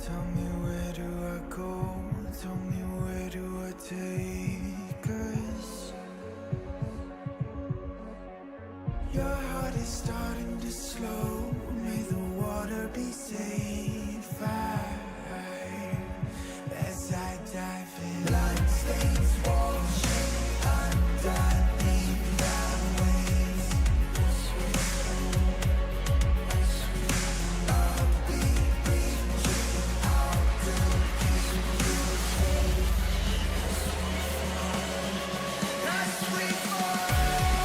Tell me where do I go? Tell me where do I take us? Your heart is starting to slow. May the water be safe. As I dive in, blood stains washing underneath the waves. I'll be reaching out to keep you safe. As we fall,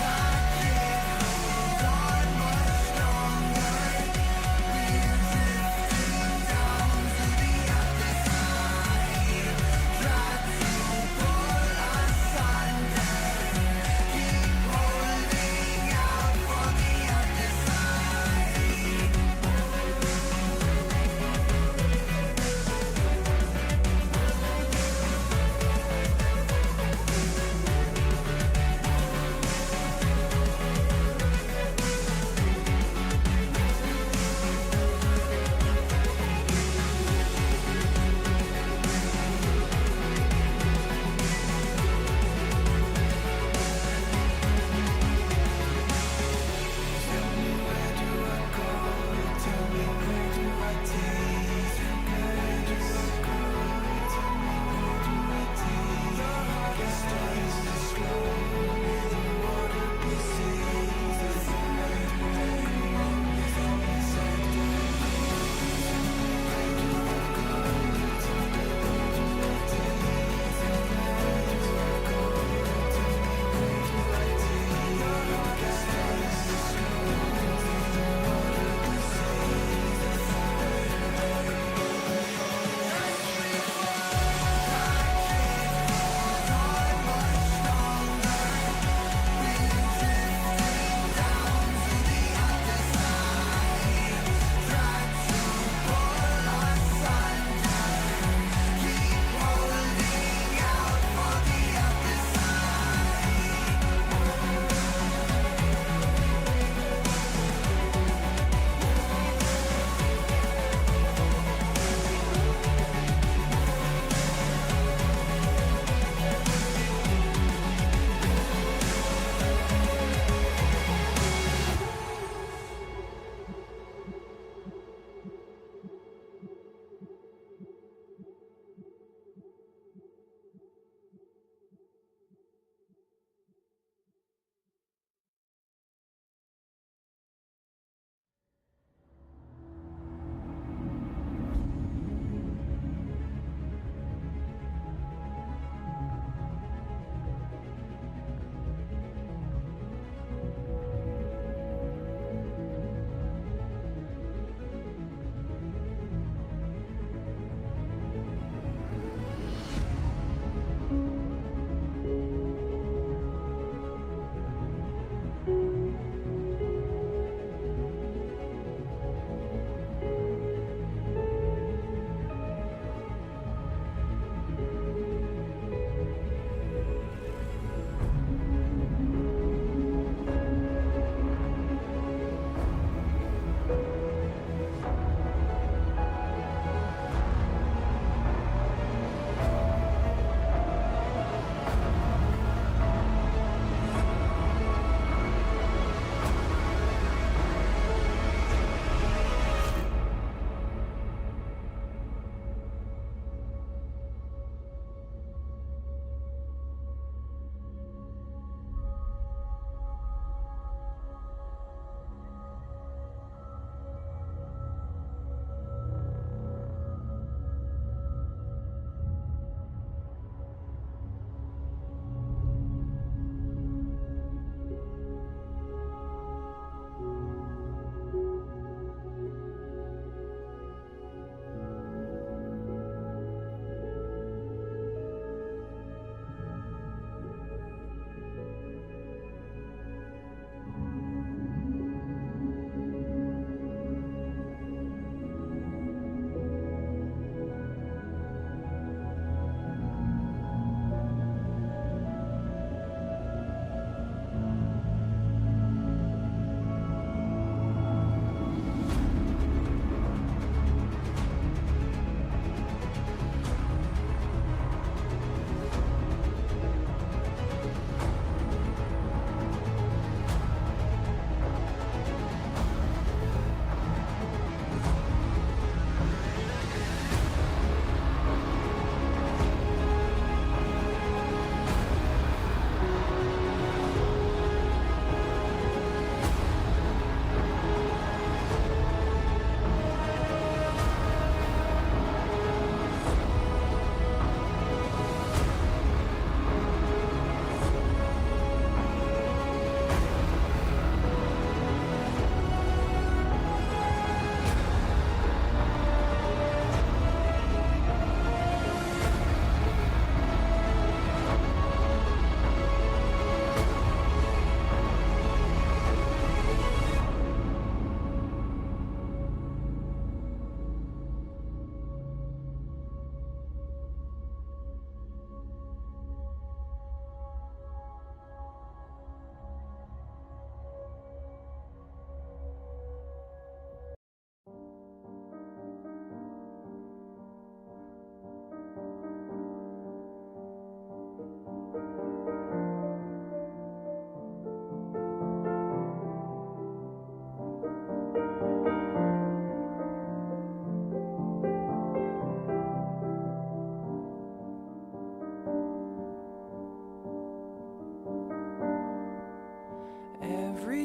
I can't hold on much longer. We're drifting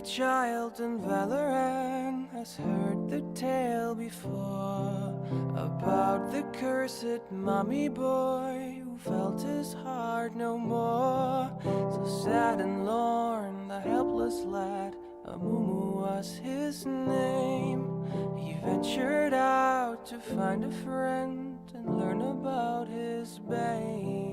Every child in Valorant has heard the tale before about the cursed mommy boy who felt his heart no more. So sad and lorn, the helpless lad, Amumu was his name. He ventured out to find a friend and learn about his bane.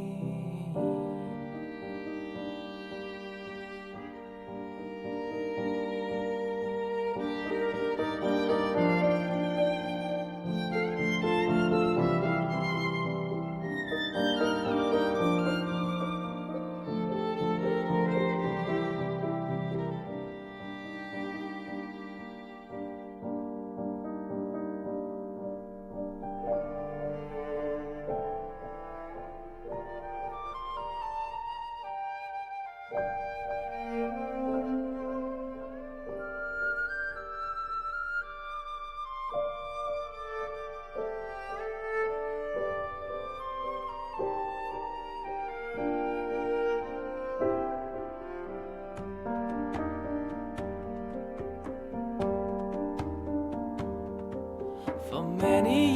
For many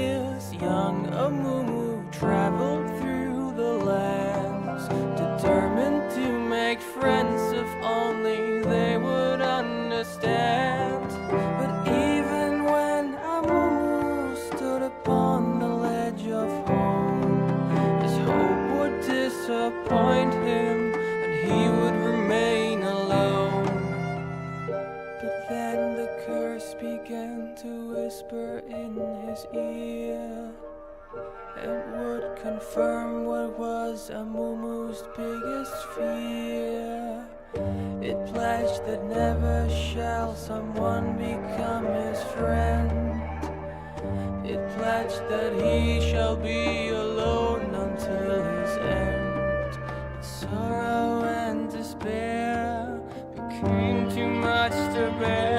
years, young Amumu traveled through the lands, determined to make friends if only they would understand. But even when Amumu stood upon the ledge of home, his hope would disappoint him and he would remain alone. But then the curse began to whisper in his ear. It would confirm what was Amumu's biggest fear. It pledged that never shall someone become his friend. It pledged that he shall be alone until his end. Sorrow and despair became too much to bear.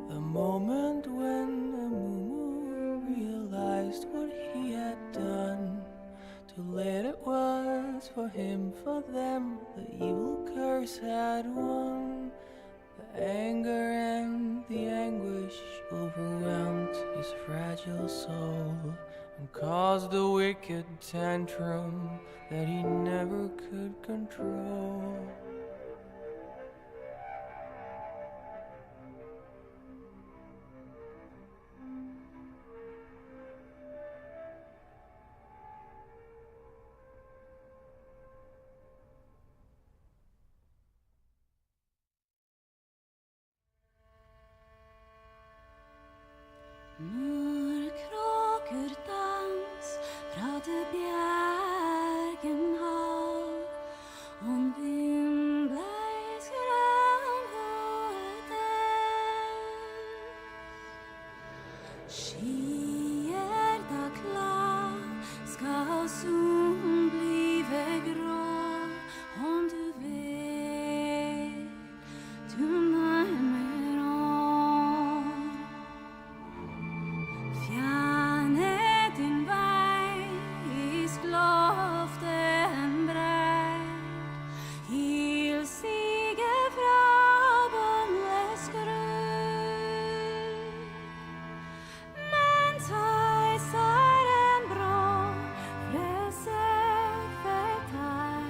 The moment when Amumu realized what he had done, too late it was for him, for them, the evil curse had won. The anger and the anguish overwhelmed his fragile soul and caused a wicked tantrum that he never could control. Mörkråkor dans fra det bjergen hav, om vindbleis grønnhårete. Skyer da klar skal solen blive grå, om du vet du nærmer om. Fjerne din vei, is loften breit, hilsige fra båndløs grunn. Men tøyser en brå, frøset fettær,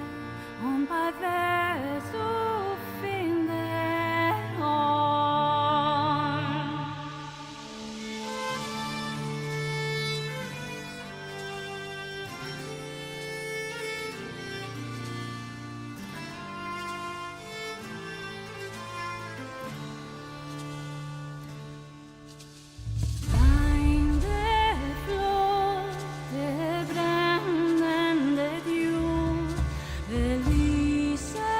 om bare vet du finner om. Regnde flåt, det brennende jord, det lyser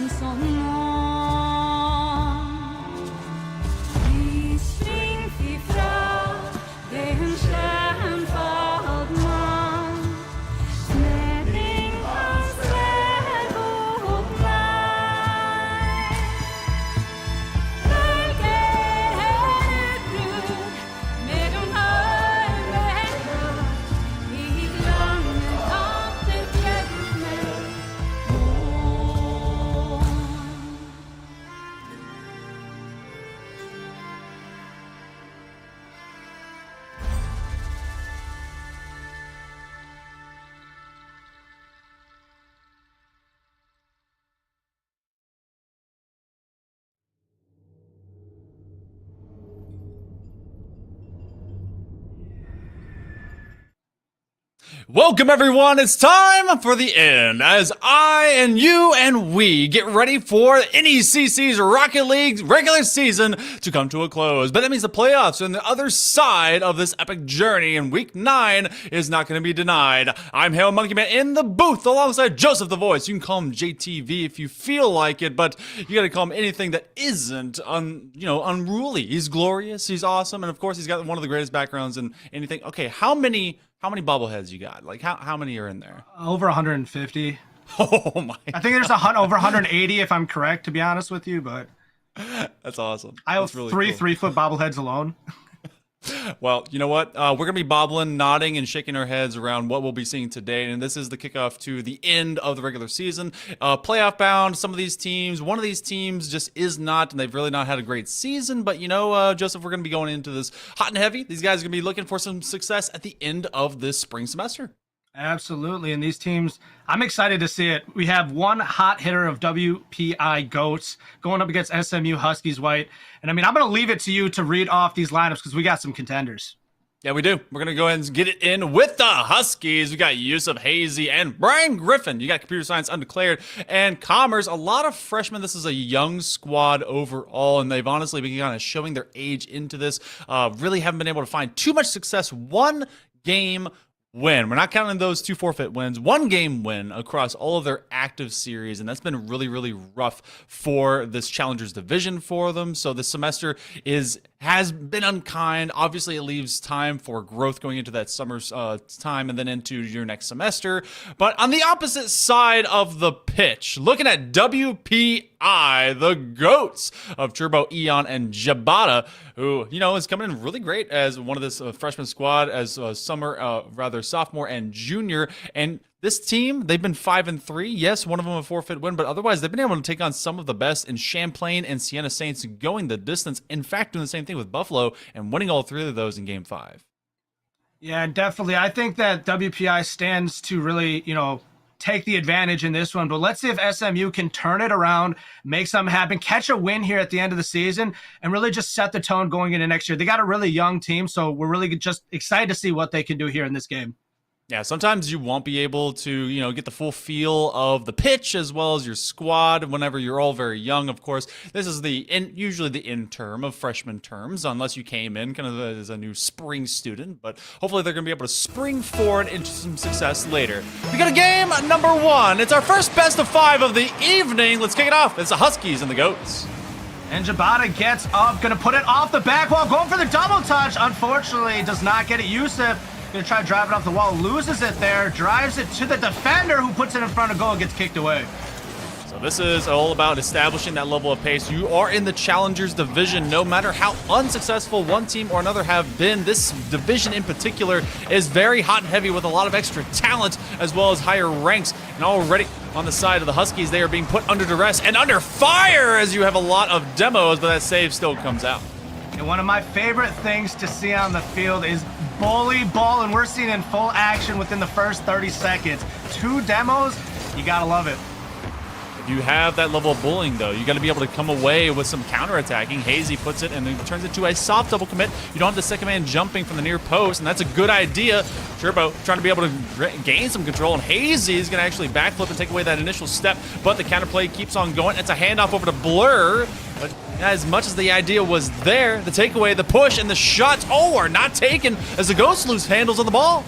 som nån. Vi springt ifra den skärmfald man. Snädring hans svärd och nej. Bölker utbrud med de hörvägar i landet av det bjäbbne. Welcome everyone, it's time for the end as I and you and we get ready for NECC's Rocket League regular season to come to a close. But that means the playoffs are on the other side of this epic journey, and week 9 is not going to be denied. I'm Hail Monkey Man in the booth alongside Joseph the Voice. You can call him JTV if you feel like it, but you got to call him anything that isn't unruly. He's glorious, he's awesome, and of course he's got one of the greatest backgrounds in anything. Okay, how many bobbleheads you got? Like how many are in there? Over 150. Oh my! I think there's over 180 if I'm correct, to be honest with you. But that's awesome. I have really three cool. 3-foot bobbleheads alone. Well, you know what? We're going to be bobbling, nodding, and shaking our heads around what we'll be seeing today. And this is the kickoff to the end of the regular season. Playoff bound, some of these teams. One of these teams just is not, and they've really not had a great season. But, Joseph, we're going to be going into this hot and heavy. These guys are going to be looking for some success at the end of this spring semester. Absolutely. And these teams, I'm excited to see it. We have one hot hitter of WPI Goats going up against SMU Huskies White. And I'm going to leave it to you to read off these lineups because we got some contenders. Yeah, we do. We're going to go ahead and get it in with the Huskies. We got Yusuf Hazy and Brian Griffin. You got computer science undeclared and commerce. A lot of freshmen. This is a young squad overall, and they've honestly been kind of showing their age into this. Really haven't been able to find too much success. One game win. We're not counting those 2 forfeit wins. 1 game win across all of their active series, and that's been really, really rough for this Challengers division for them. So this semester has been unkind. Obviously, it leaves time for growth going into that summer's time and then into your next semester. But on the opposite side of the pitch, looking at WPI, the GOATs of Turbo, Eon, and Jabata, who, is coming in really great as one of this freshman squad as sophomore and junior. And this team, they've been 5-3. Yes, one of them a forfeit win, but otherwise they've been able to take on some of the best in Champlain and Siena Saints, going the distance. In fact, doing the same thing with Buffalo and winning all 3 of those in Game 5. Yeah, definitely. I think that WPI stands to really, take the advantage in this one. But let's see if SMU can turn it around, make something happen, catch a win here at the end of the season, and really just set the tone going into next year. They got a really young team, so we're really just excited to see what they can do here in this game. Yeah, sometimes you won't be able to, get the full feel of the pitch as well as your squad whenever you're all very young, of course. This is usually the in term of freshman terms, unless you came in kind of as a new spring student. But hopefully they're going to be able to spring forward into some success later. We got a game number 1. It's our first best of 5 of the evening. Let's kick it off. It's the Huskies and the Goats. And Jabata gets up, going to put it off the back wall, going for the double touch. Unfortunately, does not get it. Yusuf going to try to drive it off the wall, loses it there, drives it to the defender who puts it in front of goal and gets kicked away. So this is all about establishing that level of pace. You are in the Challengers division. No matter how unsuccessful one team or another have been, this division in particular is very hot and heavy with a lot of extra talent as well as higher ranks. And already on the side of the Huskies, they are being put under duress and under fire as you have a lot of demos, but that save still comes out. And one of my favorite things to see on the field is bully ball, and we're seeing it in full action within the first 30 seconds. 2 demos, you gotta love it. If you have that level of bullying, though, you got to be able to come away with some counterattacking. Hazy puts it and then turns it to a soft double commit. You don't have the second man jumping from the near post, and that's a good idea. Turbo trying to be able to gain some control, and Hazy is going to actually backflip and take away that initial step, but the counterplay keeps on going. It's a handoff over to Blur, but as much as the idea was there, the takeaway, the push, and the shots, are not taken as the Ghost lose handles on the ball.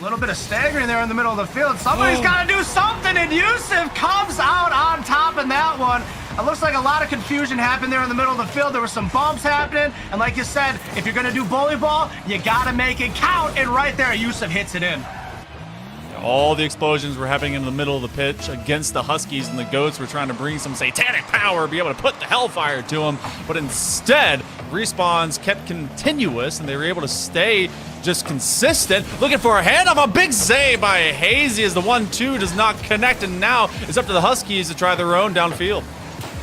A little bit of staggering there in the middle of the field. Somebody's got to do something, and Yusuf comes out on top, and It looks like a lot of confusion happened there in the middle of the field. There were some bumps happening. And like you said, if you're going to do bully ball, you got to make it count. And right there, Yusuf hits it in. All the explosions were happening in the middle of the pitch against the Huskies, and the Goats were trying to bring some satanic power, be able to put the hellfire to them. But instead, respawns kept continuous, and they were able to stay just consistent. Looking for a handoff, a big save by Hazy as the 1-2 does not connect, and now it's up to the Huskies to try their own downfield.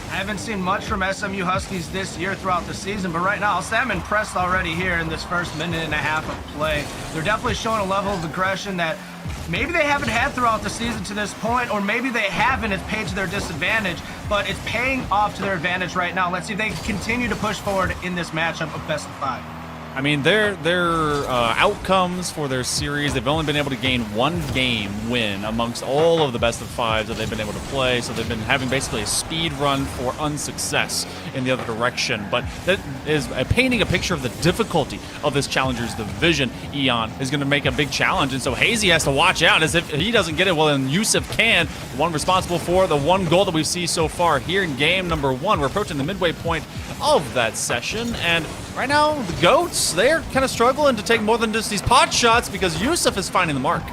I haven't seen much from SMU Huskies this year throughout the season, but right now I'll say I'm impressed already here in this first minute and a half of play. They're definitely showing a level of aggression that maybe they haven't had throughout the season to this point, or maybe they haven't. It's paid to their disadvantage, but it's paying off to their advantage right now. Let's see if they can continue to push forward in this matchup of best of 5. I mean, their outcomes for their series, they've only been able to gain 1 game win amongst all of the best of 5s that they've been able to play. So they've been having basically a speed run for unsuccess in the other direction. But that is painting a picture of the difficulty of this Challengers division. Eon is going to make a big challenge, and so Hazy has to watch out, as if he doesn't get it, well, then Yusuf can. The one responsible for the 1 goal that we see so far here in game number 1. We're approaching the midway point of that session, and right now, the Goats, they're kind of struggling to take more than just these pot shots because Yusuf is finding the mark.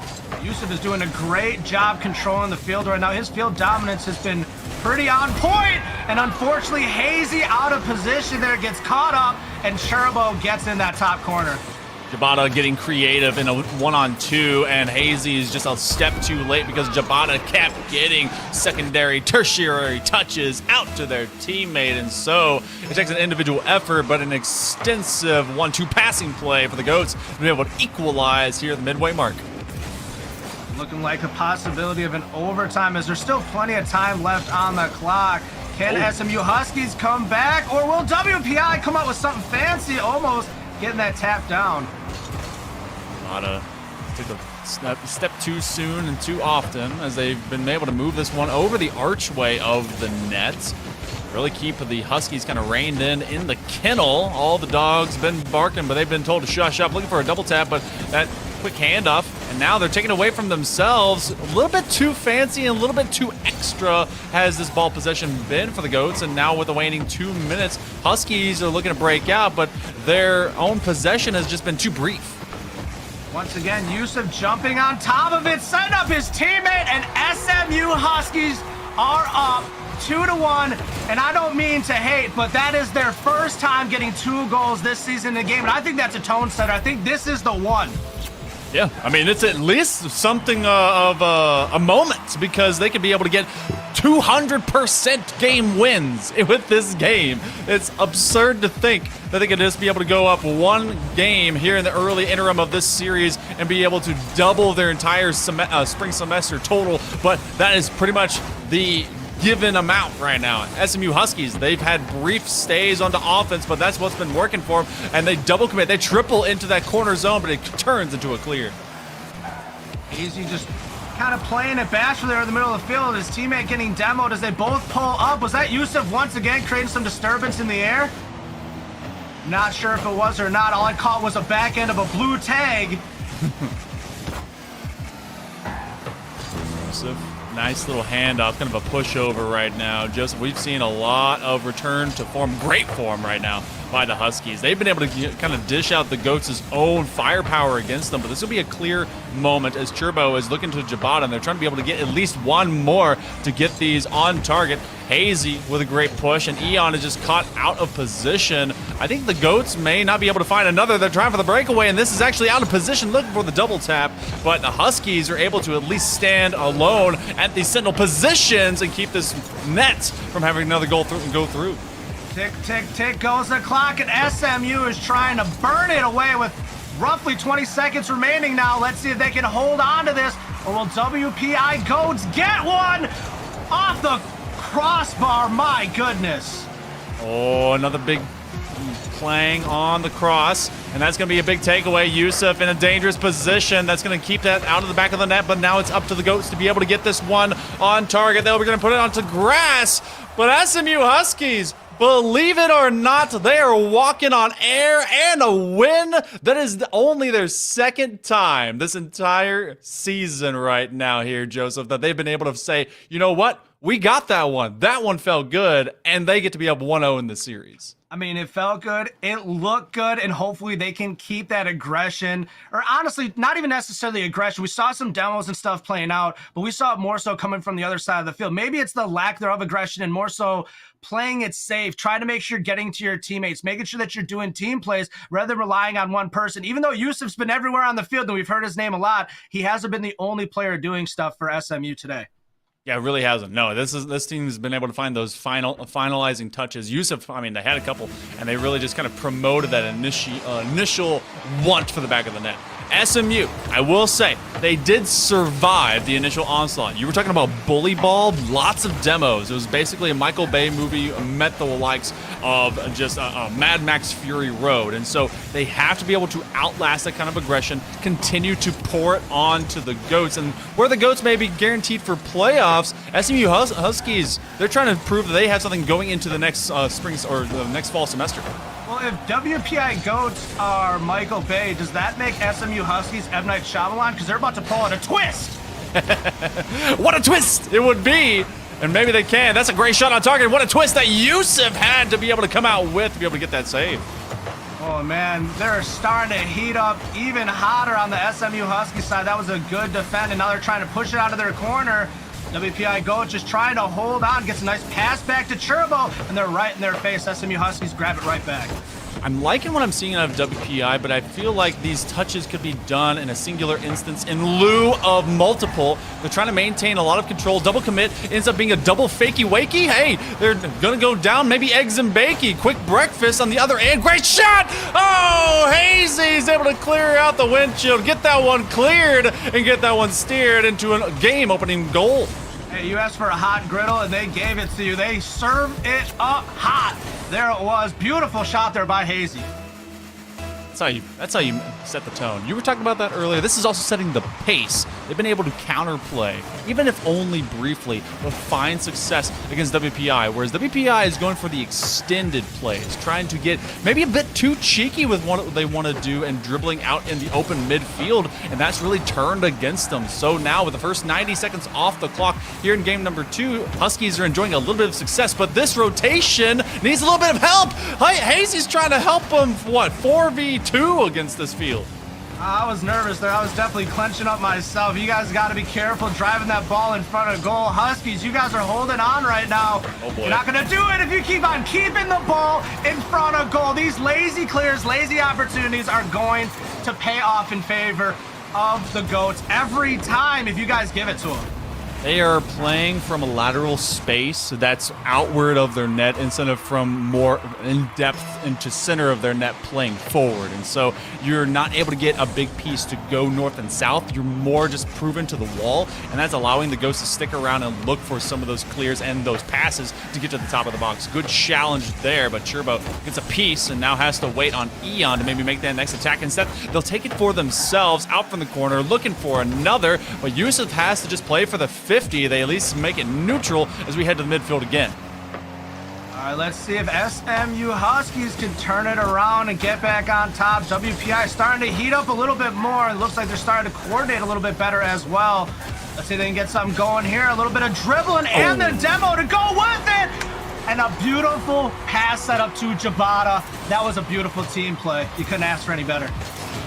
Yusuf is doing a great job controlling the field right now. His field dominance has been pretty on point, and unfortunately, Hazy out of position there gets caught up, and Churbo gets in that top corner. Jabata getting creative in a 1-on-2, and Hazy is just a step too late because Jabata kept getting secondary, tertiary touches out to their teammate, and so it takes an individual effort, but an extensive 1-2 passing play for the Goats to be able to equalize here at the midway mark. Looking like a possibility of an overtime, as there's still plenty of time left on the clock. Can SMU Huskies come back, or will WPI come up with something fancy, almost getting that tap down? Took a step too soon and too often, as they've been able to move this one over the archway of the net. Really keep the Huskies kind of reined in the kennel. All the dogs been barking, but they've been told to shush up. Looking for a double tap, but that quick handoff, and now they're taking away from themselves. A little bit too fancy and a little bit too extra has this ball possession been for the Goats, and now with the waning 2 minutes, Huskies are looking to break out, but their own possession has just been too brief. Once again, Yusuf jumping on top of it, setting up his teammate, and SMU Huskies are up 2-1. And I don't mean to hate, but that is their first time getting 2 goals this season in the game. And I think that's a tone setter. I think this is the one. Yeah, I mean, it's at least something of a moment, because they could be able to get 200% game wins with this game. It's absurd to think that they could just be able to go up 1 game here in the early interim of this series and be able to double their entire spring semester total, but that is pretty much the given amount right now. SMU Huskies, they've had brief stays onto offense, but that's what's been working for them, and they double commit. They triple into that corner zone, but it turns into a clear. Easy just kind of playing it bashful there in the middle of the field. His teammate getting demoed as they both pull up. Was that Yusuf once again creating some disturbance in the air? Not sure if it was or not. All I caught was a back end of a blue tag. Joseph, nice little handoff, kind of a pushover right now. Joseph, we've seen a lot of return to form, great form right now by the Huskies. They've been able to kind of dish out the Goats' own firepower against them, but this will be a clear moment as Churbo is looking to Jabata, and they're trying to be able to get at least 1 more to get these on target. Hazy with a great push, and Eon is just caught out of position. I think the Goats may not be able to find another. They're trying for the breakaway, and this is actually out of position, looking for the double tap, but the Huskies are able to at least stand alone at the sentinel positions and keep this net from having another goal go through. Tick, tick, tick goes the clock, and SMU is trying to burn it away with roughly 20 seconds remaining now. Let's see if they can hold on to this, or will WPI Goats get one off the crossbar? My goodness. Oh, another big clang on the cross, and that's going to be a big takeaway. Yusuf in a dangerous position. That's going to keep that out of the back of the net, but now it's up to the Goats to be able to get this one on target. They're going to put it onto grass, but SMU Huskies, believe it or not, they are walking on air and a win. That is only their 2nd time this entire season right now here, Joseph, that they've been able to say, you know what? We got that one. That one felt good, and they get to be up 1-0 in the series. I mean, it felt good, it looked good, and hopefully they can keep that aggression, or honestly, not even necessarily aggression. We saw some demos and stuff playing out, but we saw it more so coming from the other side of the field. Maybe it's the lack thereof aggression and more so playing it safe, trying to make sure you're getting to your teammates, making sure that you're doing team plays rather than relying on one person. Even though Yusuf's been everywhere on the field and we've heard his name a lot, he hasn't been the only player doing stuff for SMU today. Yeah, it really hasn't. No, this team has been able to find those finalizing touches. Yusuf, I mean, they had a couple, and they really just kind of promoted that initial want for the back of the net. SMU, I will say, they did survive the initial onslaught. You were talking about bully ball, lots of demos. It was basically a Michael Bay movie, met the likes of just a Mad Max Fury Road. And so they have to be able to outlast that kind of aggression, continue to pour it on to the GOATs. And where the GOATs may be guaranteed for playoffs, SMU Huskies, they're trying to prove that they have something going into the next spring or the next fall semester. Well, if WPI GOATs are Michael Bay, does that make SMU Huskies M. Night Shyamalan? Because they're about to pull out a twist. What a twist it would be. And maybe they can. That's a great shot on target. What a twist that Yusuf had to be able to come out with to be able to get that save. Oh, man, they're starting to heat up even hotter on the SMU Huskies side. That was a good defend, and now they're trying to push it out of their corner. WPI GOAT just trying to hold on, gets a nice pass back to Churbo, and they're right in their face. SMU Huskies grab it right back. I'm liking what I'm seeing out of WPI, but I feel like these touches could be done in a singular instance in lieu of multiple. They're trying to maintain a lot of control. Double commit ends up being a double fakey wakey. Hey, they're going to go down, maybe eggs and bakey. Quick breakfast on the other end. Great shot! Oh, Hazy's able to clear out the windshield, get that one cleared, and get that one steered into a game-opening goal. Hey, you asked for a hot griddle, and they gave it to you. They served it up hot. There it was. Beautiful shot there by Hazy. That's how you set the tone. You were talking about that earlier. This is also setting the pace. They've been able to counterplay, even if only briefly, but find success against WPI, whereas WPI is going for the extended plays, trying to get maybe a bit too cheeky with what they want to do and dribbling out in the open midfield, and that's really turned against them. So now with the first 90 seconds off the clock here in game number 2, Huskies are enjoying a little bit of success, but this rotation needs a little bit of help. Hazy's trying to help them, 4v2 against this field. I was nervous there. I was definitely clenching up myself. You guys got to be careful driving that ball in front of goal. Huskies, you guys are holding on right now. Oh boy. You're not going to do it if you keep on keeping the ball in front of goal. These lazy clears, lazy opportunities are going to pay off in favor of the GOATs every time if you guys give it to them. They are playing from a lateral space that's outward of their net instead of from more in depth into center of their net playing forward. And so you're not able to get a big piece to go north and south. You're more just proven to the wall, and that's allowing the Ghosts to stick around and look for some of those clears and those passes to get to the top of the box. Good challenge there, but Churbo gets a piece and now has to wait on Eon to maybe make that next attack. Instead, they'll take it for themselves out from the corner, looking for another, but Yusuf has to just play for the 50. They at least make it neutral as we head to the midfield again. All right, let's see if SMU Huskies can turn it around and get back on top. WPI starting to heat up a little bit more. It looks like they're starting to coordinate a little bit better as well. Let's see if they can get something going here. A little bit of dribbling and the demo to go with it. And a beautiful pass set up to Jabata. That was a beautiful team play. You couldn't ask for any better.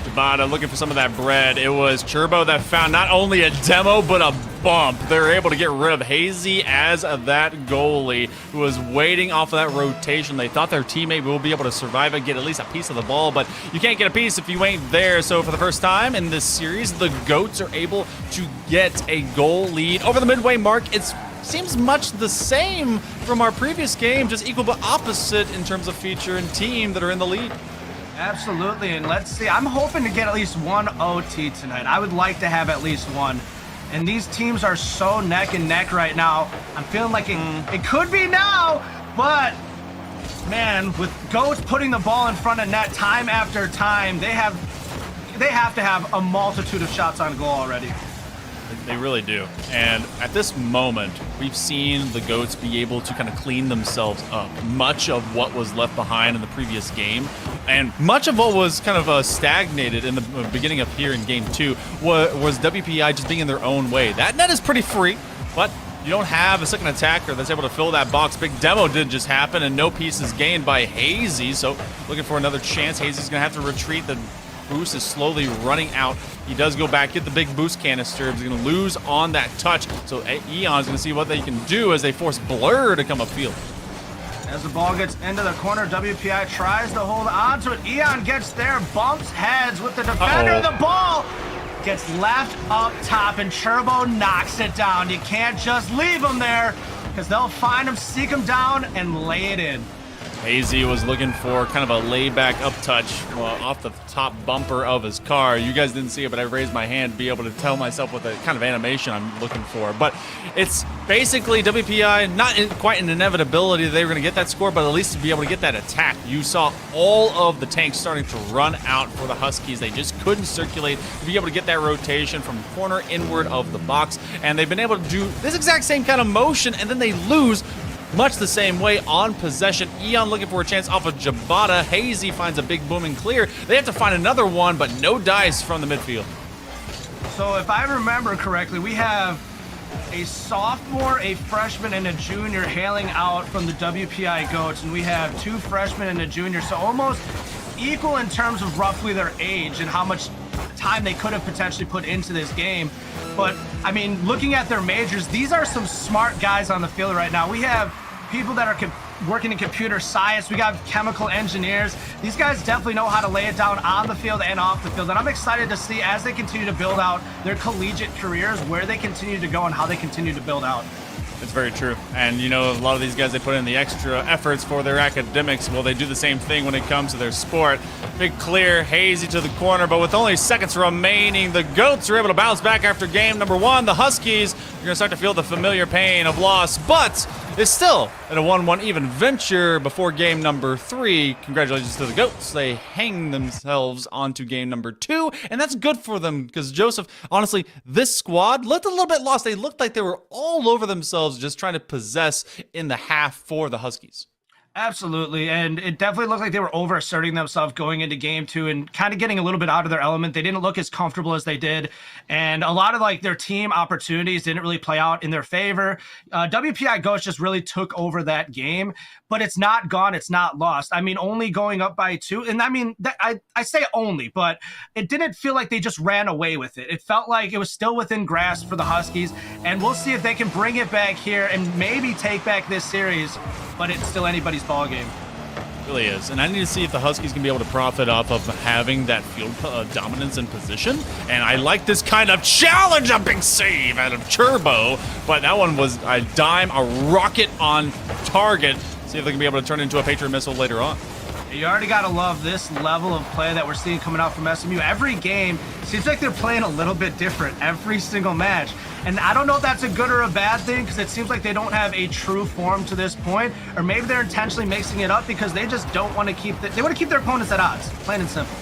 Jabata looking for some of that bread. It was Churbo that found not only a demo, but a bump. They're able to get rid of Hazy as that goalie who was waiting off of that rotation. They thought their teammate will be able to survive and get at least a piece of the ball, but you can't get a piece if you ain't there. So for the first time in this series, the GOATs are able to get a goal lead over the midway mark. It seems much the same from our previous game, just equal but opposite in terms of feature and team that are in the lead. Absolutely, and let's see. I'm hoping to get at least one OT tonight. I would like to have at least one. And these teams are so neck and neck right now. I'm feeling like it could be now, but man, with GOATs putting the ball in front of net time after time, they have to have a multitude of shots on goal already. They really do. And at this moment, we've seen the GOATs be able to kind of clean themselves up. Much of what was left behind in the previous game, and much of what was kind of stagnated in the beginning of here in game 2 was WPI just being in their own way. That net is pretty free, but you don't have a second attacker that's able to fill that box. Big demo did just happen, and no pieces gained by Hazy. So looking for another chance. Hazy's going to have to retreat. The boost is slowly running out. He does go back, get the big boost canister. He's going to lose on that touch. So Eon's going to see what they can do as they force Blur to come upfield. As the ball gets into the corner, WPI tries to hold on to it. Eon gets there, bumps heads with the defender. The ball gets left up top, and Turbo knocks it down. You can't just leave him there, because they'll find him, seek him down, and lay it in. Hazy was looking for kind of a layback up touch off the top bumper of his car. You guys didn't see it, but I raised my hand to be able to tell myself what the kind of animation I'm looking for. But it's basically WPI, not quite an inevitability that they were going to get that score, but at least to be able to get that attack. You saw all of the tanks starting to run out for the Huskies. They just couldn't circulate to be able to get that rotation from corner inward of the box. And they've been able to do this exact same kind of motion, and then they lose much the same way on possession. Eon looking for a chance off of Jabata. Hazy finds a big boom and clear. They have to find another one, but no dice from the midfield. So if I remember correctly, we have a sophomore, a freshman, and a junior hailing out from the WPI Goats, and we have 2 freshmen and a junior, so almost equal in terms of roughly their age and how much time they could have potentially put into this game. But I mean, looking at their majors, these are some smart guys on the field right now. We have people that are working in computer science. We got chemical engineers. These guys definitely know how to lay it down on the field and off the field. And I'm excited to see, as they continue to build out their collegiate careers, where they continue to go and how they continue to build out. It's very true. And, you know, a lot of these guys, they put in the extra efforts for their academics. Well, they do the same thing when it comes to their sport. Big clear, Hazy to the corner, but with only seconds remaining, the Goats are able to bounce back after game number 1. The Huskies are going to start to feel the familiar pain of loss, but it's still at a 1-1 even venture before game number 3. Congratulations to the Goats. They hang themselves onto game number 2, and that's good for them because, Joseph, honestly, this squad looked a little bit lost. They looked like they were all over themselves just trying to possess in the half for the Huskies. Absolutely, and it definitely looked like they were over-asserting themselves going into game 2 and kind of getting a little bit out of their element. They didn't look as comfortable as they did, and a lot of like their team opportunities didn't really play out in their favor. WPI Ghost just really took over that game, but it's not gone, it's not lost. I mean, only going up by 2, and I mean, I say only, but it didn't feel like they just ran away with it. It felt like it was still within grasp for the Huskies, and we'll see if they can bring it back here and maybe take back this series, but it's still anybody's ball game. It really is. And I need to see if the Huskies can be able to profit off of having that field dominance in position. And I like this kind of challenge, a big save out of Turbo. But that one was a dime, a rocket on target. See if they can be able to turn it into a Patriot missile later on. You already got to love this level of play that we're seeing coming out from SMU. Every game seems like they're playing a little bit different every single match. And I don't know if that's a good or a bad thing, because it seems like they don't have a true form to this point, or maybe they're intentionally mixing it up because they just don't want to they want to keep their opponents at odds, plain and simple.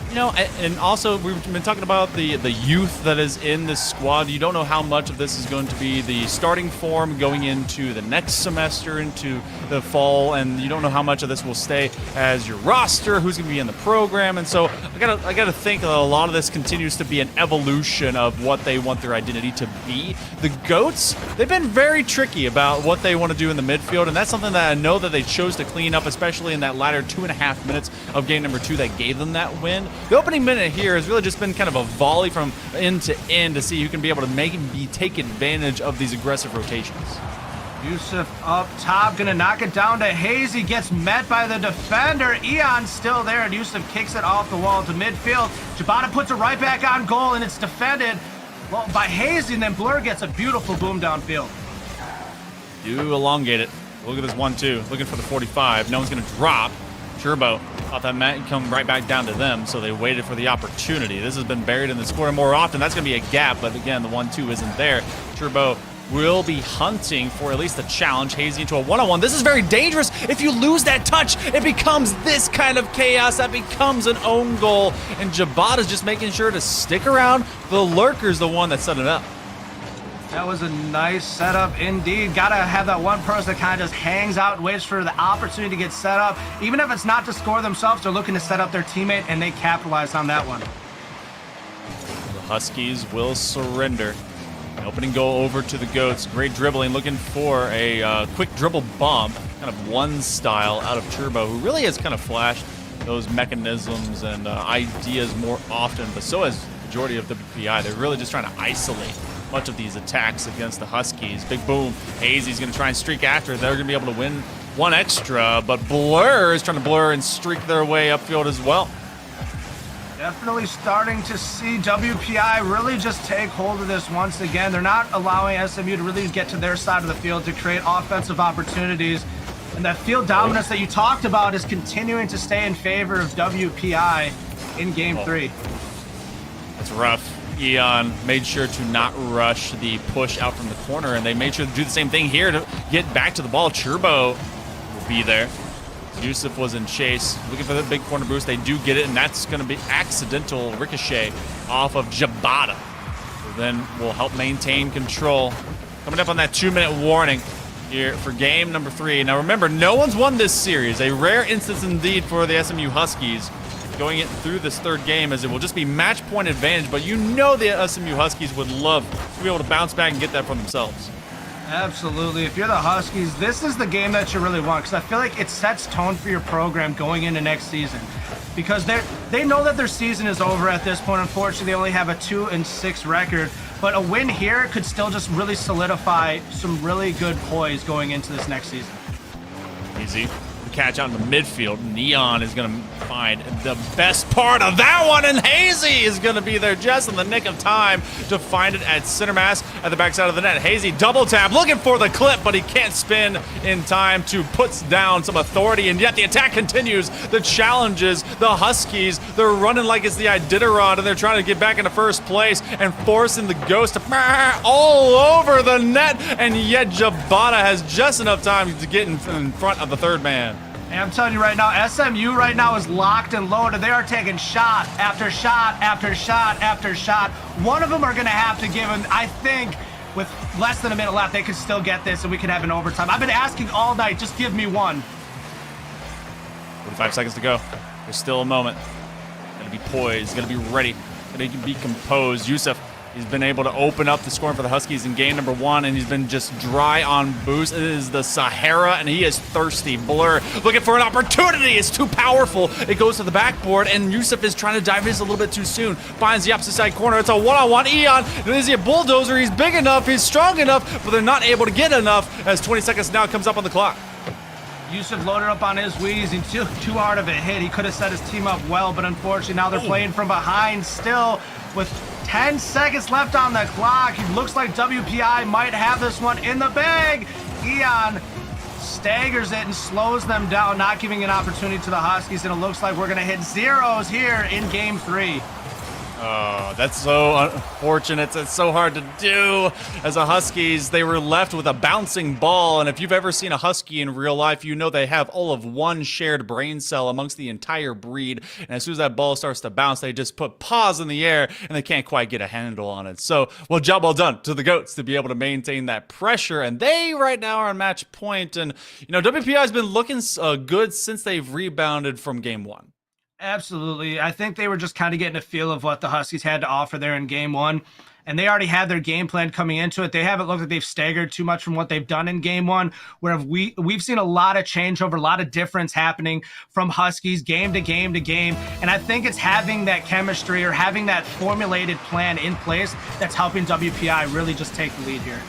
You know, and also we've been talking about the youth that is in this squad. You don't know how much of this is going to be the starting form going into the next semester, into the fall, and you don't know how much of this will stay as your roster, who's going to be in the program. And so I gotta think that a lot of this continues to be an evolution of what they want their identity to be. The Goats, they've been very tricky about what they want to do in the midfield, and that's something that I know that they chose to clean up, especially in that latter 2.5 minutes of game number 2 that gave them that win. The opening minute here has really just been kind of a volley from end to end to see who can be able to take advantage of these aggressive rotations. Yusuf up top, gonna knock it down to Hazy, gets met by the defender. Eon's still there, and Yusuf kicks it off the wall to midfield. Jabata puts it right back on goal, and it's defended by Hazy, and then Blur gets a beautiful boom downfield. You elongate it. Look at this 1-2, looking for the 45. No one's gonna drop. Turbo thought that might come right back down to them, so they waited for the opportunity. This has been buried in the score more often. That's going to be a gap, but again, the 1-2 isn't there. Turbo will be hunting for at least the challenge. Hazy into a one-on-one. This is very dangerous. If you lose that touch, it becomes this kind of chaos. That becomes an own goal, and Jabata's just making sure to stick around. The lurker's the one that set it up. That was a nice setup indeed. Gotta have that one person that kind of just hangs out and waits for the opportunity to get set up. Even if it's not to score themselves, they're looking to set up their teammate, and they capitalize on that one. The Huskies will surrender. Opening goal over to the Goats. Great dribbling, looking for a quick dribble bump, kind of one style out of Turbo, who really has kind of flashed those mechanisms and ideas more often, but so has the majority of WPI. They're really just trying to isolate much of these attacks against the Huskies. Big boom. Hazy's going to try and streak after. They're going to be able to win one extra, but Blur is trying to blur and streak their way upfield as well. Definitely starting to see WPI really just take hold of this once again. They're not allowing SMU to really get to their side of the field to create offensive opportunities. And that field dominance that you talked about is continuing to stay in favor of WPI in Game 3. That's rough. Eon made sure to not rush the push out from the corner, and they made sure to do the same thing here to get back to the ball. Turbo will be there. Yusuf was in chase, looking for the big corner boost. They do get it, and that's going to be accidental ricochet off of Jabata. So then will help maintain control. Coming up on that 2-minute warning here for game number 3. Now remember, no one's won this series. A rare instance indeed for the SMU Huskies going it through this third game, as it will just be match point advantage, but you know the SMU Huskies would love to be able to bounce back and get that for themselves. Absolutely. If you're the Huskies, this is the game that you really want, because I feel like it sets tone for your program going into next season. Because they know that their season is over at this point. Unfortunately, they only have a 2-6 record, but a win here could still just really solidify some really good poise going into this next season. Easy. Catch out in the midfield. Neon is going to find the best part of that one, and Hazy is going to be there just in the nick of time to find it at center mass at the backside of the net. Hazy double tap, looking for the clip, but he can't spin in time to put down some authority, and yet the attack continues. The challenges, the Huskies, they're running like it's the Iditarod, and they're trying to get back into first place and forcing the Ghost to all over the net, and yet Jabata has just enough time to get in front of the third man. And I'm telling you right now, SMU right now is locked and loaded. They are taking shot after shot after shot after shot. One of them are going to have to give him, I think, with less than a minute left, they could still get this and we could have an overtime. I've been asking all night, just give me one. 45 seconds to go. There's still a moment. Gonna be poised, gonna be ready, gonna be composed. Yusuf, he's been able to open up the scoring for the Huskies in game number 1, and he's been just dry on boost. It is the Sahara, and he is thirsty. Blur looking for an opportunity. It's too powerful. It goes to the backboard, and Yusuf is trying to dive in a little bit too soon. Finds the opposite side corner. It's a one-on-one. Eon, is he a bulldozer? He's big enough. He's strong enough, but they're not able to get enough as 20 seconds now comes up on the clock. Yusuf loaded up on his wheeze. He took too hard of a hit. He could have set his team up well, but unfortunately now they're playing from behind still with 10 seconds left on the clock. It looks like WPI might have this one in the bag. Eon staggers it and slows them down, not giving an opportunity to the Huskies, and it looks like we're going to hit zeros here in game 3. Oh, that's so unfortunate. It's so hard to do. As a Huskies, they were left with a bouncing ball, and if you've ever seen a Husky in real life, you know they have all of one shared brain cell amongst the entire breed, and as soon as that ball starts to bounce, they just put paws in the air, and they can't quite get a handle on it. So, well, job well done to the Goats to be able to maintain that pressure, and they right now are on match point, and, you know, WPI has been looking good since they've rebounded from game 1. Absolutely. I think they were just kind of getting a feel of what the Huskies had to offer there in game 1. And they already had their game plan coming into it. They haven't looked like they've staggered too much from what they've done in game 1, where we've seen a lot of changeover, a lot of difference happening from Huskies game to game to game. And I think it's having that chemistry or having that formulated plan in place that's helping WPI really just take the lead here.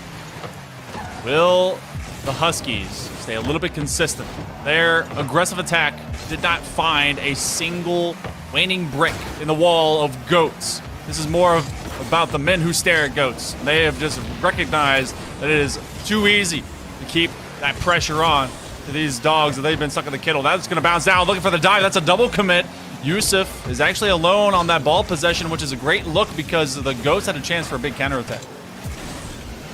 Will the Huskies stay a little bit consistent? Their aggressive attack did not find a single waning brick in the wall of Goats. This is more about the men who stare at Goats. They have just recognized that it is too easy to keep that pressure on to these dogs that they've been stuck in the kennel. That's going to bounce down, looking for the dive. That's a double commit. Yusuf is actually alone on that ball possession, which is a great look because the Goats had a chance for a big counterattack.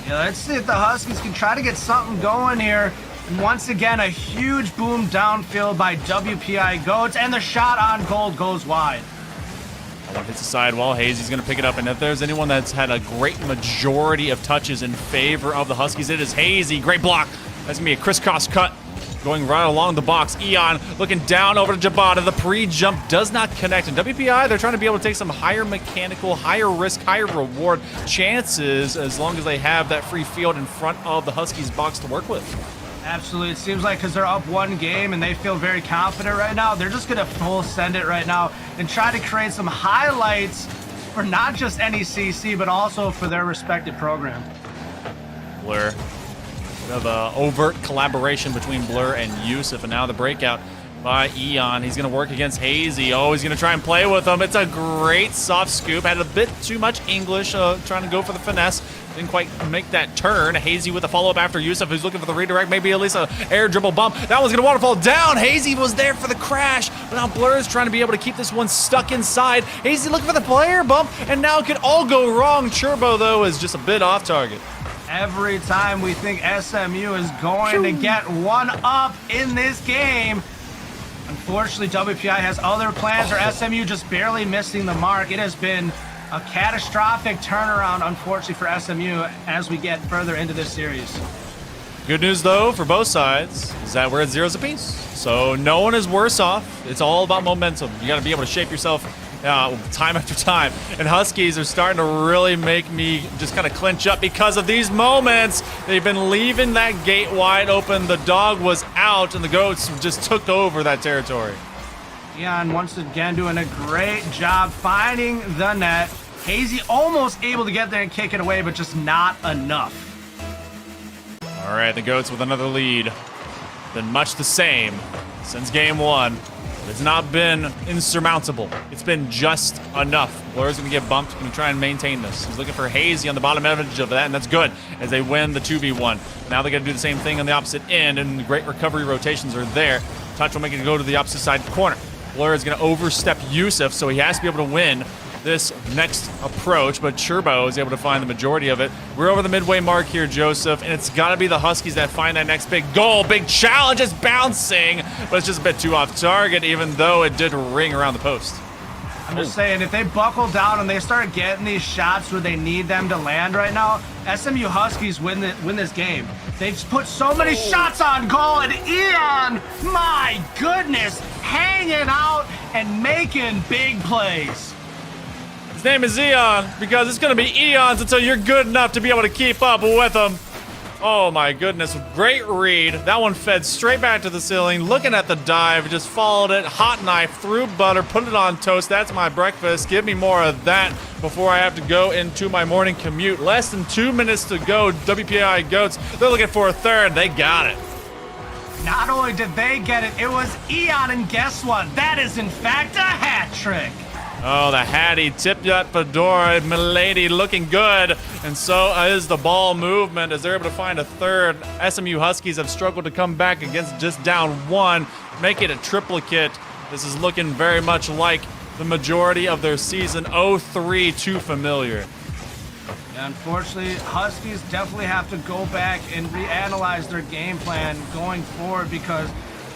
Yeah, let's see if the Huskies can try to get something going here. And once again, a huge boom downfield by WPI Goats, and the shot on goal goes wide. That one hits the sidewall. Hazy's going to pick it up, and if there's anyone that's had a great majority of touches in favor of the Huskies, it is Hazy. Great block. That's going to be a crisscross cut going right along the box. Eon looking down over to Jabata. The pre-jump does not connect. And WPI, they're trying to be able to take some higher mechanical, higher risk, higher reward chances as long as they have that free field in front of the Huskies box to work with. Absolutely. It seems like because they're up one game and they feel very confident right now, they're just going to full send it right now and try to create some highlights for not just NECC, but also for their respective program. Blur. We have an overt collaboration between Blur and Yusuf, and now the breakout by Eon. He's going to work against Hazy. Oh, he's going to try and play with him. It's a great soft scoop. Had a bit too much English, trying to go for the finesse. Didn't quite make that turn. Hazy with a follow-up after Yusuf, who's looking for the redirect. Maybe at least an air dribble bump. That one's going to waterfall down. Hazy was there for the crash, but now Blur is trying to be able to keep this one stuck inside. Hazy looking for the player bump, and now it could all go wrong. Turbo, though, is just a bit off target. Every time we think SMU is going to get one up in this game, unfortunately, WPI has other plans, or SMU just barely missing the mark. It has been a catastrophic turnaround, unfortunately, for SMU as we get further into this series. Good news, though, for both sides is that we're at 0s apiece. So no one is worse off. It's all about momentum. You got to be able to shape yourself time after time. And Huskies are starting to really make me just kind of clinch up because of these moments. They've been leaving that gate wide open. The dog was out, and the Goats just took over that territory. Eon once again doing a great job finding the net. Hazy almost able to get there and kick it away, but just not enough. All right, the Goats with another lead. Been much the same since game one. It's not been insurmountable. It's been just enough. Blur's going to get bumped. Going to try and maintain this. He's looking for Hazy on the bottom edge of that, and that's good as they win the 2v1. Now they're going to do the same thing on the opposite end, and the great recovery rotations are there. Touch will make it go to the opposite side corner. Blur is going to overstep Yusuf, so he has to be able to win this next approach, but Turbo is able to find the majority of it. We're over the midway mark here, Joseph, and it's got to be the Huskies that find that next big goal. Big challenge is bouncing, but it's just a bit too off target, even though it did ring around the post. I'm just saying, if they buckle down and they start getting these shots where they need them to land right now, SMU Huskies win this game. They've put so many shots on goal, and Eon, my goodness, hanging out and making big plays. His name is Eon because it's going to be Eons until you're good enough to be able to keep up with him. Oh my goodness, great read. That one fed straight back to the ceiling. Looking at the dive, just followed it, hot knife, through butter, put it on toast. That's my breakfast. Give me more of that before I have to go into my morning commute. Less than 2 minutes to go. WPI Goats, they're looking for a third. They got it. Not only did they get it, it was Eon, and guess what? That is in fact a hat trick. Oh, the Hattie, tip that fedora, milady looking good. And so is the ball movement as they're able to find a third. SMU Huskies have struggled to come back against just down one, make it a triplicate. This is looking very much like the majority of their season. 0-3, too familiar. Yeah, unfortunately, Huskies definitely have to go back and reanalyze their game plan going forward, because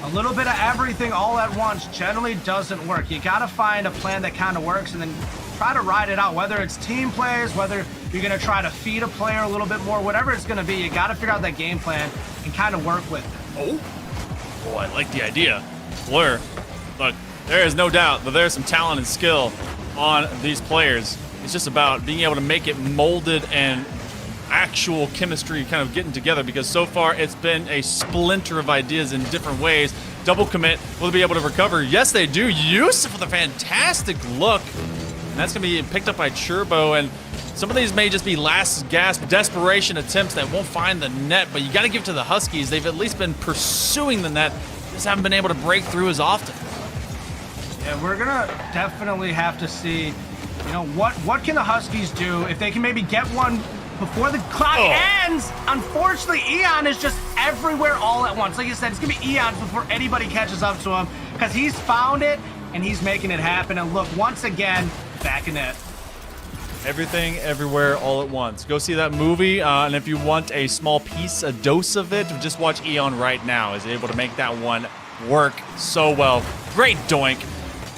a little bit of everything all at once generally doesn't work. You got to find a plan that kind of works and then try to ride it out, whether it's team plays, whether you're going to try to feed a player a little bit more, whatever it's going to be. You got to figure out that game plan and kind of work with it. Oh, I like the idea. Blur, look, there is no doubt that there's some talent and skill on these players. It's just about being able to make it molded and actual chemistry kind of getting together, because so far it's been a splinter of ideas in different ways. Double commit, will they be able to recover? Yes, they do. Yusuf with a fantastic look. And that's going to be picked up by Turbo, and some of these may just be last gasp desperation attempts that won't find the net, but you got to give it to the Huskies. They've at least been pursuing the net, just haven't been able to break through as often. Yeah, we're gonna definitely have to see, you know, what can the Huskies do if they can maybe get one before the clock ends. Unfortunately, Eon is just everywhere all at once. Like you said, it's gonna be Eon before anybody catches up to him, because he's found it and he's making it happen. And look, once again, back in it. Everything, everywhere, all at once. Go see that movie, and if you want a small piece, a dose of it, just watch Eon right now. Is able to make that one work so well. Great doink.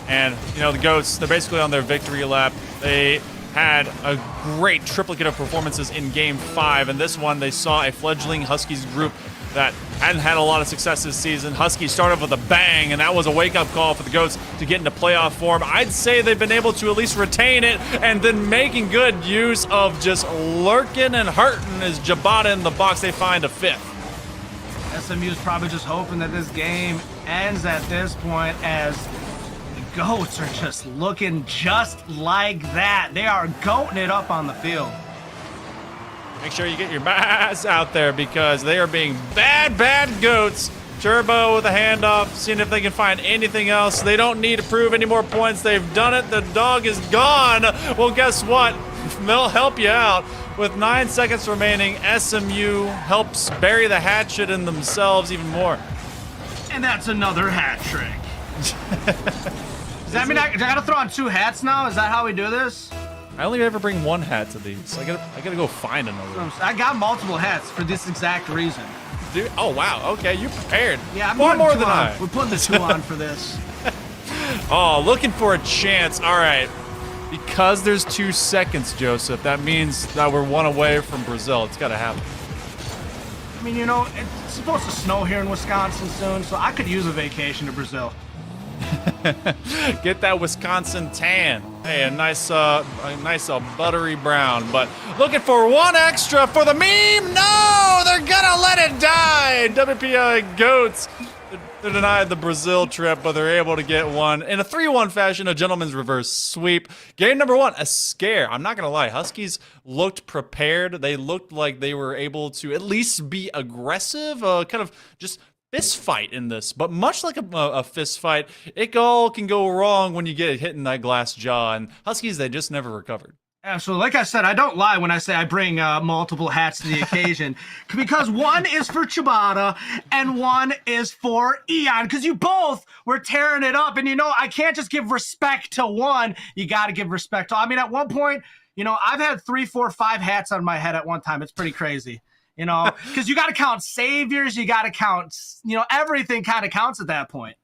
And, you know, the Goats, they're basically on their victory lap. They had a great triplicate of performances in Game 5, and this one they saw a fledgling Huskies group that hadn't had a lot of success this season. Huskies started with a bang, and that was a wake-up call for the Goats to get into playoff form. I'd say they've been able to at least retain it, and then making good use of just lurking and hurting as Jabata in the box. They find a fifth. SMU's probably just hoping that this game ends at this point, as the Goats are just looking just like that. They are goating it up on the field. Make sure you get your mass out there because they are being bad, bad Goats. Turbo with a handoff, seeing if they can find anything else. They don't need to prove any more points. They've done it. The dog is gone. Well, guess what? They'll help you out. With 9 seconds remaining, SMU helps bury the hatchet in themselves even more. And that's another hat trick. Does that mean I gotta throw on 2 hats now? Is that how we do this? I only ever bring 1 hat to these. I gotta go find another. I got multiple hats for this exact reason. Dude, oh wow, okay, you prepared. Yeah, I'm far more putting than 2 on. I. We're putting the 2 on for this. Oh, looking for a chance. All right. Because there's 2 seconds, Joseph, that means that we're 1 away from Brazil. It's gotta happen. I mean, you know, it's supposed to snow here in Wisconsin soon, so I could use a vacation to Brazil. Get that Wisconsin tan. Hey, a nice buttery brown. But looking for 1 extra for the meme. No, they're gonna let it die. WPI Goats. They're denied the Brazil trip, but they're able to get 1 in a 3-1 fashion, a gentleman's reverse sweep. Game number 1, a scare. I'm not gonna lie, Huskies looked prepared. They looked like they were able to at least be aggressive, kind of just fist fight in this. But much like a fist fight, it all can go wrong when you get hit in that glass jaw. And Huskies, they just never recovered. Absolutely. Like I said, I don't lie when I say I bring multiple hats to the occasion, because 1 is for Chibata and 1 is for Eon, because you both were tearing it up. And, you know, I can't just give respect to 1. You got to give respect to, I mean, at one point, you know, I've had 3, 4, 5 hats on my head at one time. It's pretty crazy, you know, because you got to count saviors. You got to count, you know, everything kind of counts at that point.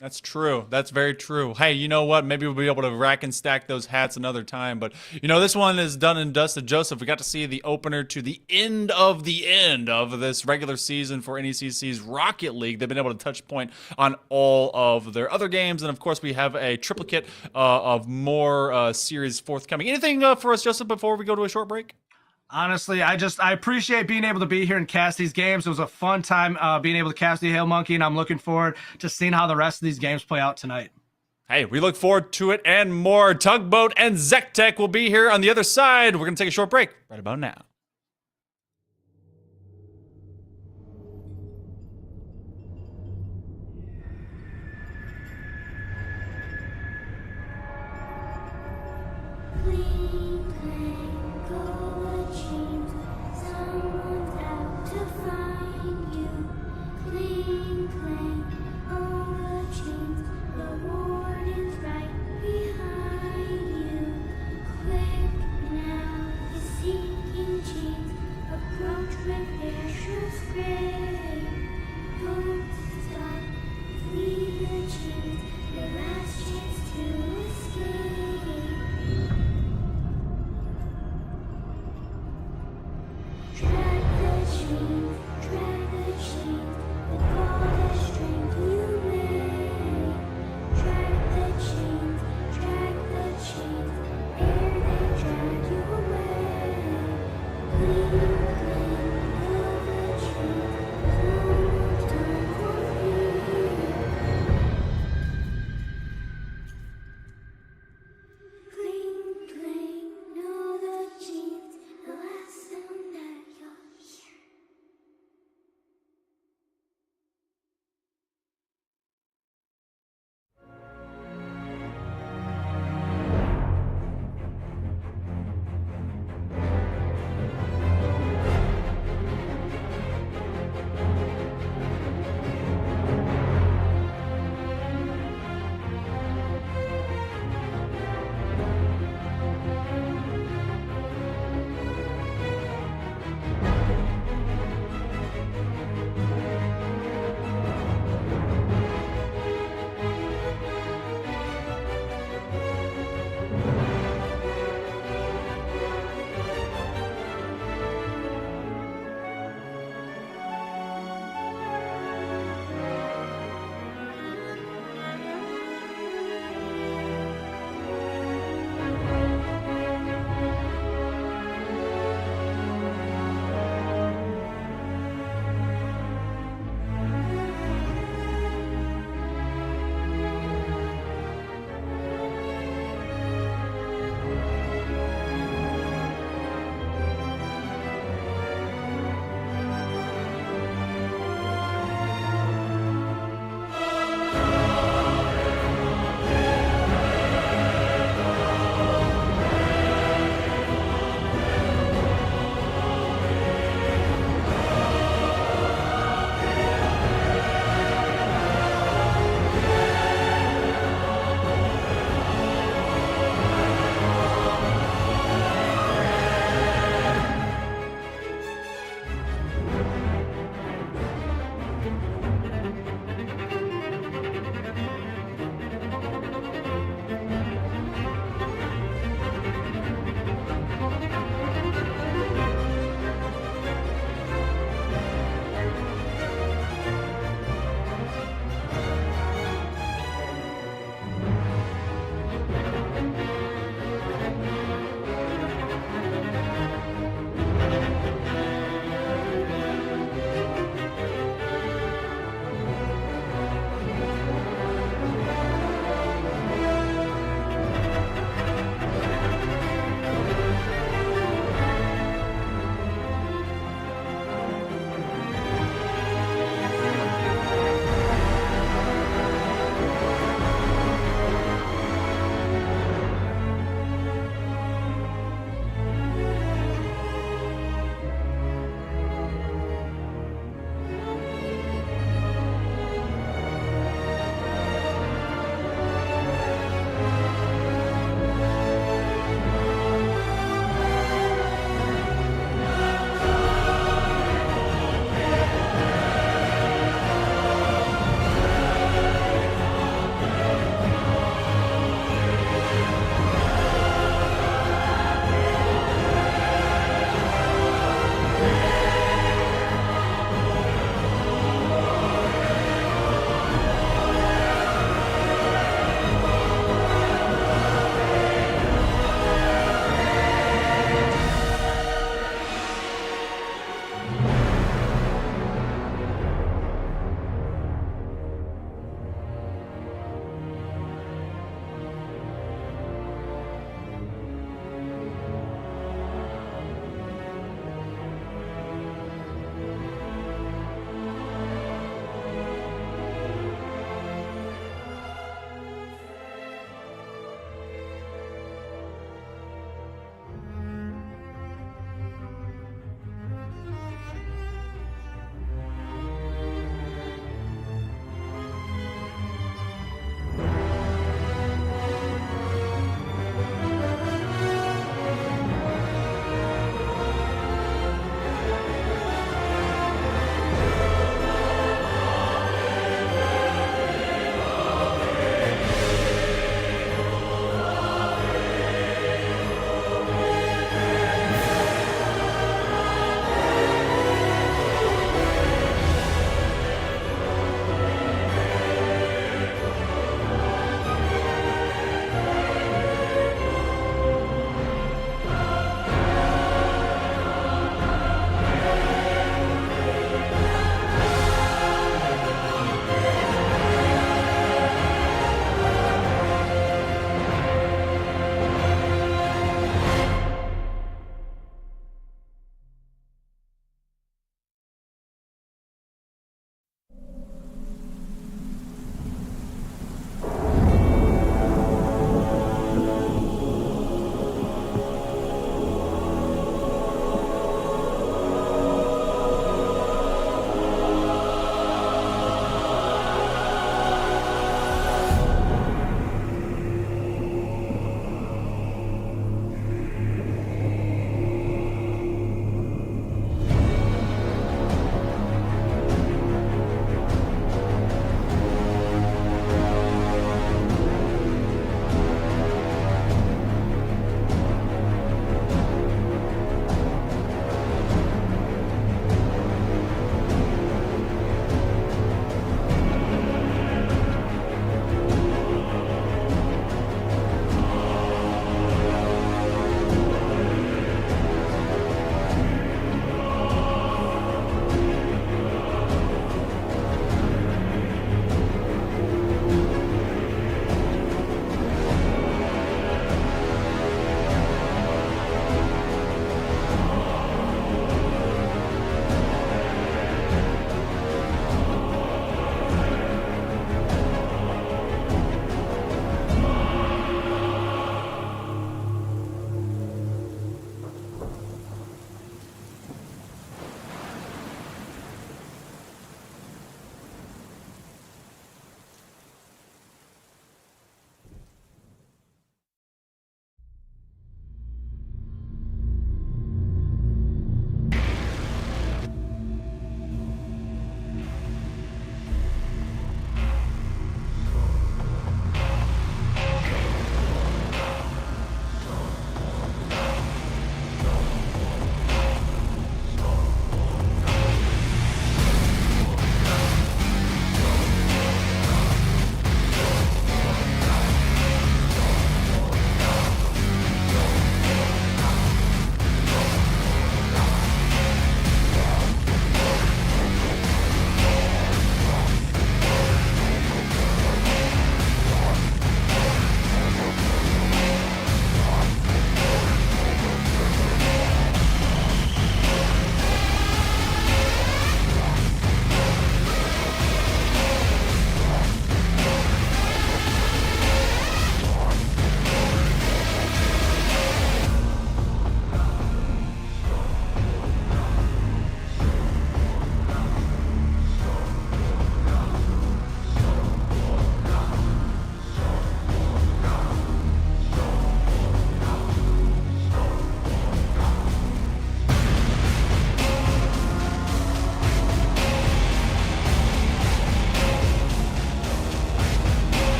That's true. That's very true. Hey, you know what? Maybe we'll be able to rack and stack those hats another time. But, you know, this one is done and dusted. Joseph, we got to see the opener to the end of this regular season for NECC's Rocket League. They've been able to touch point on all of their other games. And, of course, we have a triplicate of more series forthcoming. Anything for us, Joseph, before we go to a short break? Honestly, I appreciate being able to be here and cast these games. It was a fun time being able to cast the Hail Monkey, and I'm looking forward to seeing how the rest of these games play out tonight. Hey, we look forward to it and more. Tugboat and Zectech will be here on the other side. We're going to take a short break right about now.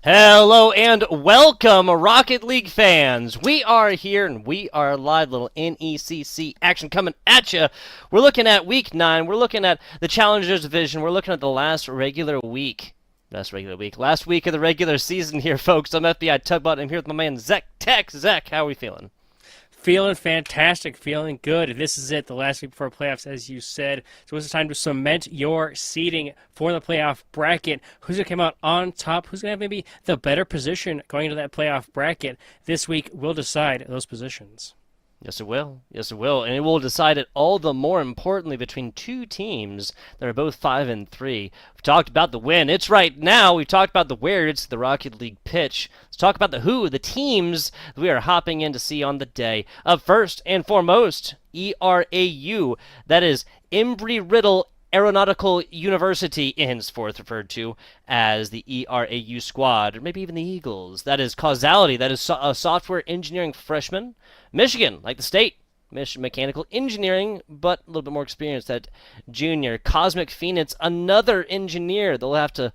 Hello and welcome, Rocket League fans. We are here and we are live. Little NECC action coming at you. We're looking at Week 9. We're looking at the Challengers Division. We're looking at the last week of the regular season here, folks. I'm FBI Tugbot. I'm here with my man Zach Tech. Zach, how are we feeling? Feeling fantastic, feeling good. This is it, the last week before playoffs, as you said. So it's time to cement your seeding for the playoff bracket. Who's going to come out on top? Who's going to have maybe the better position going into that playoff bracket? This week will decide those positions. Yes, it will. Yes, it will. And it will decide it all the more importantly between two teams that are both 5-3. We've talked about the win. It's right now. We've talked about the where. It's the Rocket League pitch. Let's talk about the who, the teams we are hopping in to see on the day. First and foremost, ERAU. That is Embry-Riddle Aeronautical University, henceforth referred to as the ERAU squad, or maybe even the Eagles. That is Causality. That is a software engineering freshman. Michigan, like the state, mechanical engineering, but a little bit more experienced at junior. Cosmic Phoenix, another engineer. They'll have to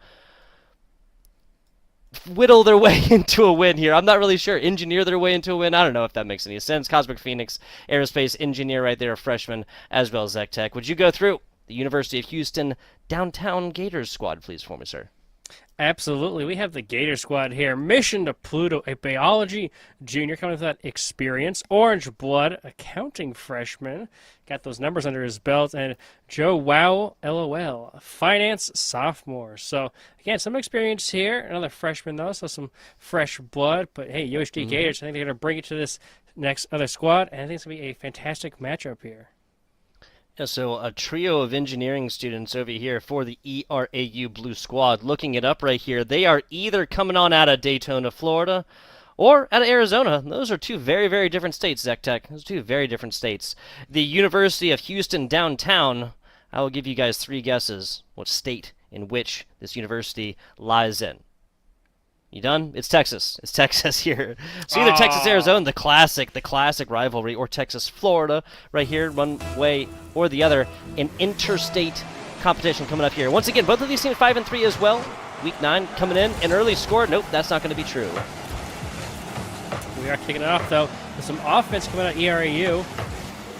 whittle their way into a win here. I'm not really sure. Engineer their way into a win. I don't know if that makes any sense. Cosmic Phoenix, aerospace engineer right there, a freshman, as well as Zach Tech. Would you go through the University of Houston Downtown Gators squad, please, for me, sir? Absolutely. We have the Gator squad here. Mission to Pluto, a biology junior coming with that experience. Orange Blood, accounting freshman. Got those numbers under his belt. And Joe Wow, LOL, finance sophomore. So, again, some experience here. Another freshman, though, so some fresh blood. But, hey, UHD Gators, I think they're going to bring it to this next other squad. And I think it's going to be a fantastic matchup here. Yeah, so a trio of engineering students over here for the ERAU Blue Squad. Looking it up right here, they are either coming on out of Daytona, Florida, or out of Arizona. Those are two very, very different states, Zach Tech. Those are two very different states. The University of Houston Downtown, I will give you guys 3 guesses what state in which this university lies in. You done? It's Texas. It's Texas here. So either Texas, Arizona, the classic rivalry, or Texas, Florida, right here, one way or the other. An interstate competition coming up here. Once again, both of these teams 5-3 as well. Week 9 coming in, an early score. Nope, that's not going to be true. We are kicking it off, though, with some offense coming out of ERAU,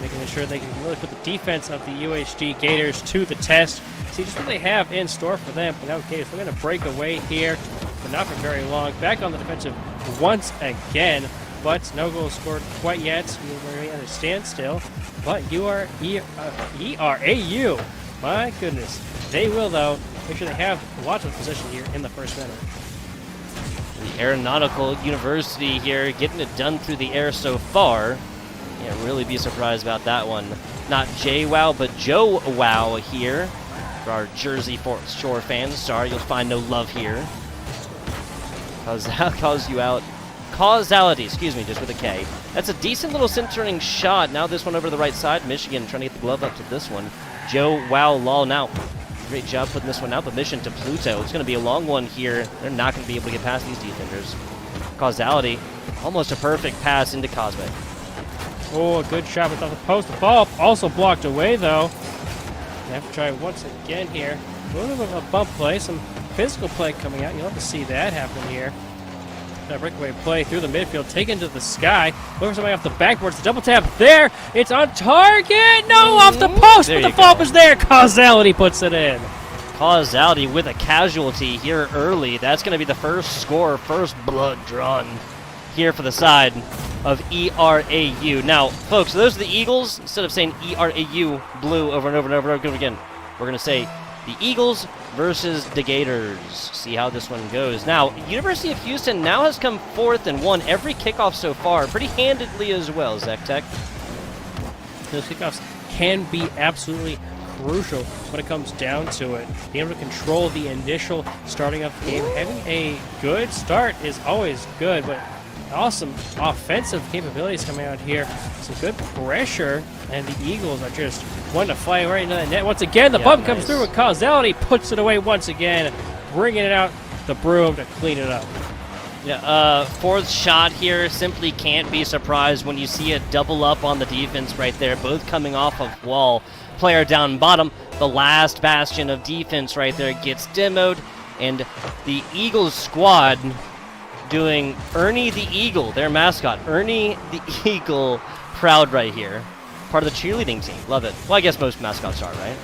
making sure they can really put the defense of the UHD Gators to the test. See just what they have in store for them. But now Gators, we're going to break away here, but not for very long. Back on the defensive once again, but no goals scored quite yet. We're at a standstill. But you are ERAU. My goodness. They will, though, make sure they have lots of position here in the first minute. The Aeronautical University here getting it done through the air so far. Can't really be surprised about that one. Not J-Wow, but Joe Wow here. For our Jersey Shore fans, sorry, you'll find no love here. Causality, excuse me, just with a K. That's a decent little centering shot. Now this one over the right side. Michigan trying to get the glove up to this one. Joe Wow Law now. Great job putting this one out, but Mission to Pluto. It's going to be a long one here. They're not going to be able to get past these defenders. Causality, almost a perfect pass into Cosmic. Oh, a good shot without the post. The ball also blocked away, though. They have to try once again here. A little bit of a bump play, some physical play coming out. You'll have to see that happen here. That breakaway play through the midfield, taken to the sky. Looking for somebody off the backboard. It's a double tap there. It's on target. No, off the post, but the fault was there. Causality puts it in. Causality with a casualty here early. That's going to be the first score, first blood drawn here for the side of ERAU. Now, folks, those are the Eagles. Instead of saying ERAU blue over and over and over and over again, we're going to say the Eagles versus the Gators. See how this one goes. Now, University of Houston now has come fourth and won every kickoff so far, pretty handedly as well, Zach Tech. Those kickoffs can be absolutely crucial when it comes down to it. Being able to control the initial starting of the game, having a good start is always good, but awesome offensive capabilities coming out here. Some good pressure, and the Eagles are just wanting to fly right into that net. Once again, the bump comes through, and Causality puts it away once again, bringing it out the broom to clean it up. Yeah, fourth shot here. Simply can't be surprised when you see it double up on the defense right there, both coming off of wall. Player down bottom, the last bastion of defense right there gets demoed, and the Eagles squad doing Ernie the Eagle, their mascot, Ernie the Eagle, proud right here. Part of the cheerleading team. Love it. Well, I guess most mascots are, right?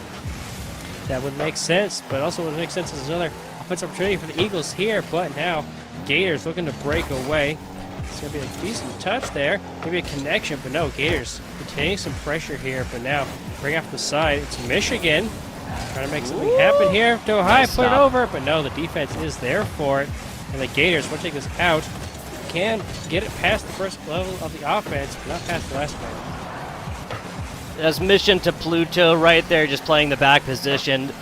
That would make sense, but also would make sense as another offensive opportunity for the Eagles here, but now Gators looking to break away. It's going to be a decent touch there. Maybe a connection, but no, Gators containing some pressure here, but now bring off the side. It's Michigan trying to make something happen here. Go high, put it over, but no, the defense is there for it. And the Gators, want to take this out, can get it past the first level of the offense, but not past the last one. That's mission to Pluto right there, just playing the back position.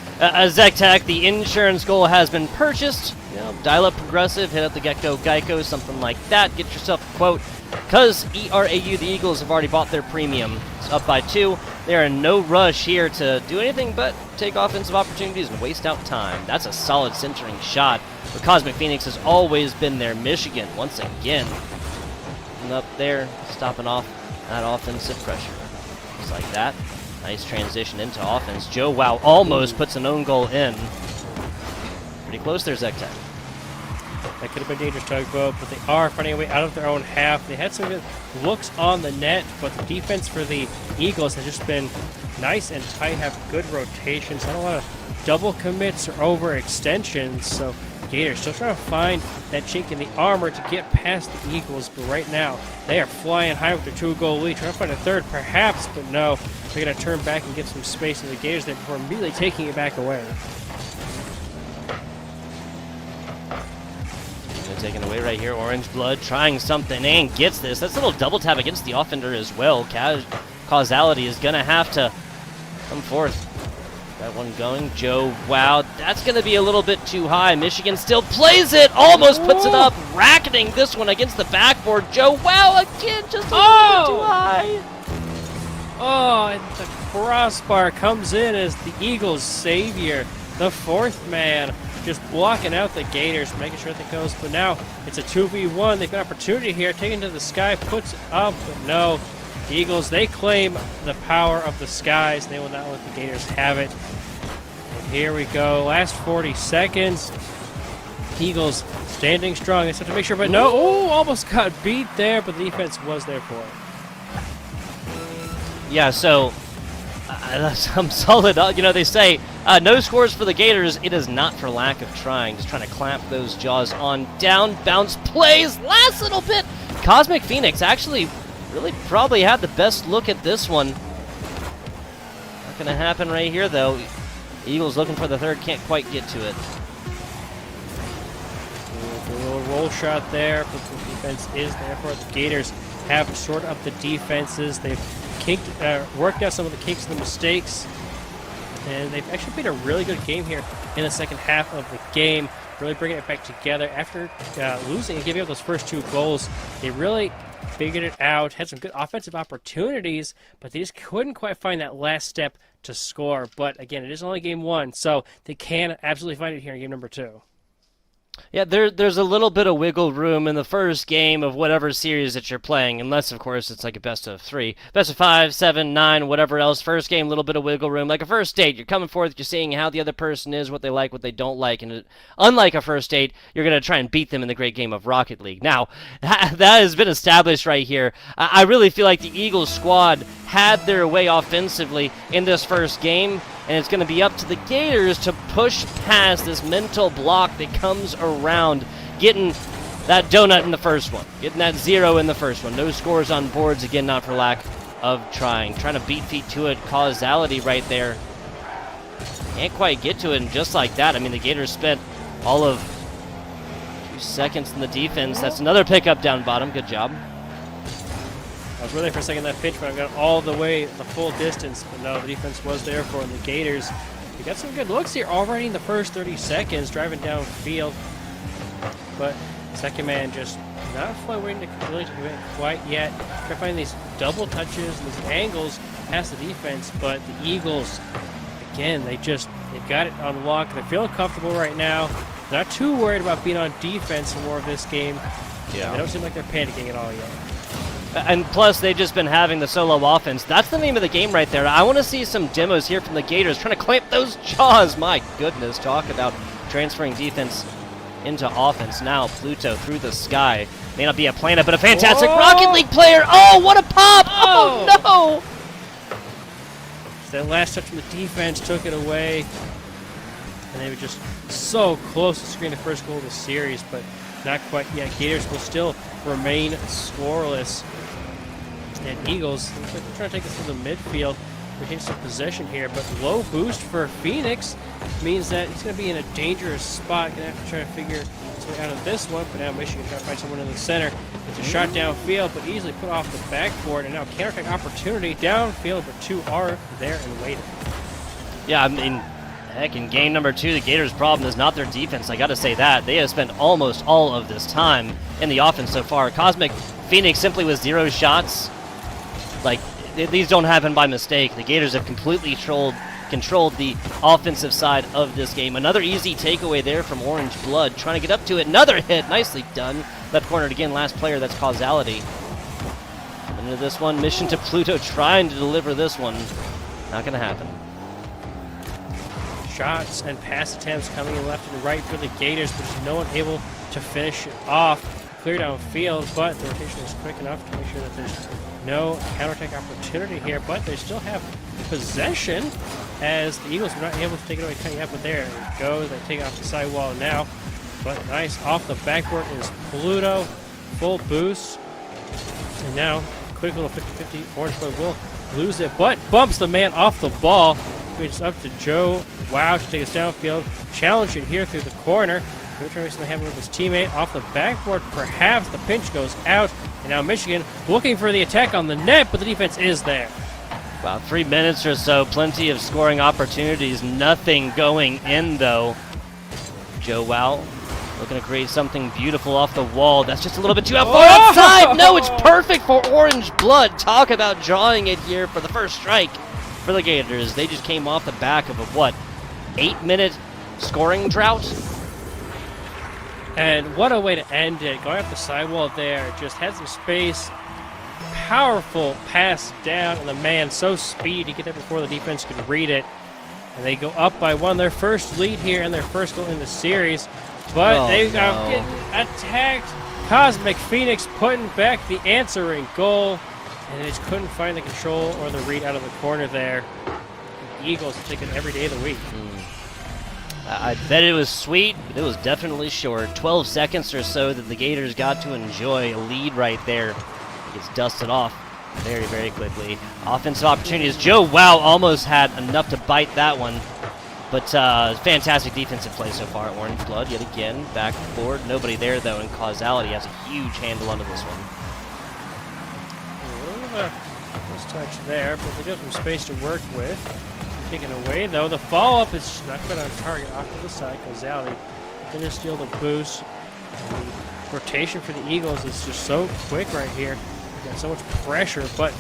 Zach Tech, the insurance goal has been purchased. You know, dial up Progressive, hit up the Get-Go Geico, something like that. Get yourself a quote. Because ERAU, the Eagles, have already bought their premium. It's up by 2. They are in no rush here to do anything but take offensive opportunities and waste out time. That's a solid centering shot. But Cosmic Phoenix has always been there. Michigan, once again, and up there, stopping off that offensive pressure. Just like that. Nice transition into offense. Joe Wow almost puts an own goal in. Pretty close there, Zach Tech. That could have been dangerous tugboat, but they are finding a way out of their own half. They had some good looks on the net, but the defense for the Eagles has just been nice and tight, have good rotations, not a lot of double commits or overextensions. So Gators still trying to find that chink in the armor to get past the Eagles, but right now they are flying high with their 2-goal lead, trying to find a third perhaps, but no. They're going to turn back and give some space to the Gators there before immediately taking it back away. Taken away right here. Orange Blood trying something and gets this. That's a little double tap against the offender as well. Causality is going to have to come forth. That one going. Joe Wow. That's going to be a little bit too high. Michigan still plays it. Almost puts it up. Racketing this one against the backboard. Joe Wow again. Just a little too high. Oh, and the crossbar comes in as the Eagles' savior. The fourth man just blocking out the Gators, making sure that goes. But now it's a 2v1. They've got opportunity here. Taken to the sky, puts it up, but no. The Eagles, they claim the power of the skies. They will not let the Gators have it. And here we go. Last 40 seconds. Eagles standing strong. They just have to make sure, but no. Oh, almost got beat there, but the defense was there for it. Yeah, so some solid, you know, they say no scores for the Gators. It is not for lack of trying. Just trying to clamp those jaws on. Down, bounce plays, last little bit. Cosmic Phoenix actually really probably had the best look at this one. Not going to happen right here, though. Eagles looking for the third, can't quite get to it. A little roll shot there, but the defense is there for it. The Gators have sort of the defenses. They've worked out some of the kinks and the mistakes, and they've actually played a really good game here in the second half of the game, really bringing it back together. After losing and giving up those first 2 goals, they really figured it out, had some good offensive opportunities, but they just couldn't quite find that last step to score. But again, it is only game 1, so they can absolutely find it here in game number 2. Yeah, there's a little bit of wiggle room in the first game of whatever series that you're playing, unless, of course, it's like a best of 3. Best of 5, 7, 9, whatever else. First game, a little bit of wiggle room. Like a first date, you're coming forth, you're seeing how the other person is, what they like, what they don't like, and unlike a first date, you're going to try and beat them in the great game of Rocket League. Now, that has been established right here. I really feel like the Eagles squad had their way offensively in this first game, and it's going to be up to the Gators to push past this mental block that comes around getting that donut in the first one. Getting that 0 in the first one. No scores on boards, again, not for lack of trying. Trying to beat feet to it. Causality right there. Can't quite get to it, and just like that, I mean, the Gators spent all of 2 seconds in the defense. That's another pickup down bottom. Good job. I was waiting for a second that pitch, but I got all the way the full distance. But no, the defense was there for the Gators. We got some good looks here already in the first 30 seconds, driving downfield. But second man just not quite waiting to really do it quite yet. Trying to find these double touches and these angles past the defense, but the Eagles, again, they've got it on lock. They're feeling comfortable right now. They're not too worried about being on defense for more of this game. Yeah. They don't seem like they're panicking at all yet. And plus, they've just been having the solo offense. That's the name of the game right there. I want to see some demos here from the Gators, trying to clamp those jaws. My goodness, talk about transferring defense into offense. Now, Pluto through the sky. May not be a planet, but a fantastic Rocket League player. Oh, what a pop! Oh, no! That last touch from the defense took it away. And they were just so close to scoring the first goal of the series, but not quite yet. Gators will still remain scoreless. And Eagles, they're trying to take us through the midfield, retain some possession here, but low boost for Phoenix means that he's going to be in a dangerous spot. Going to have to try to figure his way out of this one, but now Michigan trying to find someone in the center. It's a shot downfield, but easily put off the backboard, and now counterattack opportunity downfield, but 2 are there and waiting. Yeah, I mean, heck, in game number 2, the Gators' problem is not their defense. I got to say that. They have spent almost all of this time in the offense so far. Cosmic Phoenix simply with 0 shots. Like, these don't happen by mistake. The Gators have completely controlled the offensive side of this game. Another easy takeaway there from Orange Blood. Trying to get up to it. Another hit. Nicely done. Left cornered again. Last player. That's Causality. Into this one. Mission to Pluto trying to deliver this one. Not going to happen. Shots and pass attempts coming in left and right for the Gators, but there's no one able to finish it off. Clear downfield, but the rotation is quick enough to make sure that there's no counterattack opportunity here, but they still have possession as the Eagles were not able to take it away quite yet, but there it goes. They take it off the sidewall now, but nice off the backboard is Pluto. Full boost, and now quick little 50-50. Orange Boy will lose it, but bumps the man off the ball. It's up to Joe Wow to take us downfield. Challenge it here through the corner. Recently having with his teammate off the backboard. Perhaps the pinch goes out. And now Michigan looking for the attack on the net, but the defense is there. About 3 minutes or so. Plenty of scoring opportunities. Nothing going in, though. Joe Wow looking to create something beautiful off the wall. That's just a little bit too far outside. No, it's perfect for Orange Blood. Talk about drawing it here for the first strike for the Gators. They just came off the back of a, 8-minute scoring drought? And what a way to end it. Going up the sidewall there, just had some space. Powerful pass down, and the man so speedy to get there before the defense could read it. And they go up by 1, their first lead here and their first goal in the series. But they got getting attacked. Cosmic Phoenix putting back the answering goal. And they just couldn't find the control or the read out of the corner there. The Eagles have taken every day of the week. I bet it was sweet, but it was definitely short. 12 seconds or so that the Gators got to enjoy a lead right there. It gets dusted off very, very quickly. Offensive opportunities. Joe Wow almost had enough to bite that one. But fantastic defensive play so far. Orange Blood yet again. Backboard. Nobody there, though, and Causality has a huge handle onto this one. Nice touch there, but they do have some space to work with. Taken away, though. The follow-up is not quite on target off to the side. Causality going to steal the boost. And the rotation for the Eagles is just so quick right here. They've got so much pressure, but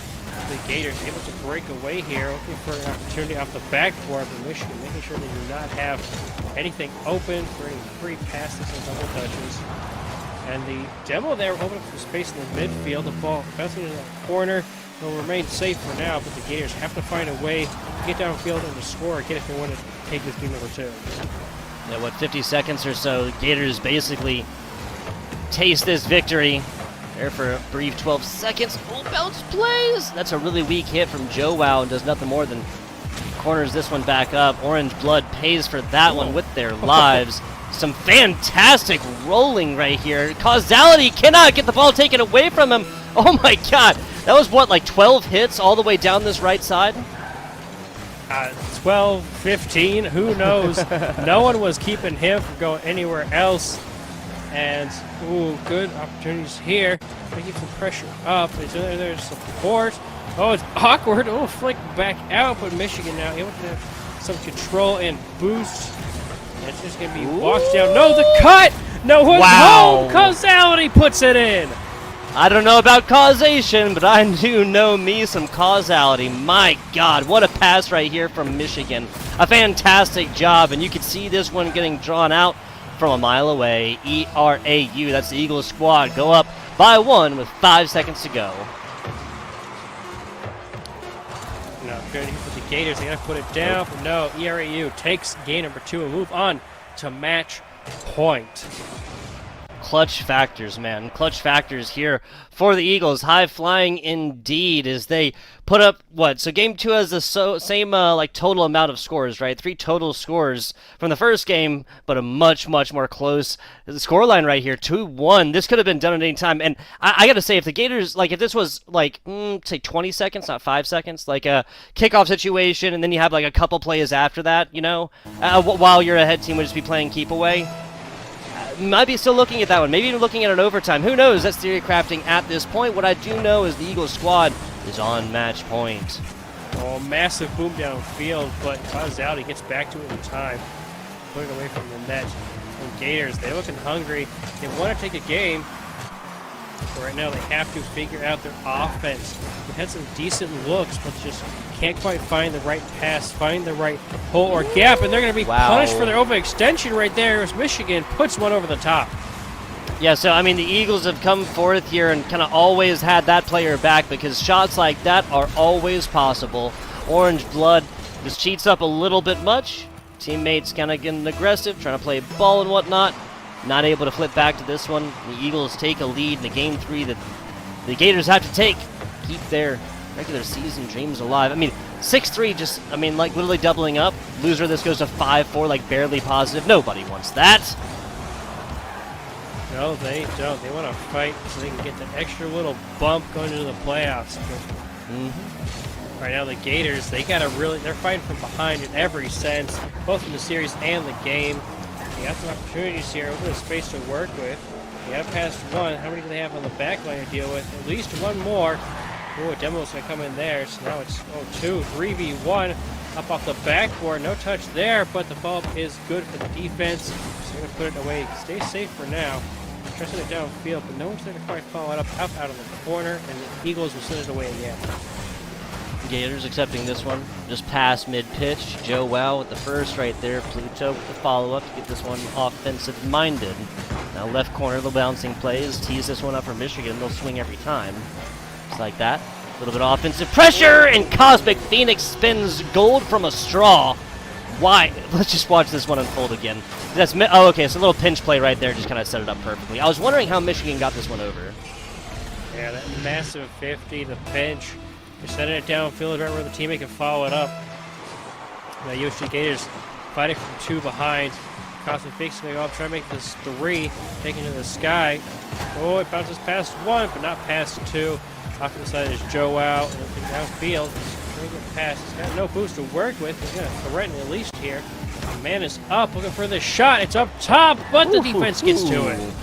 the Gators able to break away here, looking for an opportunity off the backboard of Michigan, making sure they do not have anything open for any free passes and double touches. And the demo there will open up some space in the midfield. The ball bouncing into that corner will remain safe for now, but the Gators have to find a way to get downfield and to score again if they want to take this game number 2. Yeah, 50 seconds or so, the Gators basically taste this victory. There for a brief 12 seconds. Full bounce plays! That's a really weak hit from Joe Wow and does nothing more than corners this one back up. Orange Blood pays for that one with their lives. Some fantastic rolling right here. Causality cannot get the ball taken away from him. Oh my god. That was what, like 12 hits all the way down this right side? 12, 15, who knows? No one was keeping him from going anywhere else. And, ooh, good opportunities here. They keep some pressure up. There's support. Oh, it's awkward. Oh, flick back out, but Michigan now able to have some control and boost. It's just going to be walked down. No, the cut! No one's home! Causality puts it in! I don't know about causation, but I do know me some causality. My God, what a pass right here from Michigan. A fantastic job, and you can see this one getting drawn out from a mile away. ERAU, that's the Eagles squad, go up by 1 with 5 seconds to go. No, good for the Gators. They got to put it down. No, ERAU takes game number 2 and move on to match point. Clutch factors, man. Clutch factors here for the Eagles. High flying indeed as they put up what? So game 2 has the same like total amount of scores, right? 3 total scores from the first game, but a much more close scoreline right here. 2-1. This could have been done at any time. And I got to say, if the Gators, like if this was like say 20 seconds, not 5 seconds, like a kickoff situation, and then you have like a couple plays after that, you know, while your ahead team would just be playing keep away. Might be still looking at that one, maybe even looking at an overtime. Who knows? That's theory crafting at this point. What I do know is the Eagles squad is on match point. Oh, massive boom downfield, but Causality gets back to it in time. Put it away from the net. And Gators, they're looking hungry. They want to take a game. But right now they have to figure out their offense. They've had some decent looks, but just can't quite find the right pass, find the right hole or gap, and they're going to be punished for their overextension right there as Michigan puts one over the top. Yeah, so, I mean, the Eagles have come forth here and kind of always had that player back because shots like that are always possible. Orange Blood just cheats up a little bit much. Teammates kind of getting aggressive, trying to play ball and whatnot. Not able to flip back to this one. The Eagles take a lead in the game 3 that the Gators have to take. Keep their regular season dreams alive. I mean, 6-3 just, I mean, like literally doubling up. Loser, this goes to 5-4, like barely positive. Nobody wants that. No, they don't. They want to fight so they can get the extra little bump going into the playoffs. Right now, the Gators, they got to really, they're fighting from behind in every sense, both in the series and the game. They got some opportunities here, a little bit of space to work with. They got past one. How many do they have on the back line to deal with? At least one more. Oh, Demo's going to come in there. So now it's 3v1 up off the backboard. No touch there, but the ball is good for the defense. So they're going to put it away. Stay safe for now. Pressing it downfield, but no one's going to quite follow it up out of the corner, and the Eagles will send it away again. Gators accepting this one. Just past mid-pitch. Joe Wow with the first right there. Pluto with the follow-up to get this one offensive-minded. Now left corner, the bouncing plays. Tease this one up for Michigan. They'll swing every time. Just like that. A little bit of offensive pressure, and Cosmic Phoenix spins gold from a straw. Why? Let's just watch this one unfold again. Oh, okay, so a little pinch play right there just kind of set it up perfectly. I was wondering how Michigan got this one over. Yeah, that massive 50, the pinch. They're setting it downfield right where the teammate can follow it up. The USG Gators fighting from 2 behind. Cosmic Phoenix going to go up, trying to make this 3, taking to the sky. Oh, it bounces past 1, but not past 2. Off to the side is Joe Wow, looking downfield. Trying to get past. He's got no boost to work with. He's going to threaten at least here. The man is up, looking for the shot. It's up top, but the defense gets to it.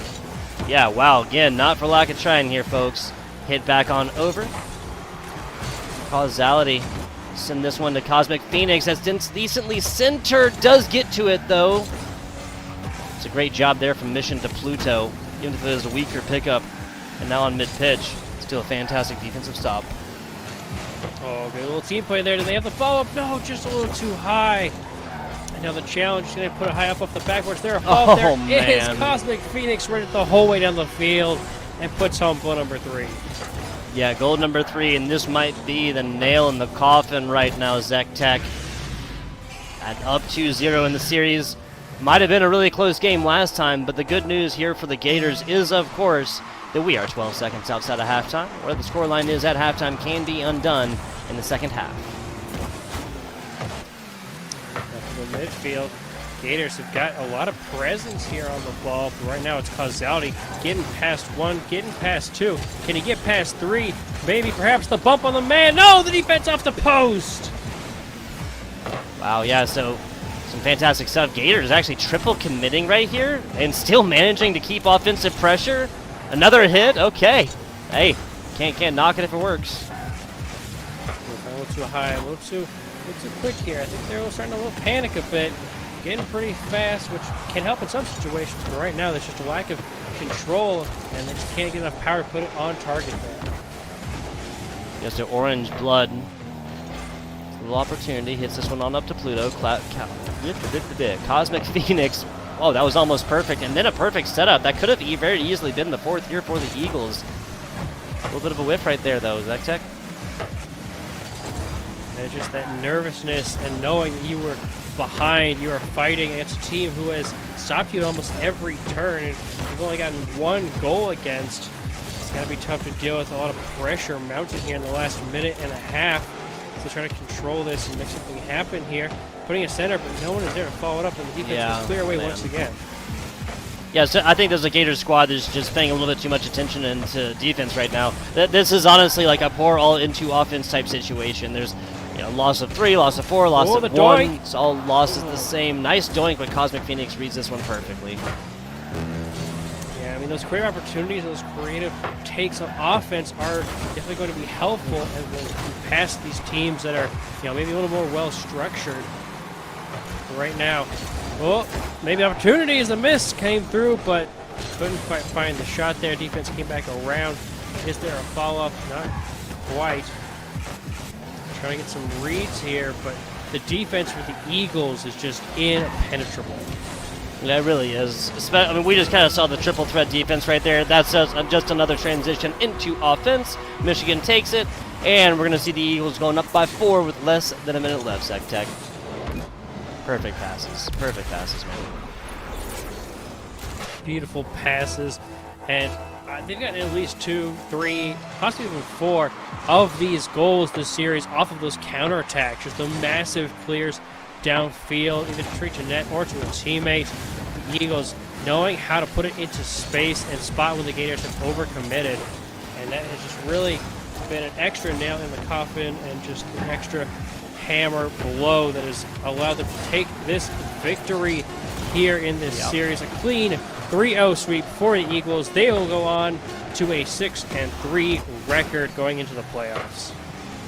Yeah, wow, again, not for lack of trying here, folks. Hit back on over. Causality. Send this one to Cosmic Phoenix. That's decently centered. Does get to it, though. It's a great job there from Mission to Pluto. Even if it was a weaker pickup. And now on mid-pitch. Still a fantastic defensive stop. Oh, good little team play there. Do they have the follow-up? No, just a little too high. And now the challenge, they put it high up off the backboards. There, above there is Cosmic Phoenix right the whole way down the field and puts home goal number 3. Yeah, goal number 3, and this might be the nail in the coffin right now, Zek Tech. At up 2-0 in the series. Might have been a really close game last time, but the good news here for the Gators is, of course, that we are 12 seconds outside of halftime. Where the scoreline is at halftime can be undone in the second half. Up to the midfield. Gators have got a lot of presence here on the ball, but right now it's Causality getting past 1, getting past 2. Can he get past 3? Maybe perhaps the bump on the man. No, the defense off the post. Wow, yeah, so some fantastic stuff. Gators actually triple committing right here and still managing to keep offensive pressure. Another hit, okay. Hey, can't knock it if it works. A little too high, a little too quick here. I think they're starting to little panic a bit. Getting pretty fast, which can help in some situations, but right now there's just a lack of control, and they just can't get enough power to put it on target there. Just an orange blood. Little opportunity, hits this one on up to Pluto. Cosmic Phoenix. Oh, that was almost perfect, and then a perfect setup. That could have very easily been the 4th here for the Eagles. A little bit of a whiff right there, though. ZecTech. And just that nervousness and knowing that you were behind, you are fighting against a team who has stopped you at almost every turn, and you've only gotten 1 goal against. It's got to be tough to deal with a lot of pressure mounting here in the last minute and a half. So trying to control this and make something happen here. Putting a center, but no one is there to follow it up, and the defense will clear away once again. Yeah, so I think there's a Gators squad that's just paying a little bit too much attention into defense right now. This is honestly like a pour all into offense type situation. There's loss of 3, loss of 4, loss of 1. Doink. It's all losses the same. Nice doink, but Cosmic Phoenix reads this one perfectly. Yeah, I mean, those creative opportunities, those creative takes on offense are definitely going to be helpful as we pass these teams that are, maybe a little more well-structured. But right now, maybe opportunity is a miss, came through, but couldn't quite find the shot there. Defense came back around. Is there a follow-up? Not quite. Trying to get some reads here, but the defense for the Eagles is just impenetrable. Yeah, it really is. I mean, we just kind of saw the triple threat defense right there. That's just another transition into offense. Michigan takes it, and we're going to see the Eagles going up by 4 with less than a minute left, ZecTech. Perfect passes, man. Beautiful passes, and they've gotten at least 2, 3, possibly even 4 of these goals this series off of those counterattacks. Just the massive clears downfield, either straight to net or to a teammate. The Eagles knowing how to put it into space and spot when the Gators have overcommitted, and that has just really been an extra nail in the coffin and just an extra hammer blow that has allowed them to take this victory here in this series. A clean 3-0 sweep for the Eagles. They will go on to a 6-3 record going into the playoffs.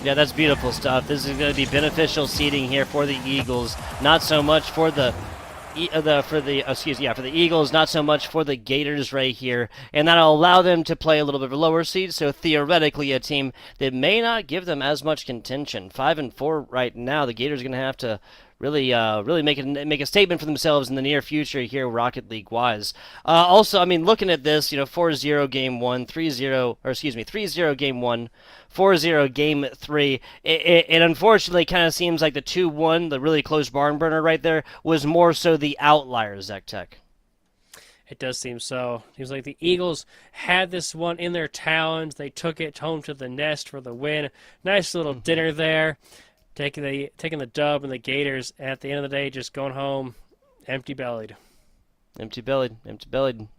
Yeah, that's beautiful stuff. This is going to be beneficial seeding here for the Eagles. Not so much for the Eagles, not so much for the Gators right here, and that'll allow them to play a little bit of a lower seed. So theoretically, a team that may not give them as much contention. 5-4 right now. The Gators are going to have to really make a statement for themselves in the near future here, Rocket League wise. Also, I mean, looking at this, 4-0 game 1, 3-0 game 1, 4-0 game 3. It unfortunately kind of seems like the 2-1, the really close barn burner right there, was more so the outlier, ZecTech. It does seem so. Seems like the Eagles had this one in their talons. They took it home to the nest for the win. Nice little dinner there. Taking the dub, and the Gators at the end of the day just going home empty-bellied. Empty-bellied.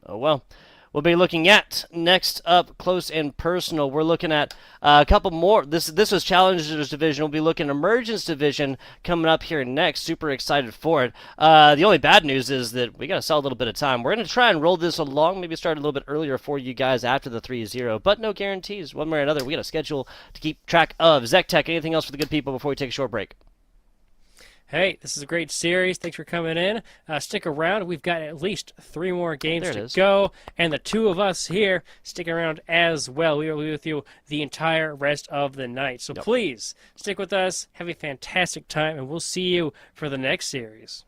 Oh, well. We'll be looking at next up, close and personal. We're looking at a couple more. This was Challengers Division. We'll be looking at Emergence Division coming up here next. Super excited for it. The only bad news is that we got to sell a little bit of time. We're going to try and roll this along, maybe start a little bit earlier for you guys after the 3-0, but no guarantees one way or another. We got a schedule to keep track of. ZecTech, anything else for the good people before we take a short break? Hey, this is a great series. Thanks for coming in. Stick around. We've got at least 3 more games to go, and the 2 of us here stick around as well. We will be with you the entire rest of the night. So please stick with us. Have a fantastic time, and we'll see you for the next series.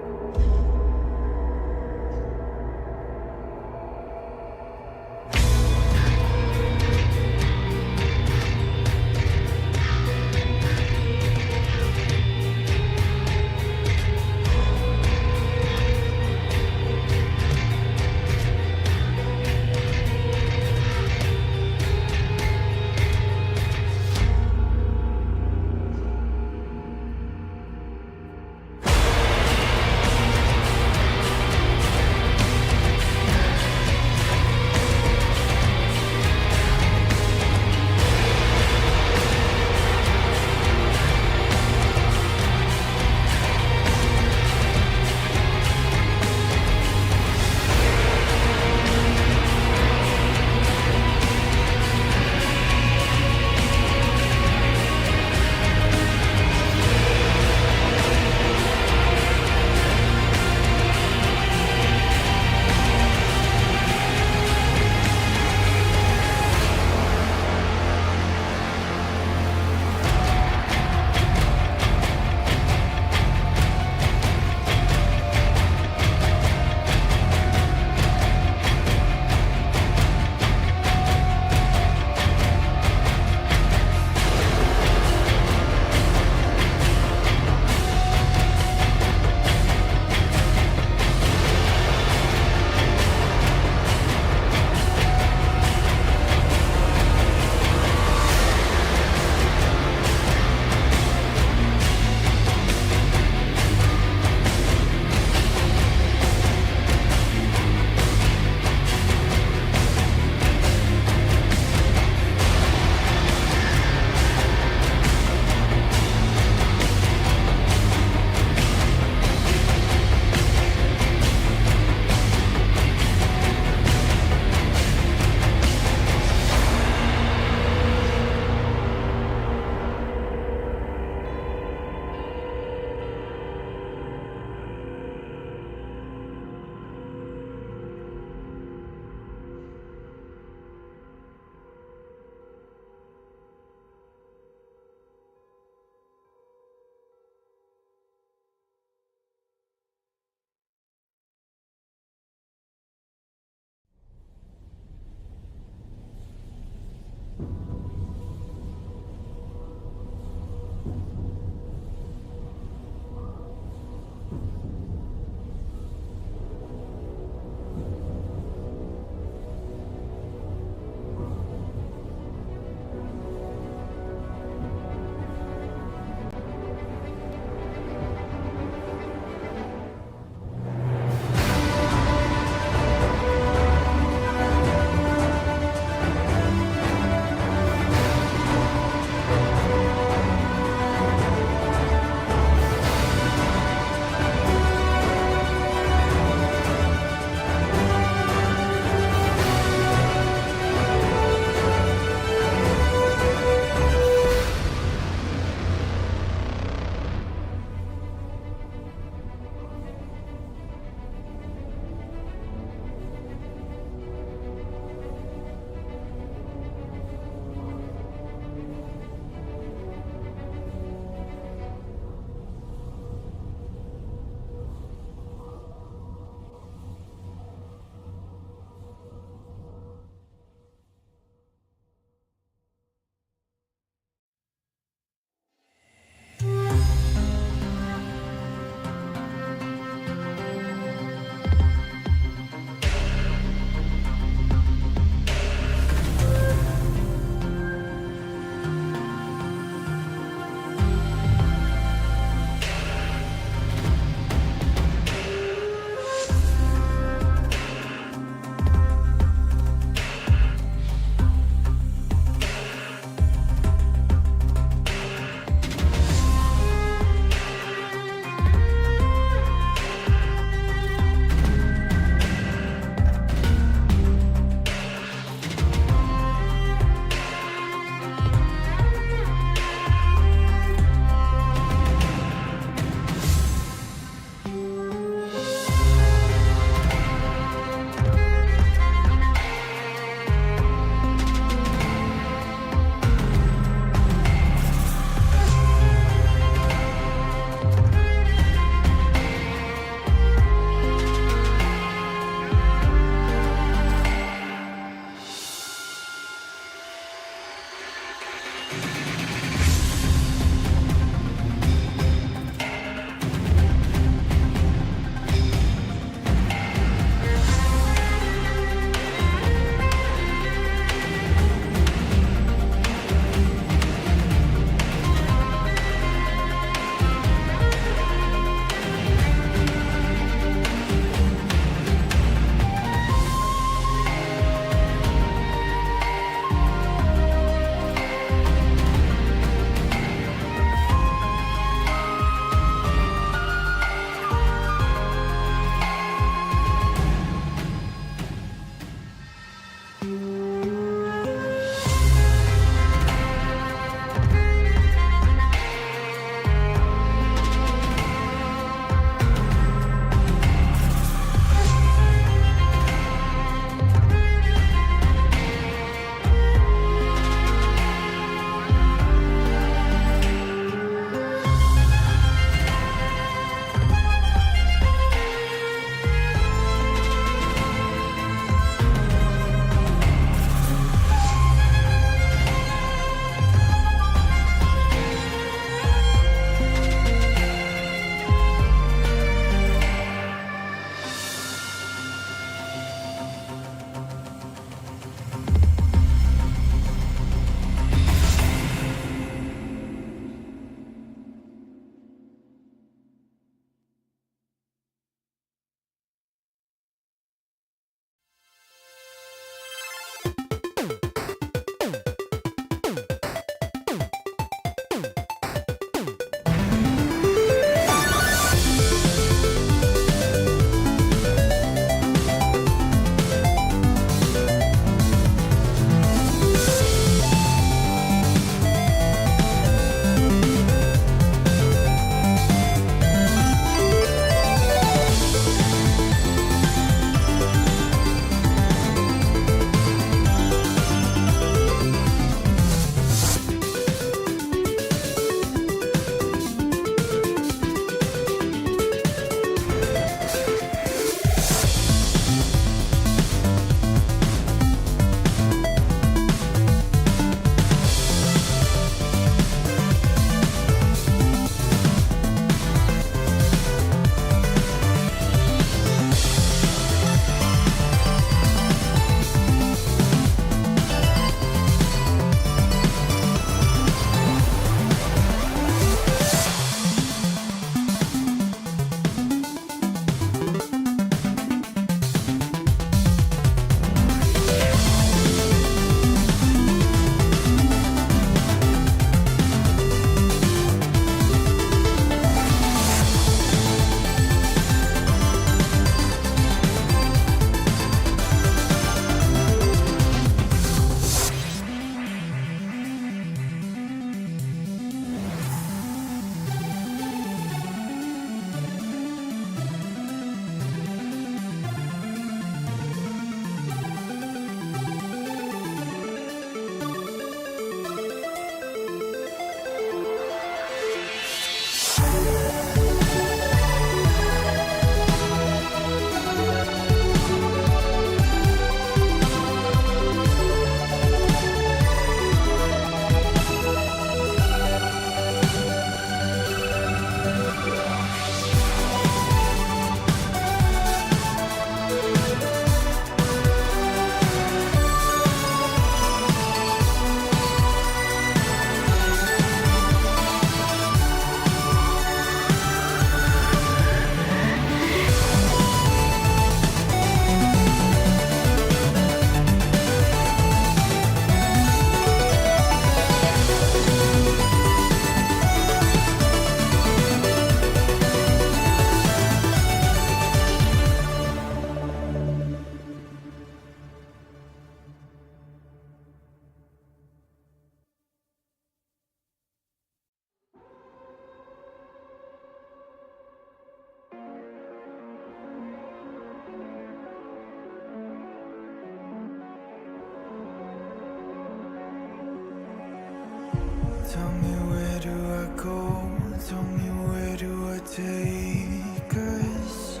tell me where do I take us?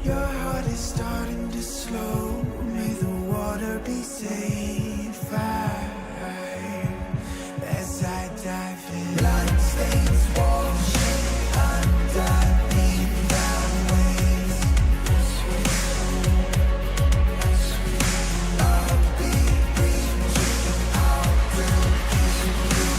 Your heart is starting to slow. May the water be safe as I dive in. Bloodstains washing underneath the waves. I'll be reaching out to you.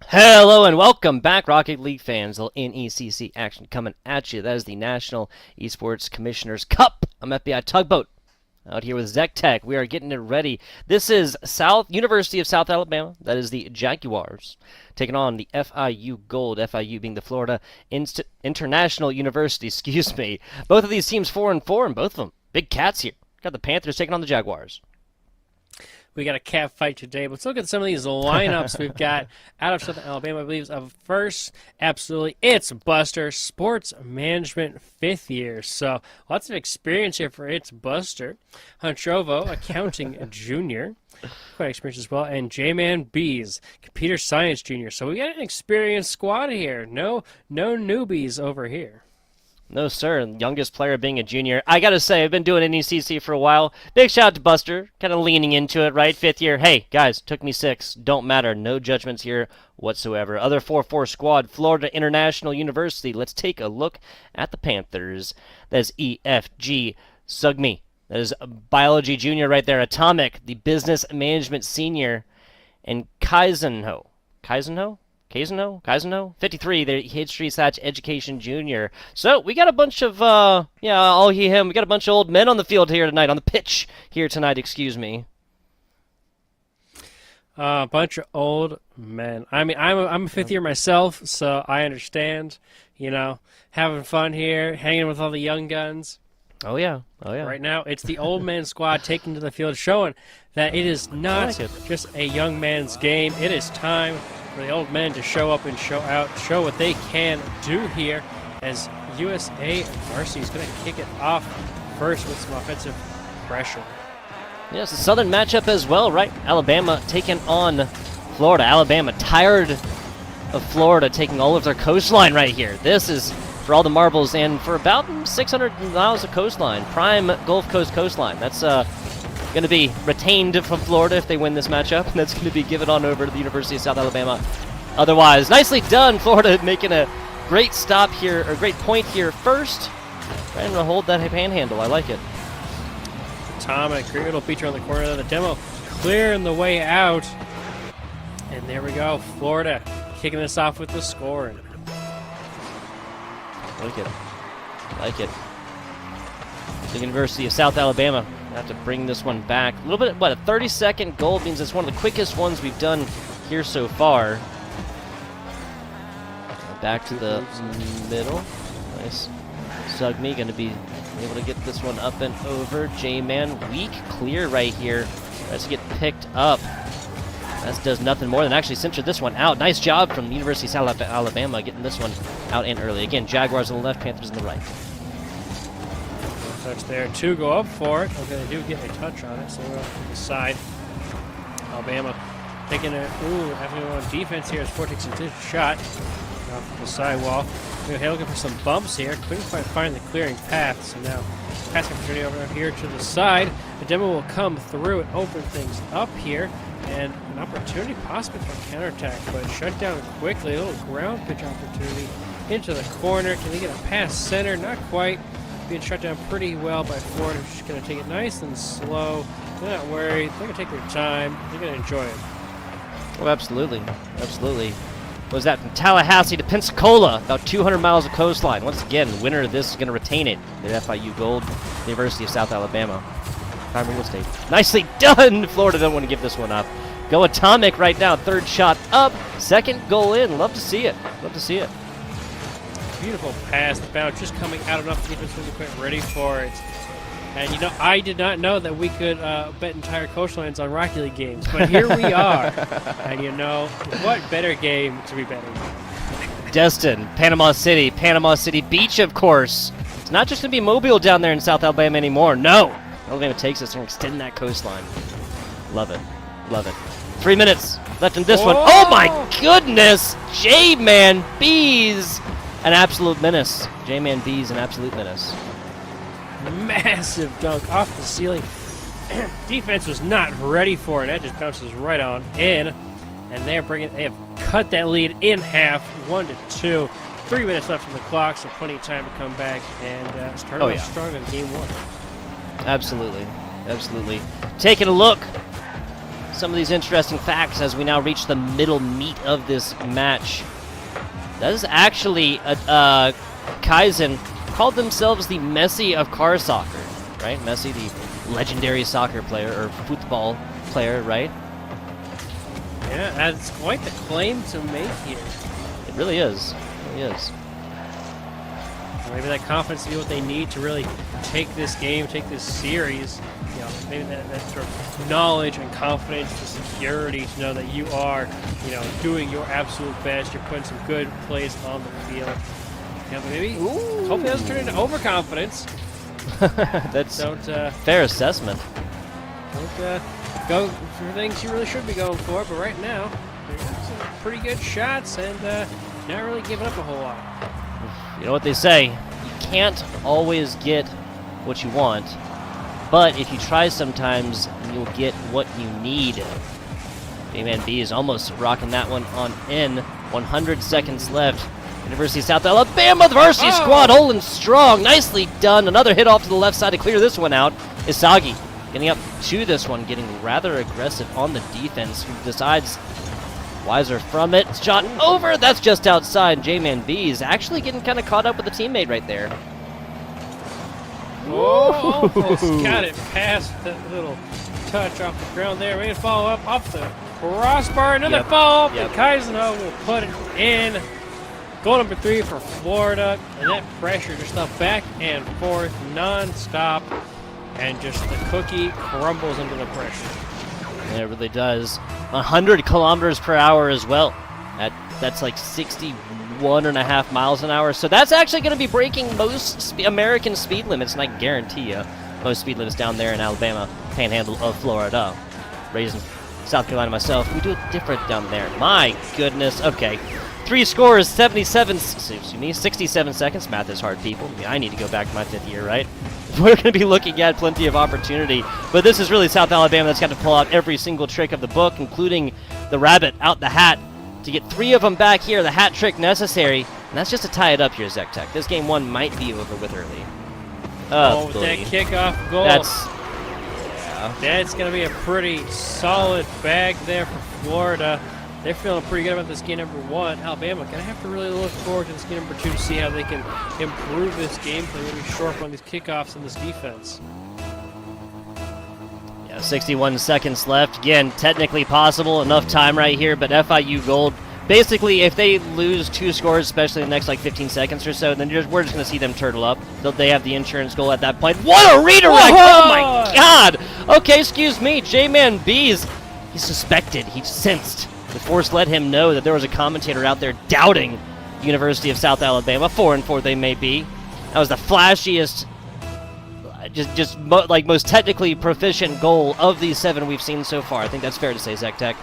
Hello and welcome back, Rocket League fans. The NECC action coming at you. That is the National Esports Commissioners Cup. I'm FBI Tugboat out here with Zek Tech. We are getting it ready. This is University of South Alabama. That is the Jaguars taking on the FIU Gold. FIU being the Florida International University. Excuse me. Both of these teams 4-4, and both of them big cats here. Got the Panthers taking on the Jaguars. We got a cat fight today. But let's look at some of these lineups we've got out of Southern Alabama. I believe first, absolutely, it's Buster, sports management 5th year. So lots of experience here for It's Buster. Huntrovo, accounting junior, quite experienced as well, and J-Man Bees, computer science junior. So we got an experienced squad here. No newbies over here. No, sir. Youngest player being a junior. I got to say, I've been doing NECC for a while. Big shout out to Buster. Kind of leaning into it, right? 5th year. Hey, guys, took me 6. Don't matter. No judgments here whatsoever. Other 4-4 squad, Florida International University. Let's take a look at the Panthers. That's EFG Sugmi. That is a biology junior right there. Atomic, the business management senior. And Kaizenho. 53, the history/education junior. So we got a bunch of, all he, him. We got a bunch of old men on the field here tonight, on the pitch here tonight, excuse me. A bunch of old men. I mean, I'm a 5th year myself, so I understand, having fun here, hanging with all the young guns. Oh, yeah. Right now, it's the old man squad taking to the field, showing that it is not just a young man's game. It is time for the old men to show up and show out, show what they can do here, as USA Varsity is going to kick it off first with some offensive pressure. Yes, a southern matchup as well, right? Alabama taking on Florida. Alabama tired of Florida taking all of their coastline right here. This is for all the marbles and for about 600 miles of coastline. Prime Gulf Coast coastline. That's going to be retained from Florida if they win this matchup. That's going to be given on over to the University of South Alabama. Otherwise, nicely done. Florida making a great stop here, or great point here first. Trying to hold that panhandle. I like it. Atomic, great little feature on the corner of the demo, clearing the way out. And there we go, Florida kicking this off with the scoring. Like it. The University of South Alabama have to bring this one back. A little bit, a 30-second goal means it's one of the quickest ones we've done here so far. Back to the middle. Nice. Sugmi going to be able to get this one up and over. J-Man weak clear right here. Tries to get picked up. That does nothing more than actually center this one out. Nice job from the University of South Alabama getting this one out and early. Again, Jaguars on the left, Panthers on the right. Touch there, 2 go up for it. Okay, they do get a touch on it, so we're off to the side. Alabama taking having on defense here as Ford takes a shot off the sidewall. We're looking for some bumps here. Couldn't quite find the clearing path, so now pass opportunity over here to the side. The demo will come through and open things up here, and an opportunity possibly for counterattack, but shut down quickly. A little ground pitch opportunity into the corner. Can they get a pass center? Not quite. Being shut down pretty well by Ford, who's just going to take it nice and slow. They're not worried. They're going to take their time. They're going to enjoy it. Oh, absolutely. Was that from Tallahassee to Pensacola? About 200 miles of coastline. Once again, the winner of this is going to retain it. The FIU Gold, University of South Alabama. Prime real estate. Nicely done! Florida don't want to give this one up. Go Atomic right now. 3rd shot up. 2nd goal in. Love to see it. Beautiful pass. The bounce just coming out enough. The defense wasn't quite ready for it. And I did not know that we could bet entire coastlines on Rocket League games, but here we are. And what better game to be betting? Destin, Panama City Beach, of course. It's not just going to be Mobile down there in South Alabama anymore. No! Alabama takes us and extend that coastline. Love it. 3 minutes left in this one. Oh my goodness! J-Man Bees! An absolute menace. J-Man Bees, an absolute menace. Massive dunk off the ceiling. Defense was not ready for it. That just bounces right on in. And they have cut that lead in half, 1-2. 3 minutes left on the clock, so plenty of time to come back and start off strong in game 1. Absolutely. Taking a look. some of these interesting facts as we now reach the middle meat of this match. That is actually, Kaizen called themselves the Messi of car soccer, right? Messi, the legendary soccer player, or football player, right? Yeah, that's quite the claim to make here. It really is. It really is. Maybe that confidence to do what they need to really take this game, take this series. You know, maybe that sort of knowledge and confidence, the security to know that you are, you know, doing your absolute best. You're putting some good plays on the field. Yeah, but maybe hopefully it doesn't turn into overconfidence. That's Don't fair assessment. don't go for things you really should be going for. But right now, they're getting some pretty good shots and not really giving up a whole lot. You know what they say, you can't always get what you want, but if you try sometimes, you'll get what you need. J-Man B is almost rocking that one on in. 100 seconds left. University of South Alabama, the varsity squad holding strong. Nicely done. Another hit off to the left side to clear this one out. Isagi getting up to this one, getting rather aggressive on the defense, who decides wiser from it. Shot over. That's just outside. J-Man B is actually getting kind of caught up with the teammate right there. Oh, almost got it past that little touch off the ground there. Ready to follow up off the crossbar. Another follow up. Yep. And Kaizen will put it in. Goal number 3 for Florida. And that pressure just up back and forth non-stop. And just the cookie crumbles under the pressure. Yeah, it really does. 100 kilometers per hour as well. That's like 61.5 miles an hour. So that's actually going to be breaking most American speed limits, and I can guarantee you most speed limits down there in Alabama, panhandle of Florida. Raised in South Carolina myself, we do it different down there. My goodness. Okay. 3 scores, 67 seconds. Math is hard, people. I mean, I need to go back to my 5th year, right? We're going to be looking at plenty of opportunity. But this is really South Alabama that's got to pull out every single trick of the book, including the rabbit out the hat, to get 3 of them back here, the hat trick necessary. And that's just to tie it up here, Zek Tech. This game 1 might be over with early. Oh, with that kickoff goal. That's going to be a pretty solid bag there for Florida. They're feeling pretty good about this game number 1. Alabama going to have to really look forward to this game number 2 to see how they can improve this gameplay, really sharp on these kickoffs and this defense. Yeah, 61 seconds left. Again, technically possible. Enough time right here, but FIU Gold, basically, if they lose 2 scores, especially in the next like 15 seconds or so, then we're just going to see them turtle up. They have the insurance goal at that point. What a redirect! Whoa! Oh my god! Okay, excuse me. J-Man B's, he suspected, he sensed. The Force let him know that there was a commentator out there doubting the University of South Alabama. 4-4 they may be. That was the flashiest, most technically proficient goal of these 7 we've seen so far. I think that's fair to say, Zek Tech.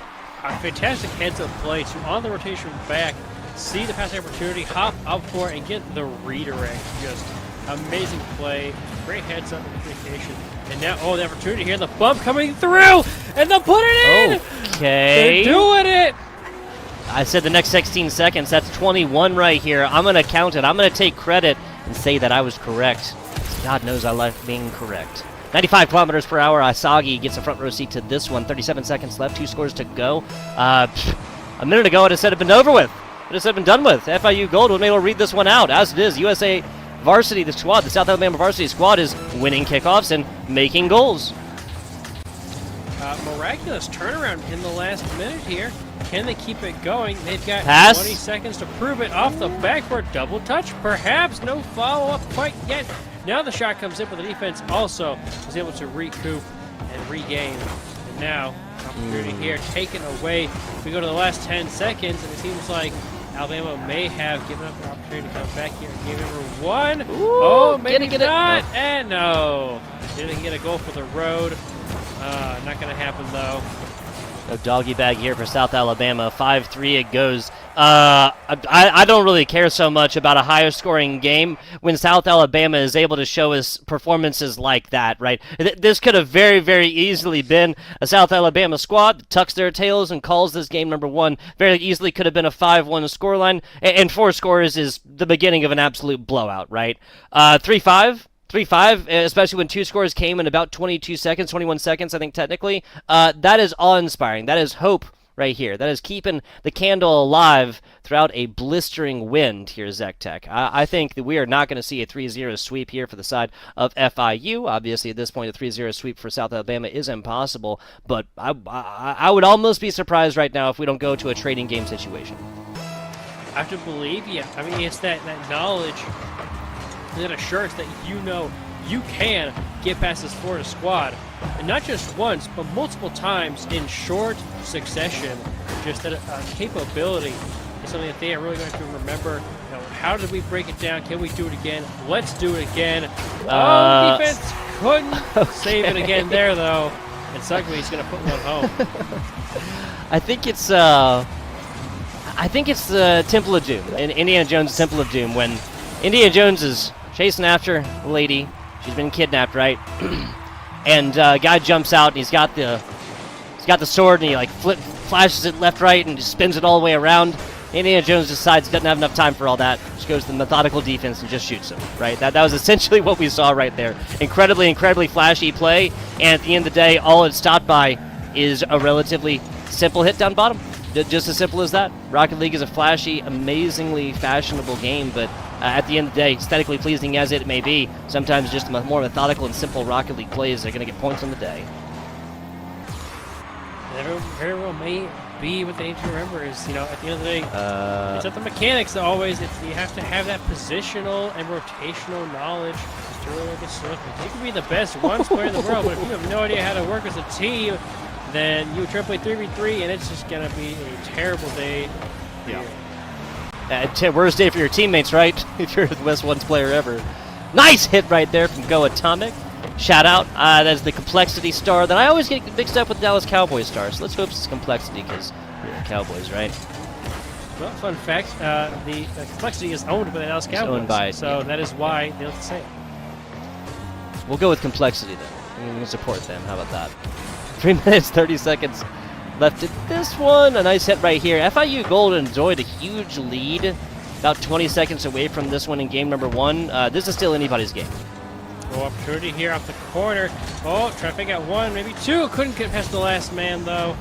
A fantastic heads-up play to on the rotation back, see the passing opportunity, hop up for it, and get the redirect. Just amazing play, great heads-up communication. And now, the opportunity here, the bump coming through, and they'll put it in! Okay. They're doing it! I said the next 16 seconds. That's 21 right here. I'm going to count it. I'm going to take credit and say that I was correct. God knows I like being correct. 95 kilometers per hour. Isagi gets a front row seat to this one. 37 seconds left. 2 scores to go. A minute ago, I'd have said it'd been over with. I'd have said it'd been done with. FIU Gold would be able to read this one out. As it is, USA Varsity, the squad, the South Alabama Varsity squad is winning kickoffs and making goals. Miraculous turnaround in the last minute here. Can they keep it going? They've got Pass. 20 seconds to prove it off the backboard. Double touch, perhaps. No follow-up quite yet. Now the shot comes in, but the defense also was able to recoup and regain. And now, opportunity here taken away. We go to the last 10 seconds, and it seems like Alabama may have given up an opportunity to come back here in game number 1. Ooh, Maybe get it. not. And no. Didn't get a goal for the road. Not going to happen, though. No doggy bag here for South Alabama. 5-3 it goes. I don't really care so much about a higher scoring game when South Alabama is able to show us performances like that, right? This could have very, very easily been a South Alabama squad that tucks their tails and calls this game number 1. Very easily could have been a 5-1 scoreline, and 4 scores is the beginning of an absolute blowout, right? 3-5. 3-5, especially when 2 scores came in about 22 seconds, 21 seconds, I think technically. That is awe-inspiring. That is hope right here. That is keeping the candle alive throughout a blistering wind here, Zech Tech. I think that we are not going to see a 3-0 sweep here for the side of FIU. Obviously, at this point, a 3-0 sweep for South Alabama is impossible, but I would almost be surprised right now if we don't go to a trading game situation. I have to believe you. I mean, it's that knowledge, that assurance that you can get past this Florida squad. And not just once, but multiple times in short succession. Just that capability is something that they are really going to remember. How did we break it down? Can we do it again? Let's do it again. Defense couldn't save it again there, though. And Sugby's going to put one home. I think it's the Temple of Doom, in Indiana Jones' Temple of Doom, when Indiana Jones is chasing after a lady. She's been kidnapped, right? And guy jumps out, and he's got the sword, and he like flashes it left, right, and just spins it all the way around. Indiana Jones decides he doesn't have enough time for all that. Just goes to the methodical defense and just shoots him, right? That was essentially what we saw right there. Incredibly flashy play, and at the end of the day, all it's stopped by is a relatively simple hit down bottom. Just as simple as that. Rocket League is a flashy, amazingly fashionable game, but at the end of the day, aesthetically pleasing as it may be, sometimes just more methodical and simple Rocket League plays are going to get points on the day. Very well may be what they need to remember is, at the end of the day, it's not the mechanics that always, you have to have that positional and rotational knowledge just to really get slick. You can be the best one player in the world, but if you have no idea how to work as a team, then you try to play 3v3, and it's just going to be a terrible day. Yeah. Worst day for your teammates, right? If you're the best ones player ever. Nice hit right there from Go Atomic. Shout out. That's the Complexity star that I always get mixed up with the Dallas Cowboys stars. So let's hope it's Complexity because we're the Cowboys, right? Well, fun fact, the Complexity is owned by the Dallas Cowboys. Owned by, so that is why they look the same. We'll go with Complexity then. We can support them. How about that? 3 minutes, 30 seconds left in this one. A nice hit right here. FIU Gold enjoyed a huge lead. About 20 seconds away from this one in game number 1. This is still anybody's game. No opportunity here off the corner. Oh, traffic at 1, maybe 2. Couldn't get past the last man, though.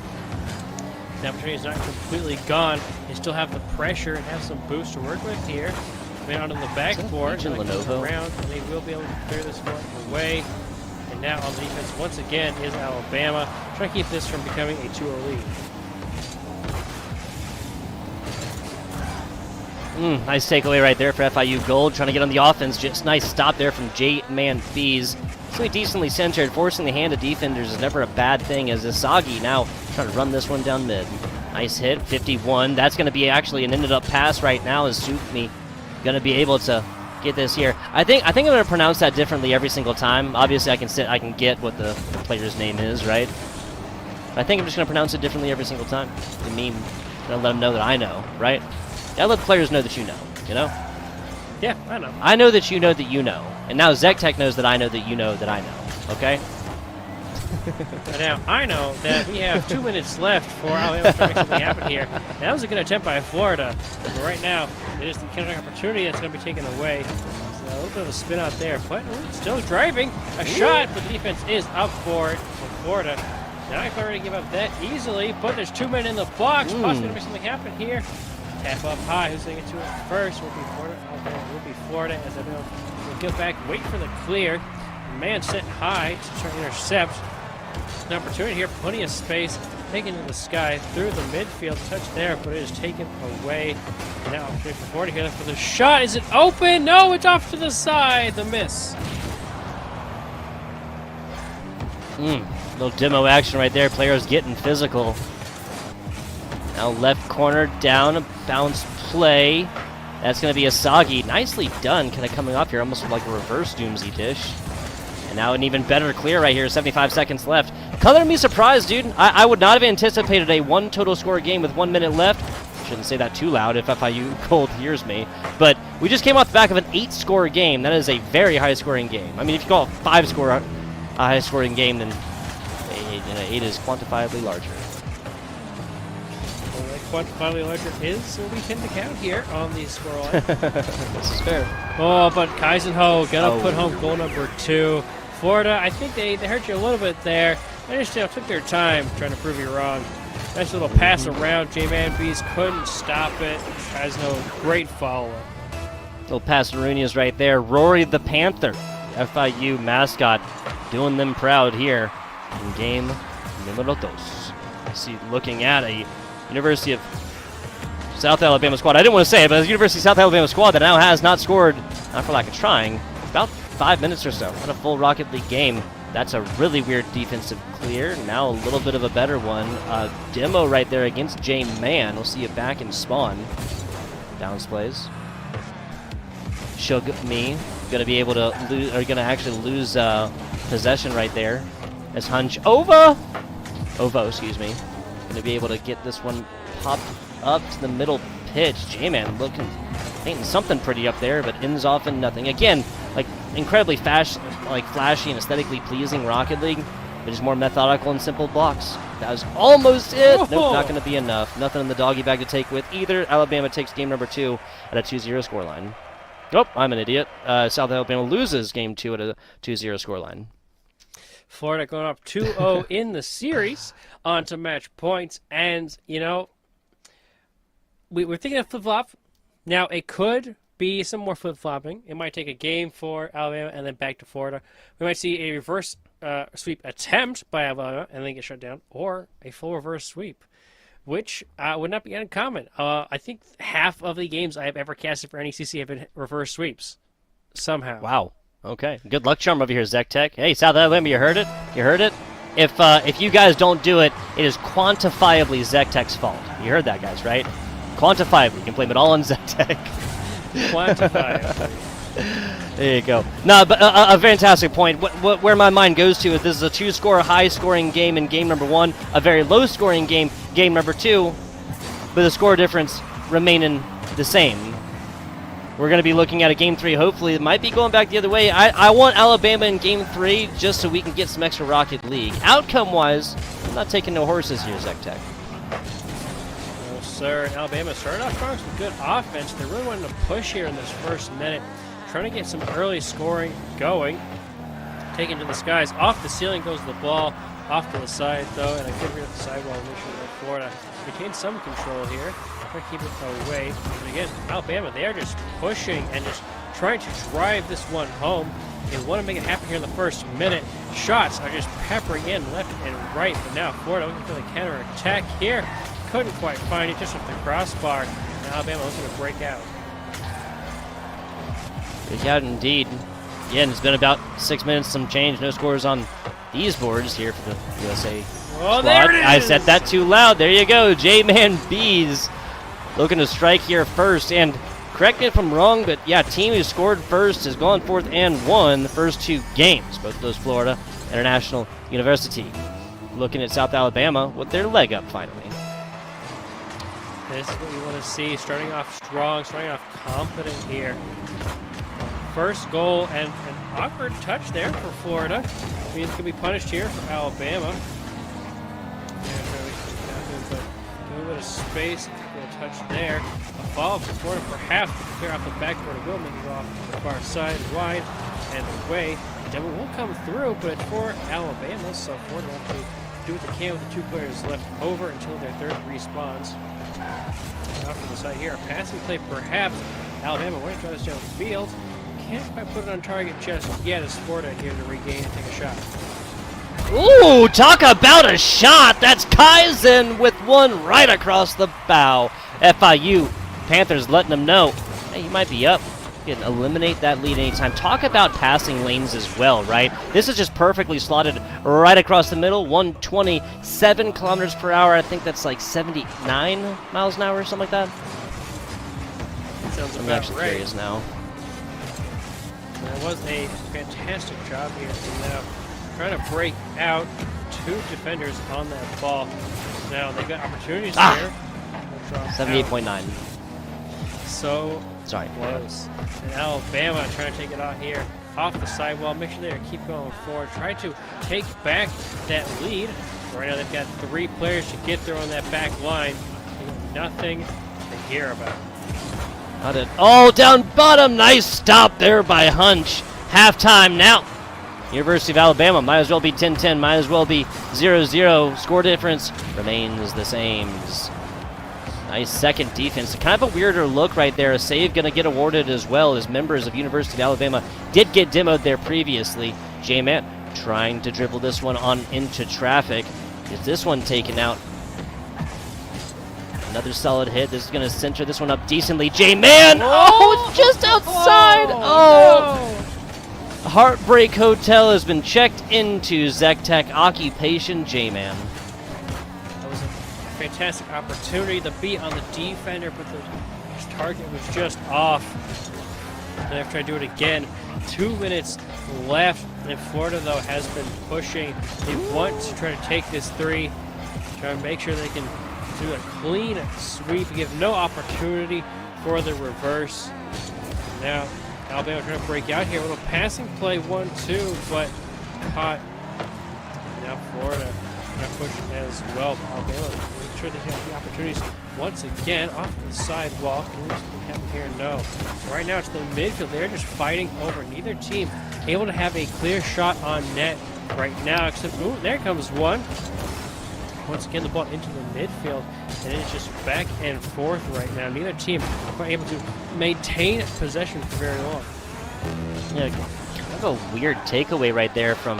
The opportunity is not completely gone. They still have the pressure and have some boost to work with here. Coming out on the backboard. Around, and they will be able to clear this one away. And now on defense, once again, is Alabama. Trying to keep this from becoming a 2-0 lead. Nice takeaway right there for FIU Gold. Trying to get on the offense. Just nice stop there from J-Man Fees. Really decently centered. Forcing the hand of defenders is never a bad thing, as Isagi now trying to run this one down mid. Nice hit, 51. That's going to be actually an ended up pass right now, as Sukmi going to be able to get this here. I think I'm going to pronounce that differently every single time. Obviously, I can get what the player's name is, right? But I think I'm just going to pronounce it differently every single time. The meme, I'm going to let them know that I know, right? I let the players know that you know, Yeah, I know. I know that you know that you know. And now Zech Tech knows that I know that you know that I know, okay? And now I know that we have 2 minutes left for Alabama to make something happen here. That was a good attempt by Florida. But right now, it is the counter opportunity that's going to be taken away. So a little bit of a spin out there, but still driving. A shot, but the defense is up for it for Florida. Not quite ready to give up that easily, but there's 2 men in the box. Possibly going to make something happen here. Tap up high. Who's going to get to it first? Will be Florida. Alabama will be Florida, as I know. We'll get back, wait for the clear. Man set high to try to intercept. An opportunity here, plenty of space, taken to the sky through the midfield, touch there, but it is taken away. And now opportunity for Florida here for the shot. Is it open? No, it's off to the side. The miss. Little demo action right there. Players getting physical. Now left corner down, a bounce play. That's going to be Asagi. Nicely done, kind of coming up here, almost like a reverse Doomsy dish. And now an even better clear right here, 75 seconds left. Color me surprised, dude. I would not have anticipated a 1 total score game with 1 minute left. Shouldn't say that too loud if FIU Gold hears me. But we just came off the back of an 8-score game. That is a very high-scoring game. I mean, if you call a 5-score a high-scoring game, then 8 is quantifiably larger. quantifiably larger is what we tend to count here on the scoreline. This is fair. Oh, but Kaisenho gonna put Oh. home goal number 2. Florida, I think they hurt you a little bit there. They just took their time trying to prove you wrong. Nice little pass around. J-Man Bees couldn't stop it. Kaisenho, great follow-up. Little Pastorunias right there. Rory the Panther, FIU mascot, doing them proud here in game numero dos. See, looking at a University of South Alabama squad. I didn't want to say it, but a University of South Alabama squad that now has not scored, not for lack of trying, about 5 minutes or so in a full Rocket League game. That's a really weird defensive clear. Now a little bit of a better one. Demo right there against J-Man. We'll see it back in spawn. Downs plays. Shug Me gonna be able to lose, or gonna actually lose possession right there. As Hunch Ovo, excuse me, gonna be able to get this one popped up to the middle pitch. J-Man looking, painting something pretty up there, but ends off in nothing. Again, like incredibly flashy and aesthetically pleasing Rocket League, but just more methodical and simple blocks. That was almost it. Nope, not going to be enough. Nothing in the doggy bag to take with either. Alabama takes game number 2 at a 2-0 scoreline. Oh, I'm an idiot. South Alabama loses game 2 at a 2-0 scoreline. Florida going up 2-0 in the series on to match points. And, you know, we're thinking of flip-flop. Now, it could be some more flip-flopping. It might take a game for Alabama and then back to Florida. We might see a reverse sweep attempt by Alabama and then get shut down, or a full reverse sweep, which would not be uncommon. I think half of the games I have ever casted for NECC have been reverse sweeps somehow. Wow. Okay. Good luck charm over here, Zech Tech. Hey, South Alabama, you heard it? You heard it? If you guys don't do it, it is quantifiably Zech Tech's fault. You heard that, guys, right? Quantifiably. You can blame it all on Zech Tech. Quantifiably. There you go. No, but a fantastic point. Where my mind goes to is this is a 2-score, high-scoring game in game number 1, a very low-scoring game number 2, but the score difference remaining the same. We're going to be looking at a game 3. Hopefully, it might be going back the other way. I want Alabama in game 3 just so we can get some extra Rocket League. Outcome-wise, I'm not taking no horses here, Zech Tech. No, sir. Alabama started off strong with good offense. They really wanted to push here in this first minute, trying to get some early scoring going. Taken to the skies. Off the ceiling goes the ball. Off to the side, though, and a good read at the sidewall initially by Florida. Retain some control here. Try to keep it away. But again, Alabama, they are just pushing and just trying to drive this one home. They want to make it happen here in the first minute. Shots are just peppering in left and right, but now Florida looking for the counter-attack here. Couldn't quite find it, just off the crossbar. And Alabama looking to break out. Break out indeed. Again, it's been about 6 minutes, some change. No scores on these boards here for the USA Oh, squad. there it is! I said that too loud. There you go. J-Man Bees looking to strike here first. And correct me if I'm wrong, but yeah, team who scored first has gone forth and won the first 2 games. Both of those Florida International University. Looking at South Alabama with their leg up finally. This is what you want to see. Starting off strong, starting off confident here. First goal and an awkward touch there for Florida. Means could be punished here for Alabama. And really but a little bit of space, a little touch there. A follow for Florida perhaps to clear off the backboard. It will make it off to the far side, wide and away. Devil will come through, but it's for Alabama, so Florida will have to do what they can with the 2 players left over until their third respawns. Off to the side here, a passing play perhaps. Alabama want to try this downfield. Can't quite put it on target just yet as Florida here to regain and take a shot. Ooh, talk about a shot! That's Kaizen with one right across the bow. FIU Panthers letting them know, hey, you might be up. You can eliminate that lead anytime. Talk about passing lanes as well, right? This is just perfectly slotted right across the middle. 127 kilometers per hour. I think that's like 79 miles an hour or something like that. Sounds I'm about actually right. curious now. That was a fantastic job here. So now trying to break out 2 defenders on that ball. Now they've got opportunities here. 78.9. So Sorry. close. And Alabama trying to take it out here off the sidewall. Make sure they keep going forward. Try to take back that lead. Right now they've got 3 players to get there on that back line. nothing to hear about. Got it. Oh, down bottom. Nice stop there by Hunch. Halftime now. University of Alabama might as well be 10-10, might as well be 0-0. Score difference remains the same. Nice second defense. Kind of a weirder look right there. A save going to get awarded as well, as members of University of Alabama did get demoed there previously. J-Man trying to dribble this one on into traffic. Is this one taken out? Another solid hit. This is going to center this one up decently. J-Man! Oh, it's just outside! Oh! Heartbreak Hotel has been checked into ZecTech Occupation J-Man. That was a fantastic opportunity to be on the defender, but the target was just off. They have to try to do it again. 2 minutes left, and Florida, though, has been pushing. They want to try to take this three, try to make sure they can do a clean sweep and give no opportunity for the reverse. Now, Alabama trying to break out here. A little passing play, 1-2, but caught. Now Florida trying to push as well. Alabama make sure they have the opportunities once again off the sidewalk. What's happening here? No. So right now it's the midfield. They're just fighting over. Neither team able to have a clear shot on net right now, except, ooh, there comes one. Once again, the ball into the midfield, and it's just back and forth right now. Neither team are able to maintain possession for very long. Yeah, kind of a weird takeaway right there from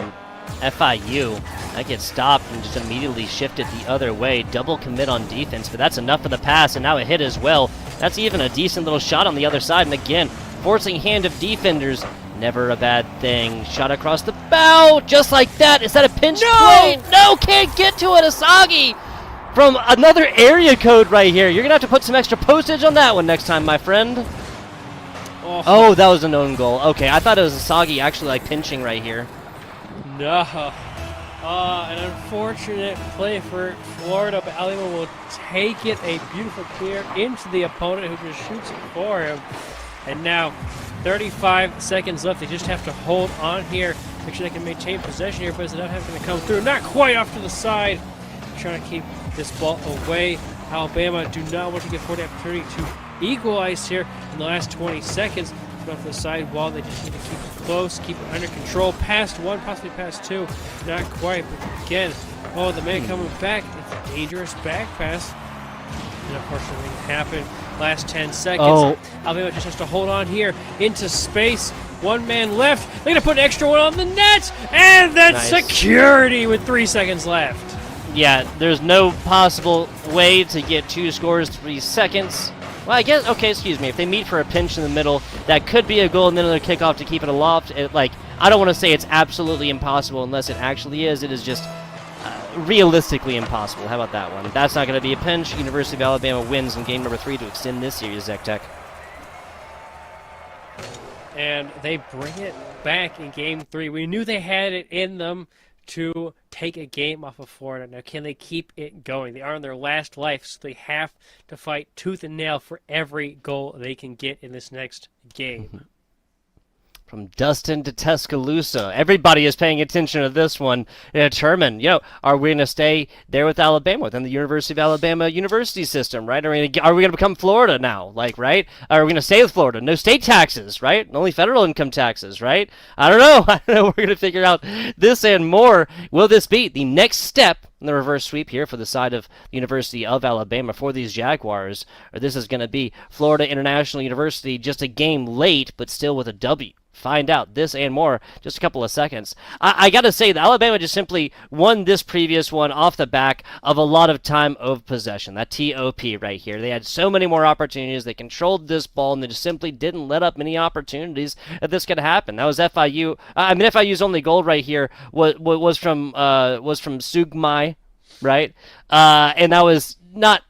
FIU. That gets stopped and just immediately shifted the other way. Double commit on defense, but that's enough for the pass, and now a hit as well. That's even a decent little shot on the other side, and again, forcing hand of defenders. Never a bad thing. Shot across the bow, just like that. Is that a pinch play? No, can't get to it. Asagi from another area code right here. You're going to have to put some extra postage on that one next time, my friend. Oh, that was an own goal. Okay, I thought it was Asagi actually like pinching right here. No. An unfortunate play for Florida, but Alabama will take it. A beautiful clear into the opponent who just shoots it for him. And now 35 seconds left. They just have to hold on here, make sure they can maintain possession here, but it's not having to come through. Not quite off to the side. Trying to keep this ball away. Alabama do not want to give Florida the opportunity to equalize here in the last 20 seconds. Off the side wall, they just need to keep it close, keep it under control. Past one, possibly past two. Not quite, but again, oh, the man coming back. It's a dangerous back pass. And unfortunately, it happened. Last 10 seconds. Oh. Alabama just has to hold on here into space. One man left. They're going to put an extra one on the net. And that's Nice. security with 3 seconds left. Yeah, there's no possible way to get 2 scores 3 seconds. Well, I guess, okay, excuse me. If they meet for a pinch in the middle, that could be a goal and then another kickoff to keep it aloft. I don't want to say it's absolutely impossible unless it actually is. It is just realistically impossible. How about that one? That's not going to be a pinch. University of Alabama wins in game number 3 to extend this series, ZecTech. And they bring it back in game 3. We knew they had it in them to take a game off of Florida. Now, can they keep it going? They are in their last life, so they have to fight tooth and nail for every goal they can get in this next game. From Dustin to Tuscaloosa. Everybody is paying attention to this one to determine, are we going to stay there with Alabama, within the University of Alabama university system, right? Are we going to become Florida now, right? Are we going to stay with Florida? No state taxes, right? Only federal income taxes, right? I don't know. We're going to figure out this and more. Will this be the next step in the reverse sweep here for the side of the University of Alabama for these Jaguars? Or this is going to be Florida International University just a game late, but still with a W? Find out this and more just a couple of seconds. I got to say that Alabama just simply won this previous one off the back of a lot of time of possession. That TOP right here. They had so many more opportunities. They controlled this ball and they just simply didn't let up many opportunities that this could happen. That was FIU. FIU's only goal right here was from Sugmai, right? And that was not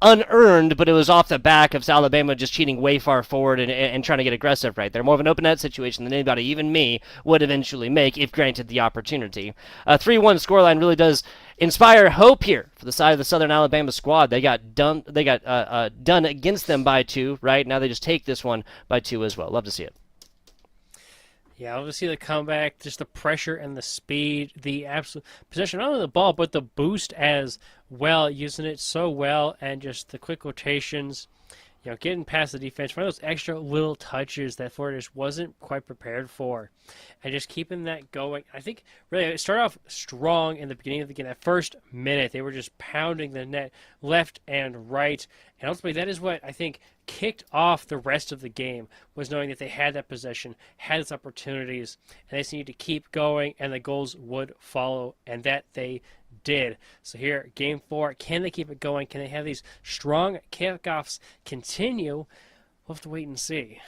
unearned, but it was off the back of Alabama just cheating way far forward and trying to get aggressive right there. More of an open net situation than anybody, even me, would eventually make if granted the opportunity. 3-1 scoreline really does inspire hope here for the side of the Southern Alabama squad. They got done against them by 2, right? Now they just take this one by 2 as well. Love to see it. Yeah, I'll just see the comeback, just the pressure and the speed, the absolute possession, not only the ball, but the boost as well, using it so well, and just the quick rotations, getting past the defense, one of those extra little touches that Florida just wasn't quite prepared for, and just keeping that going. I think really it started off strong in the beginning of the game. That first minute, they were just pounding the net left and right, and ultimately that is what I think kicked off the rest of the game, was knowing that they had that possession, had its opportunities, and they just needed to keep going, and the goals would follow, and that they did. So here, game 4, can they keep it going? Can they have these strong kickoffs continue? We'll have to wait and see.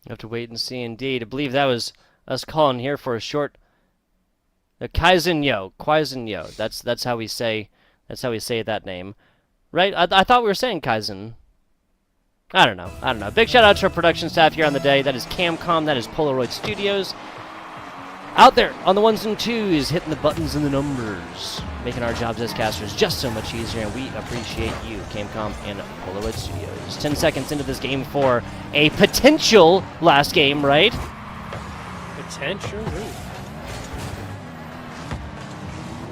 You have to wait and see, indeed. I believe that was us calling here for a short Kaizen Yo. That's how we say that name, right? I thought we were saying Kaizen. I don't know. Big shout out to our production staff here on the day. That is Camcom. That is Polaroid Studios. Out there on the ones and twos, hitting the buttons and the numbers, making our jobs as casters just so much easier, and we appreciate you, Camcom and Polaroid Studios. 10 seconds into this game for a potential last game, right? Potentially.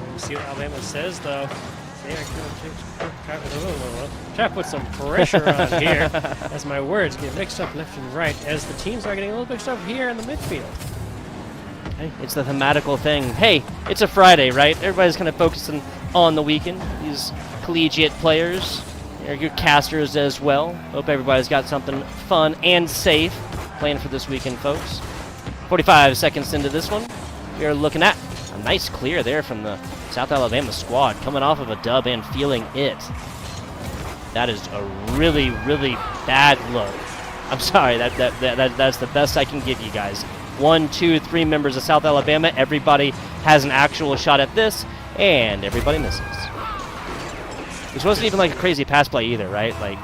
We'll see what Alabama says, though. Try to put some pressure on here as my words get mixed up left and right, as the teams are getting a little mixed up here in the midfield. Hey, it's the thematical thing. Hey, it's a Friday, right? Everybody's kind of focusing on the weekend. These collegiate players, they're good casters as well. Hope everybody's got something fun and safe playing for this weekend, folks. 45 seconds into this one, we are looking at a nice clear there from the South Alabama squad, coming off of a dub and feeling it. That is a really, really bad look. I'm sorry, that's the best I can give you guys. 1, 2, 3 members of South Alabama. Everybody has an actual shot at this, and everybody misses. This wasn't even like a crazy pass play either, right? Like,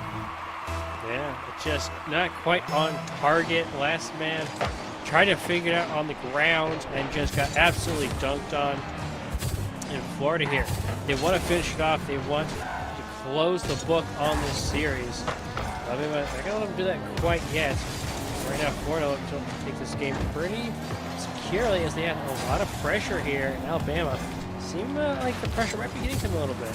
yeah, it's just not quite on target. Last man tried to figure it out on the ground and just got absolutely dunked on. In Florida here, they want to finish it off. They want to close the book on this series. I mean, I gotta let them do that quite yet. Right now, Florida looking to take this game pretty securely, as they have a lot of pressure here in Alabama. Seem like the pressure might be getting to them a little bit.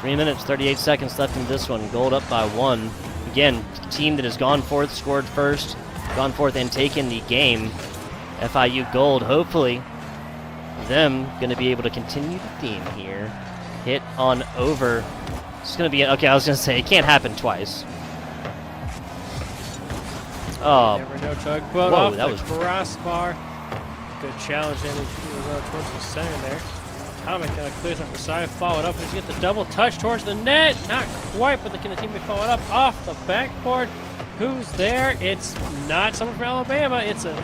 Three minutes, 38 seconds left in this one. Gold up by 1. Again, team that has gone forth, scored first, gone forth and taken the game. FIU Gold, hopefully, them going to be able to continue the theme here. Hit on over. It's going to be, okay, I was going to say, it can't happen twice. Oh. Never know, tugboat off that was crossbar. Good challenge, and he go towards the center there. Atomic kind of clears up the side, followed up, and he's get the double touch towards the net. Not quite, but can the team be followed up off the backboard? Who's there? It's not someone from Alabama. It's a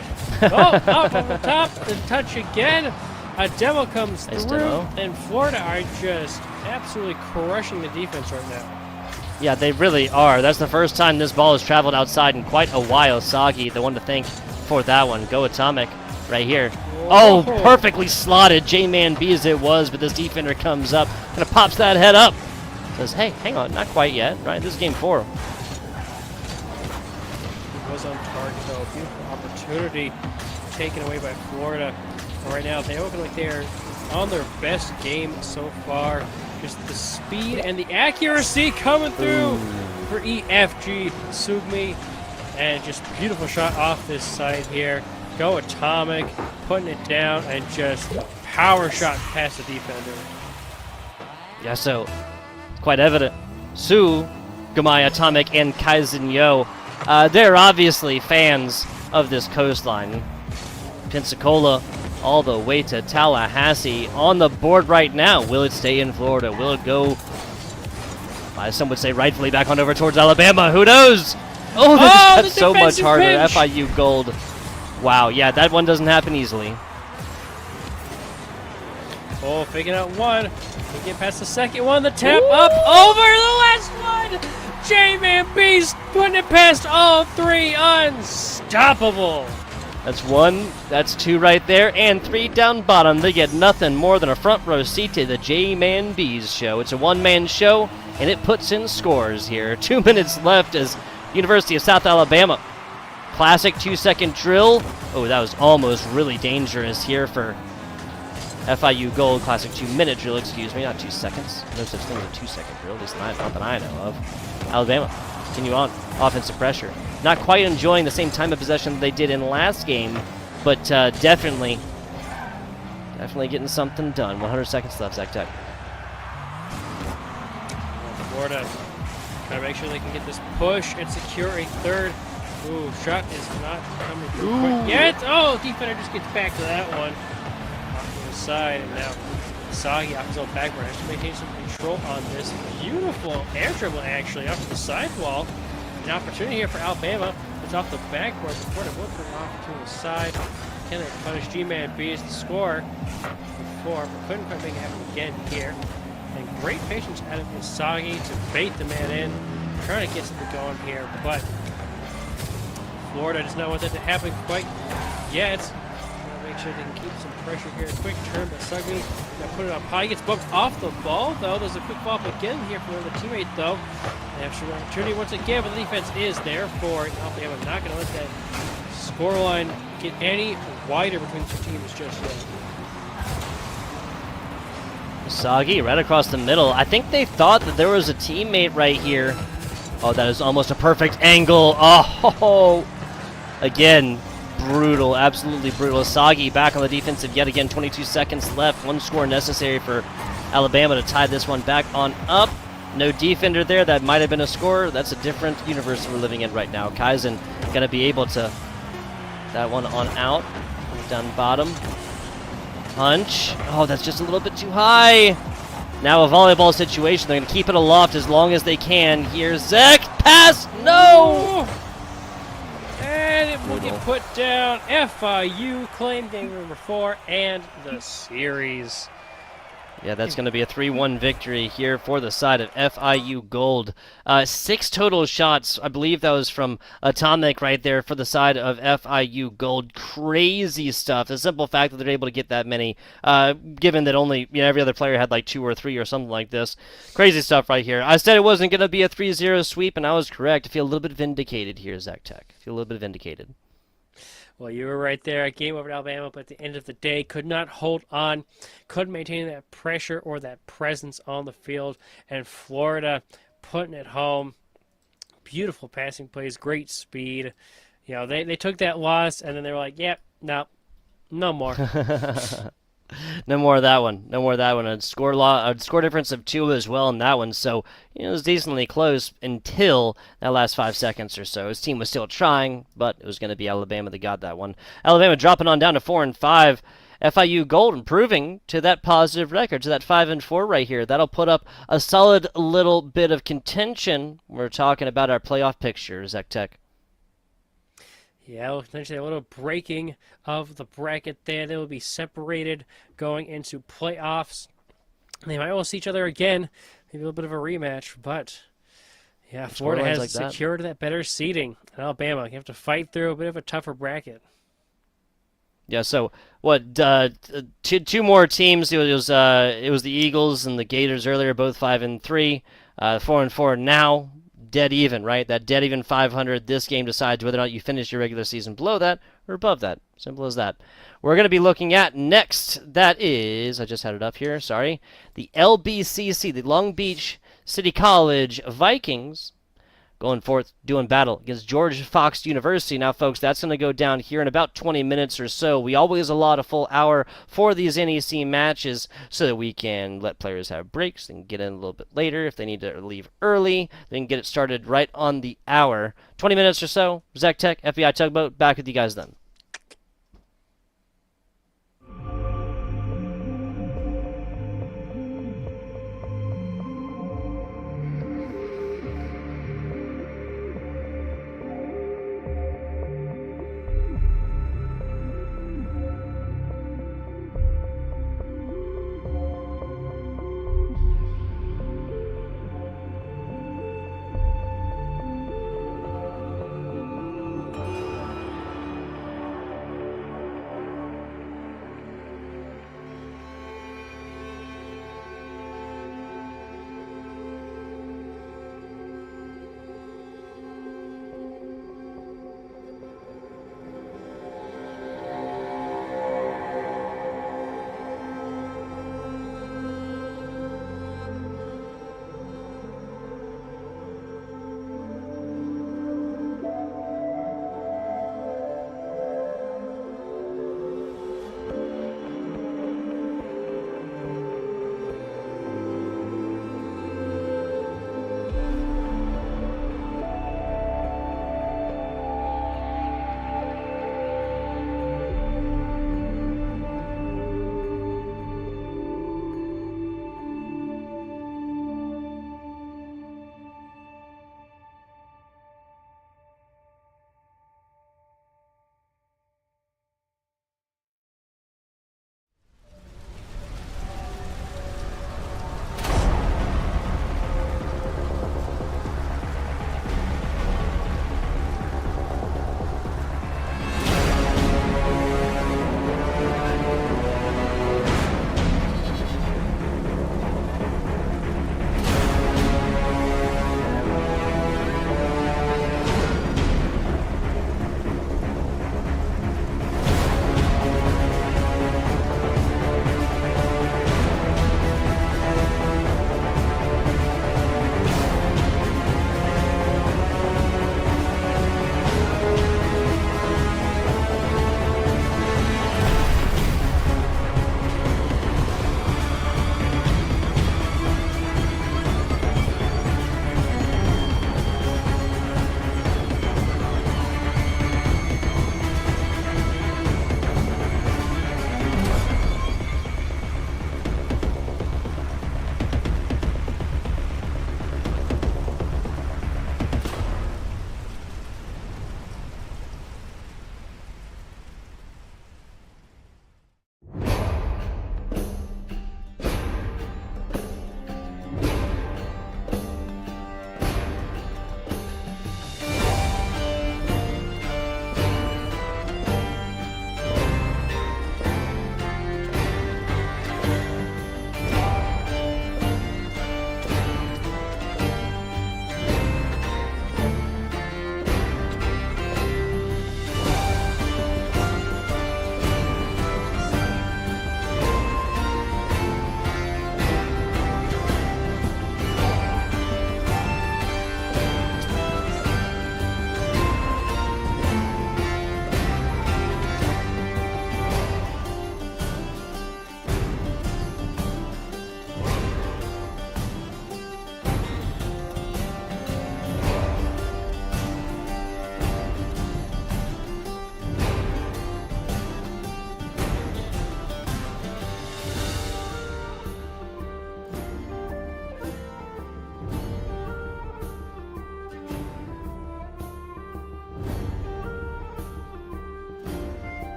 out on the top. The touch again. A demo comes through, and Florida are just absolutely crushing the defense right now. Yeah, they really are. That's the first time this ball has traveled outside in quite a while. Sagi, the one to thank for that one. Go Atomic right here. Whoa. Oh, perfectly slotted. J-Man B as it was, but this defender comes up, kind of pops that head up. Says, hey, hang on, not quite yet, right? This is game 4. Was on target though. Beautiful opportunity taken away by Florida. And right now they look like they're on their best game so far. Just the speed and the accuracy coming through for EFG Sugmi, and just beautiful shot off this side here. Go Atomic, putting it down, and just power shot past the defender. Yeah, so it's quite evident. Su, Gamai, Atomic, and Kaizen Yo, they're obviously fans of this coastline. Pensacola all the way to Tallahassee on the board right now. Will it stay in Florida? Will it go, some would say rightfully, back on over towards Alabama? Who knows? Oh, that's so much harder. Pinch. FIU Gold. Wow, yeah, that one doesn't happen easily. Oh, picking out one. We get past the second one. The tap up over the last one. J-Man Beast putting it past all three. Unstoppable. That's one, that's two right there, and three down bottom. They get nothing more than a front row seat to the J-Man Bees show. It's a one-man show, and it puts in scores here. 2 minutes left as University of South Alabama. Classic 2-second drill. Oh, that was almost really dangerous here for FIU Gold. Classic 2-minute drill, excuse me, not 2 seconds. No such thing as a 2-second drill, at least not that I know of. Alabama, continue on. Offensive pressure. Not quite enjoying the same time of possession that they did in last game, but definitely getting something done. 100 seconds left, Zach Tech. Florida trying to make sure they can get this push and secure a third. Ooh, shot is not coming through quite yet. Oh, defender just gets back to that one. Off to the side, and now Sagi off his own backward. Has to maintain some control on this. Beautiful air dribble, actually, off to the sidewall. An opportunity here for Alabama. It's off the backboard. The Florida will put it off to the side. Can they punish G-Man B as the score before, but couldn't quite make it happen again here. And great patience out of Isagi to bait the man in. Trying to get something going here, but Florida does not want that to happen quite yet. Trying to make sure they can keep some pressure here. Quick turn by Sugby. Now put it up high. Gets bumped off the ball, though. There's a quick ball up again here for the teammate, though. They have an opportunity once again, but the defense is there for Alabama. Not going to let that scoreline get any wider between the two teams just yet. Sagi right across the middle. I think they thought that there was a teammate right here. Oh, that is almost a perfect angle. Oh, again, brutal, absolutely brutal. Sagi back on the defensive yet again. 22 seconds left. One score necessary for Alabama to tie this one back on up. No defender there. That might have been a score. That's a different universe we're living in right now. Kaizen going to be able to that one on out. Down bottom. Punch. Oh, that's just a little bit too high. Now a volleyball situation. They're going to keep it aloft as long as they can. Here's Zach. Pass. No. And it will get put down. FIU claim game number 4 and the series. Yeah, that's going to be a 3-1 victory here for the side of FIU Gold. 6 total shots. I believe that was from Atomic right there for the side of FIU Gold. Crazy stuff. The simple fact that they're able to get that many, given that only every other player had like 2 or 3 or something like this. Crazy stuff right here. I said it wasn't going to be a 3-0 sweep, and I was correct. I feel a little bit vindicated here, Zach Tech. I feel a little bit vindicated. Well, you were right there. Game over to Alabama, but at the end of the day, could not hold on, couldn't maintain that pressure or that presence on the field. And Florida putting it home. Beautiful passing plays, great speed. They took that loss, and then they were like, yep, no more. No more of that one. No more of that one. A score difference of 2 as well in that one. So it was decently close until that last 5 seconds or so. His team was still trying, but it was going to be Alabama that got that one. Alabama dropping on down to 4-5. FIU Gold improving to that positive record, to that 5-4 right here. That'll put up a solid little bit of contention. We're talking about our playoff picture, Zach Tech. Yeah, potentially a little breaking of the bracket there. They will be separated going into playoffs. They might well see each other again. Maybe a little bit of a rematch, but yeah, Florida has like secured that better seeding. And Alabama, you have to fight through a bit of a tougher bracket. Yeah, so what? Two more teams. It was the Eagles and the Gators earlier, both 5-3, 4-4 now. Dead even, right? That dead even 500. This game decides whether or not you finish your regular season below that or above that. Simple as that. We're going to be looking at next. That is, I just had it up here. Sorry, the LBCC, the Long Beach City College Vikings, going forth doing battle against George Fox University. Now, folks, that's going to go down here in about 20 minutes or so. We always allot a full hour for these NEC matches so that we can let players have breaks. They can get in a little bit later. If they need to leave early, they can get it started right on the hour. 20 minutes or so. Zach Tech, FBI Tugboat, back with you guys then.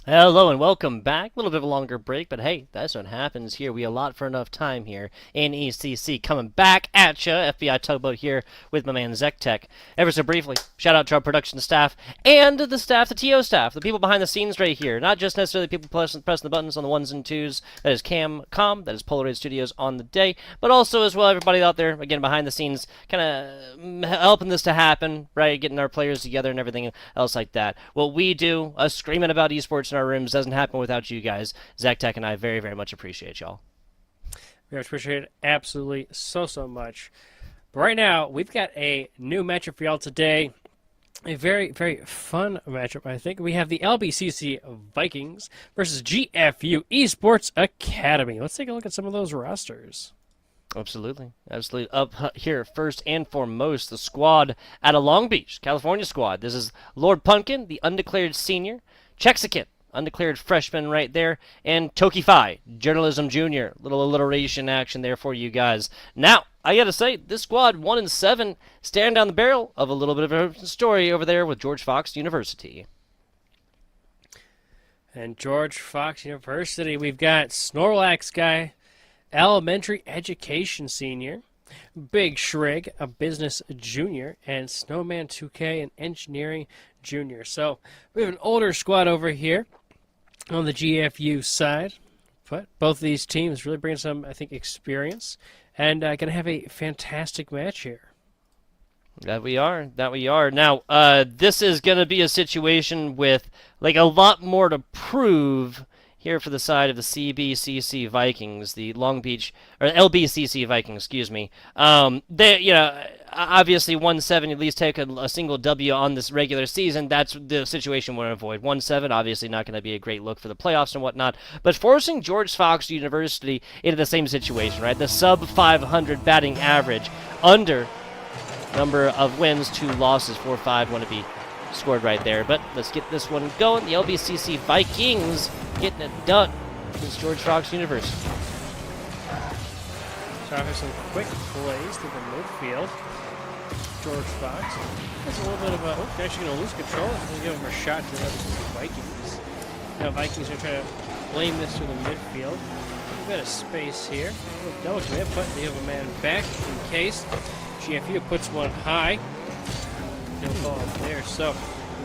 Hello and welcome back. A little bit of a longer break, but hey, that's what happens here. We allot for enough time here. NECC coming back at ya. FBI Tugboat here with my man Tech. Ever so briefly, shout out to our production staff and the staff, the TO staff, the people behind the scenes right here. Not just necessarily people pressing the buttons on the ones and twos. That is Cam.com, that is Polaroid Studios on the day, but also as well everybody out there, again, behind the scenes, kind of helping this to happen, right? Getting our players together and everything else like that. What we do, us screaming about esports in our rooms, doesn't happen without you guys. Tech and I very, very much appreciate y'all. We appreciate it absolutely so much. But right now, we've got a new matchup for y'all today. A very, very fun matchup, I think. We have the LBCC Vikings versus GFU Esports Academy. Let's take a look at some of those rosters. Absolutely. Up here, first and foremost, the squad out of Long Beach, California squad. This is Lord Pumpkin, the undeclared senior. Chexican, undeclared freshman right there. And Toki Fi, journalism junior. Little alliteration action there for you guys. Now, I gotta say, this squad 1-7, staring down the barrel of a little bit of a story over there with George Fox University. And George Fox University, we've got Snorlax guy, elementary education senior, Big Shrig, a business junior, and Snowman 2K, an engineering junior. So we have an older squad over here on the GFU side, but both of these teams really bring some, I think, experience, and going to have a fantastic match here. That we are. Now, this is going to be a situation with like a lot more to prove here for the side of the CBCC Vikings, the Long Beach, or LBCC Vikings, excuse me. They, obviously 1-7, at least take a single W on this regular season. That's the situation we're going to avoid. 1-7, obviously not going to be a great look for the playoffs and whatnot, but forcing George Fox University into the same situation, right? The sub 500 batting average, under number of wins, 2 losses, 4-5 want to be scored right there. But let's get this one going. The LBCC Vikings getting it done against George Fox University. So after some quick plays to the midfield, George Fox has a little bit of a, they're actually going to lose control. They're going to give him a shot to the LBCC Vikings. Now Vikings are trying to blame this to the midfield. A bit of space here. A little double commit, but they have a man back in case. GFU puts one high. No ball there. So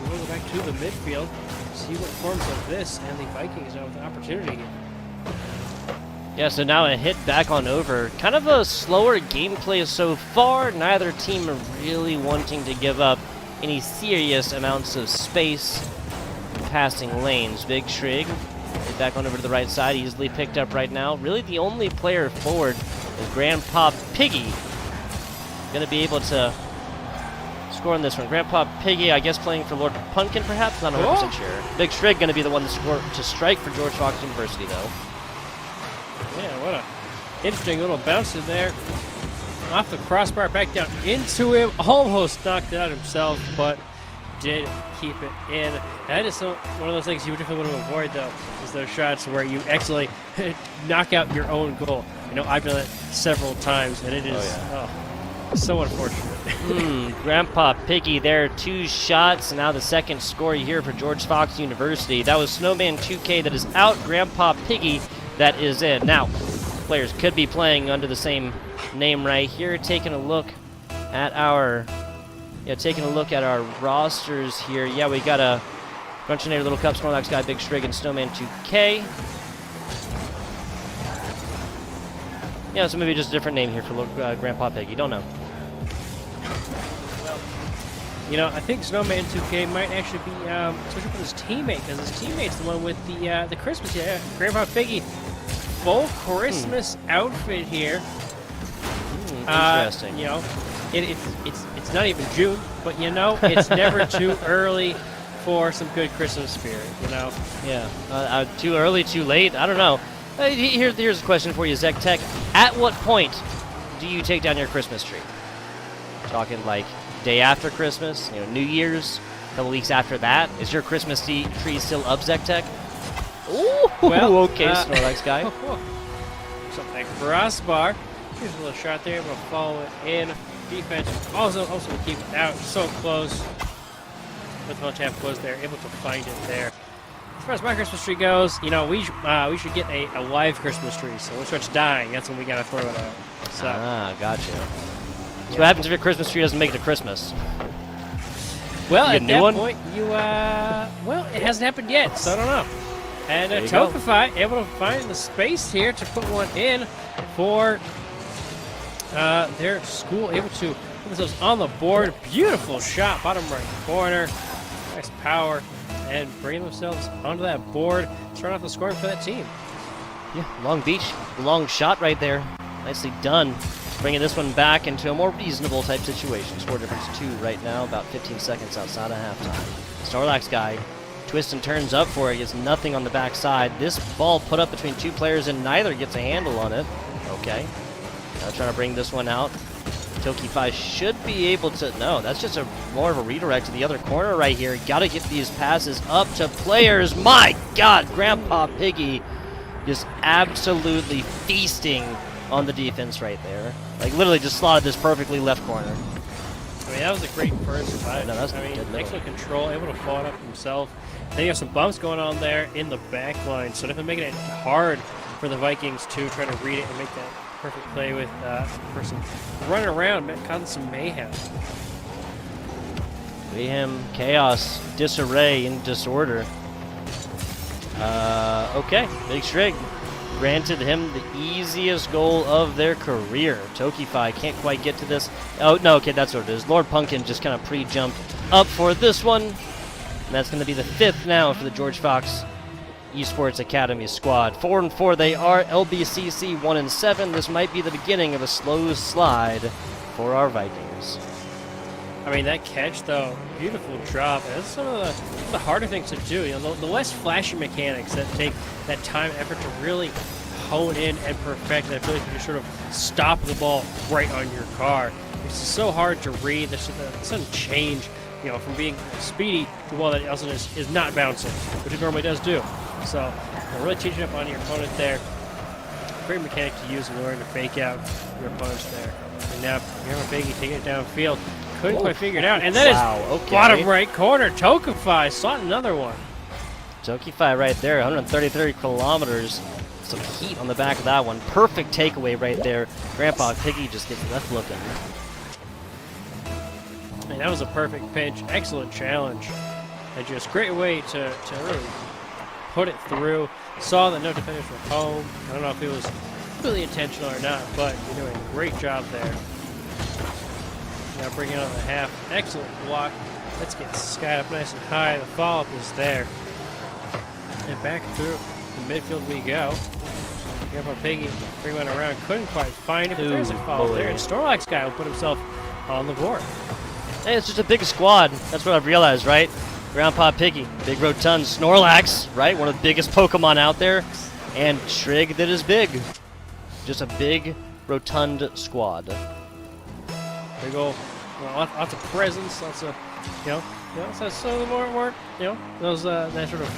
we'll go back to the midfield, see what forms of this, and the Vikings now with an opportunity here. Yeah, so now a hit back on over. Kind of a slower gameplay so far. Neither team are really wanting to give up any serious amounts of space in passing lanes. Big Shrig back on over to the right side, easily picked up right now. Really the only player forward is Grandpa Piggy. Going to be able to score on this one. Grandpa Piggy, I guess playing for Lord Pumpkin perhaps? Not 100% sure. Big Shrig going to be the one to strike for George Fox University though. Yeah, what a interesting little bounce in there. Off the crossbar, back down into him. Almost knocked it out himself, but did keep it in. That is one of those things you definitely want to avoid, though, is those shots where you actually knock out your own goal. I've done it several times, and it is so unfortunate. Grandpa Piggy there, 2 shots. Now the second score here for George Fox University. That was Snowman 2K that is out. Grandpa Piggy that is in. Now, players could be playing under the same name right here. Taking a look at our rosters here. Yeah, we got a Crunchinator, Little Cup, Snorlax Guy, Big Shrig, and Snowman 2K. Yeah, so maybe just a different name here for Grandpa Piggy. Don't know. I think Snowman 2K might actually be switching with his teammate, because his teammate's the one with the Christmas. Yeah, Grandpa Piggy, full Christmas outfit here. Interesting. It's not even June, but it's never too early for some good Christmas spirit. Yeah. Too early, too late. I don't know. Here's a question for you, Tech. At what point do you take down your Christmas tree? Talking like day after Christmas, New Year's, a couple weeks after that. Is your Christmas tree still up, Tech? Ooh, well, okay, Snorlax Guy. Something crossbar. Here's a little shot there. I'm gonna follow it in. Defense also to keep it out. So close. With one tap close there, able to find it there. As far as my Christmas tree goes, you know, we should get a live Christmas tree. So when it starts dying, that's when we gotta throw it out. So Gotcha. So what happens if your Christmas tree doesn't make it to Christmas? well, You at get a new that one? point, well, it hasn't happened yet, so I don't know. And There you go. Tokify able to find the space here to put one in for their school, able to put themselves on the board. Beautiful shot, bottom right corner. Nice power, and bringing themselves onto that board, starting off the scoring for that team. Yeah, Long Beach, long shot right there. Nicely done. Bringing this one back into a more reasonable type situation. Score difference 2 right now, about 15 seconds outside of halftime. Snorlax guy twists and turns up for it, gets nothing on the backside. This ball put up between 2 players and neither gets a handle on it. Okay. Now trying to bring this one out. Tokify should be able to, no, that's just more of a redirect to the other corner right here. Gotta get these passes up to players. My God, Grandpa Piggy just absolutely feasting on the defense right there. Like literally just slotted this perfectly left corner. I mean, that was a great first fight. No, that's I mean, good middle. excellent control, able to follow it up himself. Then you have some bumps going on there in the back line, so definitely making it hard for the Vikings to try to read it and make that perfect play with the person running around, causing some mayhem. Mayhem, chaos, disarray, and disorder. Okay, Big Shrig granted him the easiest goal of their career. Tokify can't quite get to this. Oh, no, okay, that's what it is. Lord Pumpkin just kind of pre-jumped up for this one. And that's going to be the 5th now for the George Fox Esports Academy squad. 4-4 they are. LBCC 1-7. This might be the beginning of a slow slide for our Vikings. I mean, that catch, though, beautiful drop. And that's some of the harder things to do. You know, the less flashy mechanics that take that time and effort to really hone in and perfect. And I feel like you can sort of stop the ball right on your car. It's so hard to read. There's a sudden change, you know, from being speedy to one that also is not bouncing, which it normally does do. So, really changing up on your opponent there. Great mechanic to use in order to fake out your opponents there. And now, Grandpa Piggy taking it downfield. Couldn't quite figure it out. And that is okay. bottom right corner. Tokify sought another one. Tokify right there, 133 kilometers. Some heat on the back of that one. Perfect takeaway right there. Grandpa Piggy just gets left looking. And that was a perfect pinch. Excellent challenge. And just great way to really put it through. Saw that no defenders were home. I don't know if it was really intentional or not, but you're doing a great job there. Now bring it on the half. Excellent block. Let's get skied up nice and high. The follow-up is there. And back through the midfield we go. Grandpa Piggy bring one around. Couldn't quite find it, but there's a follow there. And Snorlax guy will put himself on the board. Hey, it's just a big squad. That's what I've realized, right? Grandpa Piggy, big rotund Snorlax, right? One of the biggest Pokemon out there. And Shrig that is big. Just a big, rotund squad. Big ol', lots of presence, lots of, so more, those that sort of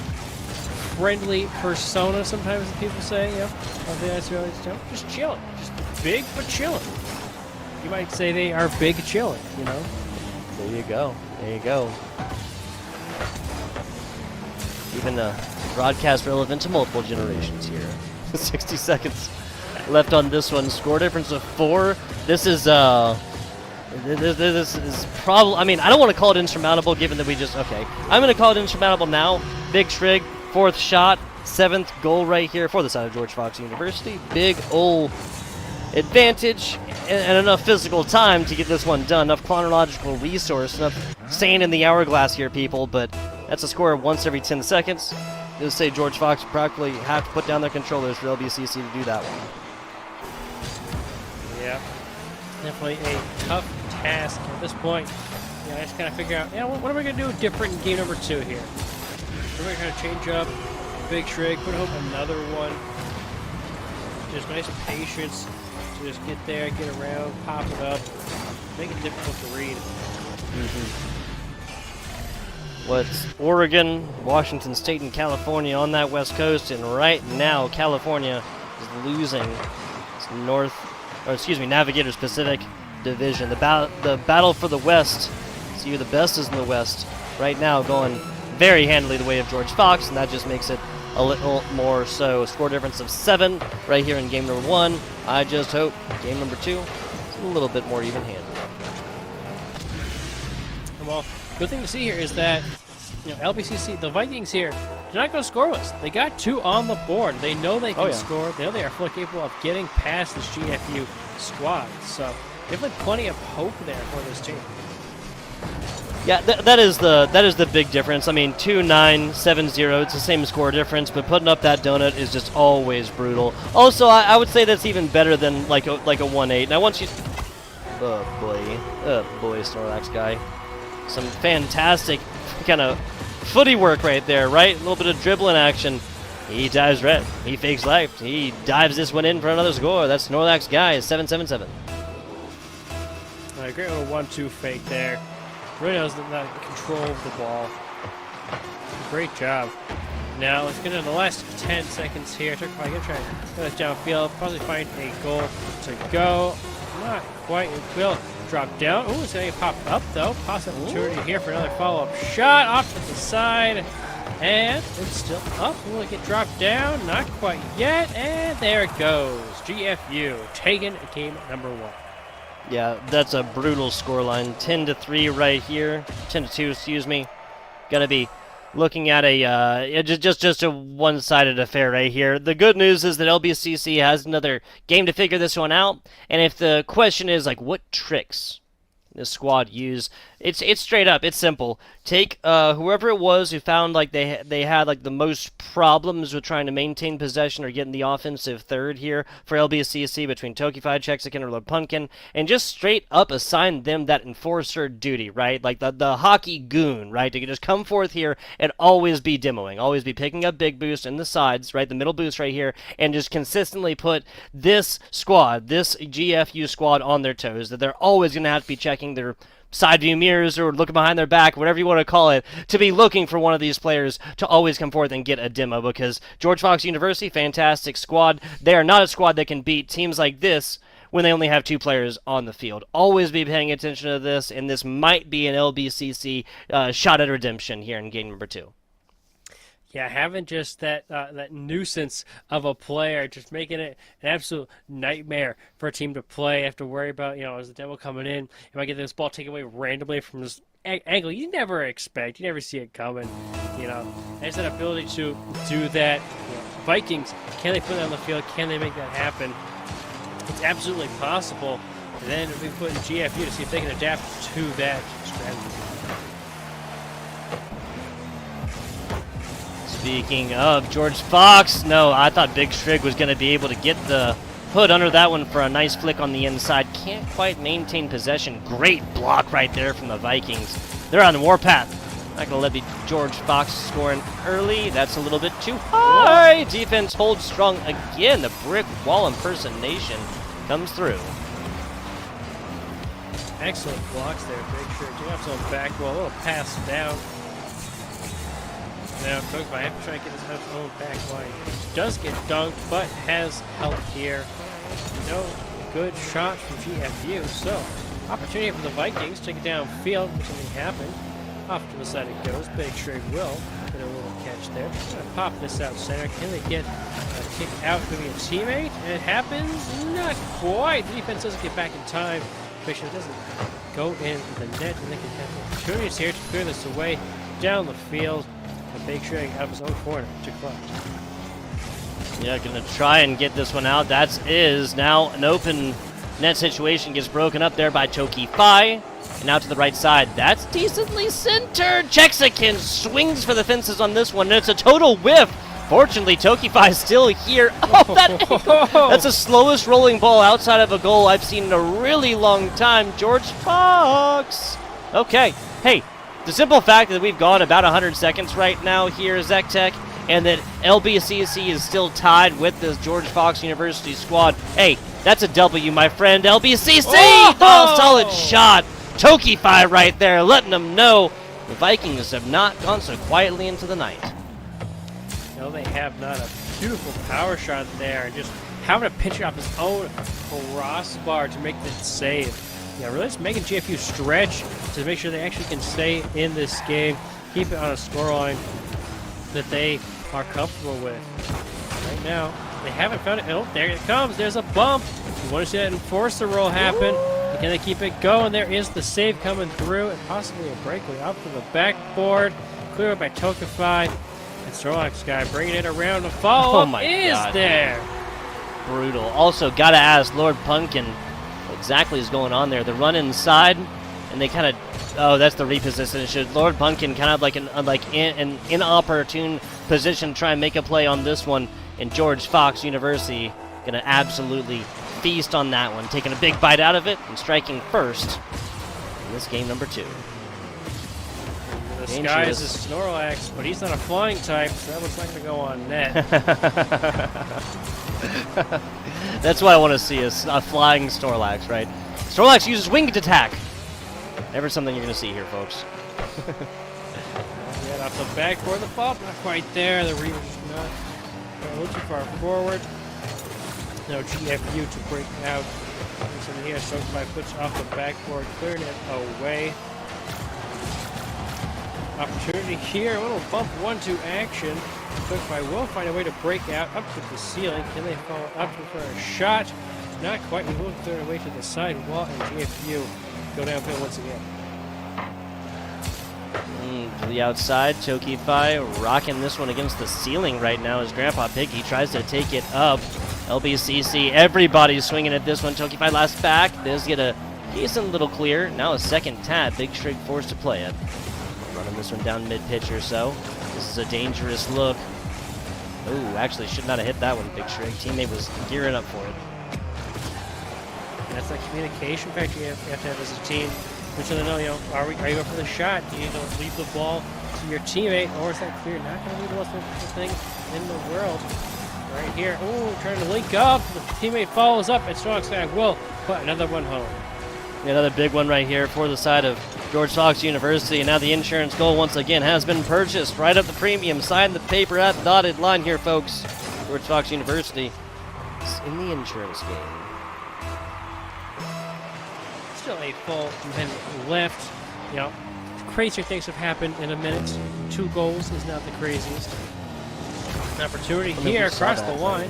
friendly persona sometimes that people say, of the ice really, just chilling, just big but chilling. You might say they are big chilling, There you go. There you go. Even broadcast relevant to multiple generations here. 60 seconds left on this one. Score difference of 4. This is probably, I mean, I don't want to call it insurmountable given that okay. I'm going to call it insurmountable now. Big Shrig, 4th shot, 7th goal right here for the side of George Fox University. Big ol' advantage and enough physical time to get this one done. Enough chronological resource, enough sand in the hourglass here, people, but that's a score once every 10 seconds. Just say George Fox practically have to put down their controllers for LBCC to do that one. Yeah, definitely a tough task at this point. I just kind of figure out, what am I going to do different in game number 2 here? We're going to kind of change up Big Shrig, put hope another one. Just nice patience to just get there, get around, pop it up, make it difficult to read. What's Oregon, Washington State, and California on that West Coast, and right now California is losing its Navigators Pacific Division. The battle for the West. See who the best is in the West. Right now going very handily the way of George Fox, and that just makes it a little more so. Score difference of 7 right here in game number 1. I just hope game number 2 is a little bit more even-handed. Well, good thing to see here is that LBCC, the Vikings here, they're not going to scoreless. They got 2 on the board. They know they can score. They know they are fully capable of getting past this GFU squad. So definitely plenty of hope there for this team. Yeah, that is the big difference. I mean, 2-9, 7-0, it's the same score difference, but putting up that donut is just always brutal. Also, I would say that's even better than like a 1-8. Now, once you... Oh, boy, Snorlax guy. Some fantastic kind of footy work right there, right? A little bit of dribbling action. He dives red. He fakes left. He dives this one in for another score. That's Snorlax guy, 7-7-7. Great little 1-2 fake there. Really knows that control of the ball. Great job. Now let's get into the last 10 seconds here. They're probably going to try to go this downfield. Probably find a goal to go. Not quite. It will drop down. Ooh, it's going to pop up though. Possibility here for another follow-up shot off to the side. And it's still up. Will it get dropped down? Not quite yet. And there it goes. GFU taking game number 1. Yeah, that's a brutal scoreline. 10-3 right here. 10-2, excuse me. Gonna be looking at a just a one-sided affair right here. The good news is that LBCC has another game to figure this one out. And if the question is like, what tricks this squad use, it's straight up. It's simple. Take whoever it was who found like they had like the most problems with trying to maintain possession or getting the offensive third here for LBCC between Tokify, Chexican, or Pumpkin, and just straight up assign them that enforcer duty, right? Like the hockey goon, right? To just come forth here and always be demoing, always be picking up big boost in the sides, right? The middle boost right here, and just consistently put this squad, this GFU squad on their toes, that they're always going to have to be checking their side view mirrors or looking behind their back, whatever you want to call it, to be looking for one of these players to always come forth and get a demo, because George Fox University, fantastic squad. They are not a squad that can beat teams like this when they only have 2 players on the field. Always be paying attention to this, and this might be an LBCC shot at redemption here in game number 2. Yeah, having just that nuisance of a player, just making it an absolute nightmare for a team to play. Have to worry about, is the demo coming in? If I get this ball taken away randomly from this angle you never expect, you never see it coming. There's that ability to do that. Vikings, can they put it on the field? Can they make that happen? It's absolutely possible. And then we put in GFU to see if they can adapt to that strategy. Speaking of George Fox, no, I thought Big Strig was going to be able to get the hood under that one for a nice flick on the inside. Can't quite maintain possession. Great block right there from the Vikings. They're on the warpath. Not going to let the George Fox scoring early. That's a little bit too high. Defense holds strong again. The brick wall impersonation comes through. Excellent blocks there, Big Strig. Do have some back roll, a little pass down. Now, Tokify, I have to try to get his own back line. Does get dunked, but has help here. No good shot from GFU, so opportunity for the Vikings to take it downfield. Something happened. Off to the side it goes. Big Strig will get a little catch there. Gonna pop this out center. Can they get a kick out? Maybe a teammate? And it happens. Not quite. The defense doesn't get back in time. Fisher doesn't go in the net, and they can have opportunities here to clear this away down the field. A Big Strig out of his own corner to clutch. Yeah, gonna try and get this one out. That is now an open net situation. Gets broken up there by Tokify. And out to the right side. That's decently centered. Chexican swings for the fences on this one, and it's a total whiff. Fortunately, Tokify is still here. Oh, that's the slowest rolling ball outside of a goal I've seen in a really long time. George Fox. Okay. Hey, the simple fact that we've gone about 100 seconds right now here, ZecTech, and that LBCC is still tied with the George Fox University squad. Hey, that's a W, my friend. LBCC! Oh, solid shot. Tokify right there, letting them know the Vikings have not gone so quietly into the night. No, they have not. A beautiful power shot there, and just having to pitch it off his own crossbar to make the save. Yeah, really just making GFU stretch to make sure they actually can stay in this game. keep it on a scoreline that they are comfortable with. Right now, they haven't found it. Oh, there it comes. There's a bump. You want to see that enforcer roll happen. Can they keep it going? There is the save coming through, and possibly a breakaway up to the backboard. Cleared by Tokify. And Snorlax guy bringing it around. The follow-up is there. Brutal. Also, gotta ask Lord Pumpkin what exactly is going on there. The run inside, and they kind of, oh, that's the reposition. Lord Pumpkin kind of like an inopportune position to try and make a play on this one, and George Fox University gonna absolutely feast on that one, taking a big bite out of it and striking first in this game number 2. The sky is a Snorlax, but he's not a flying type, so that looks like to go on net. That's what I want to see, is a flying Snorlax, right? Snorlax uses winged attack. Never something you're going to see here, folks. Get off the backboard, the ball not quite there. The Reaver's not a little too far forward. No GFU to break out. So here, Tokify puts off the backboard, clearing it away. Opportunity here, a little bump 1-2 action. Tokify will find a way to break out up to the ceiling. Can they follow up for a shot? Not quite. We will clear away to the side wall, and GFU go downhill once again. To the outside, Tokify rocking this one against the ceiling right now as Grandpa Piggy tries to take it up. LBCC, everybody's swinging at this one. Tokify last back, does get a decent little clear. Now a second tap, Big Strig forced to play it. Running this one down mid-pitch or so. This is a dangerous look. Ooh, actually should not have hit that one, Big Strig. Teammate was gearing up for it. And that's that communication factor you have to have as a team. Which they know, are you going for the shot? Do you leave the ball to your teammate, or is that clear? Not going to leave the most important thing in the world. Right here. Ooh, trying to link up. The teammate follows up, and Snorlax will put another one home. Another big one right here for the side of George Fox University. And now the insurance goal once again has been purchased. Right up the premium. Sign the paper at the dotted line here, folks. George Fox University is in the insurance game. Still a full minute left. Crazier things have happened in a minute. 2 goals is not the craziest. An opportunity here across the line.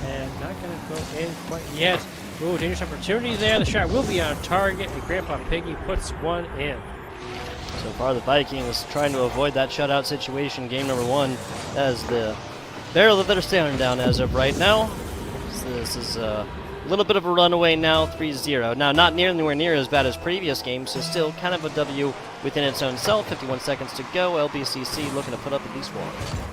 And not going to go in quite yet. Ooh, dangerous opportunity there. The shot will be on target, and Grandpa Piggy puts one in. So far, the Vikings trying to avoid that shutout situation. Game number 1 as the barrel that they're staring down as of right now. So this is a little bit of a runaway now, 3-0. Now, not anywhere near as bad as previous games, so still kind of a W within its own self. 51 seconds to go. LBCC looking to put up at least 1.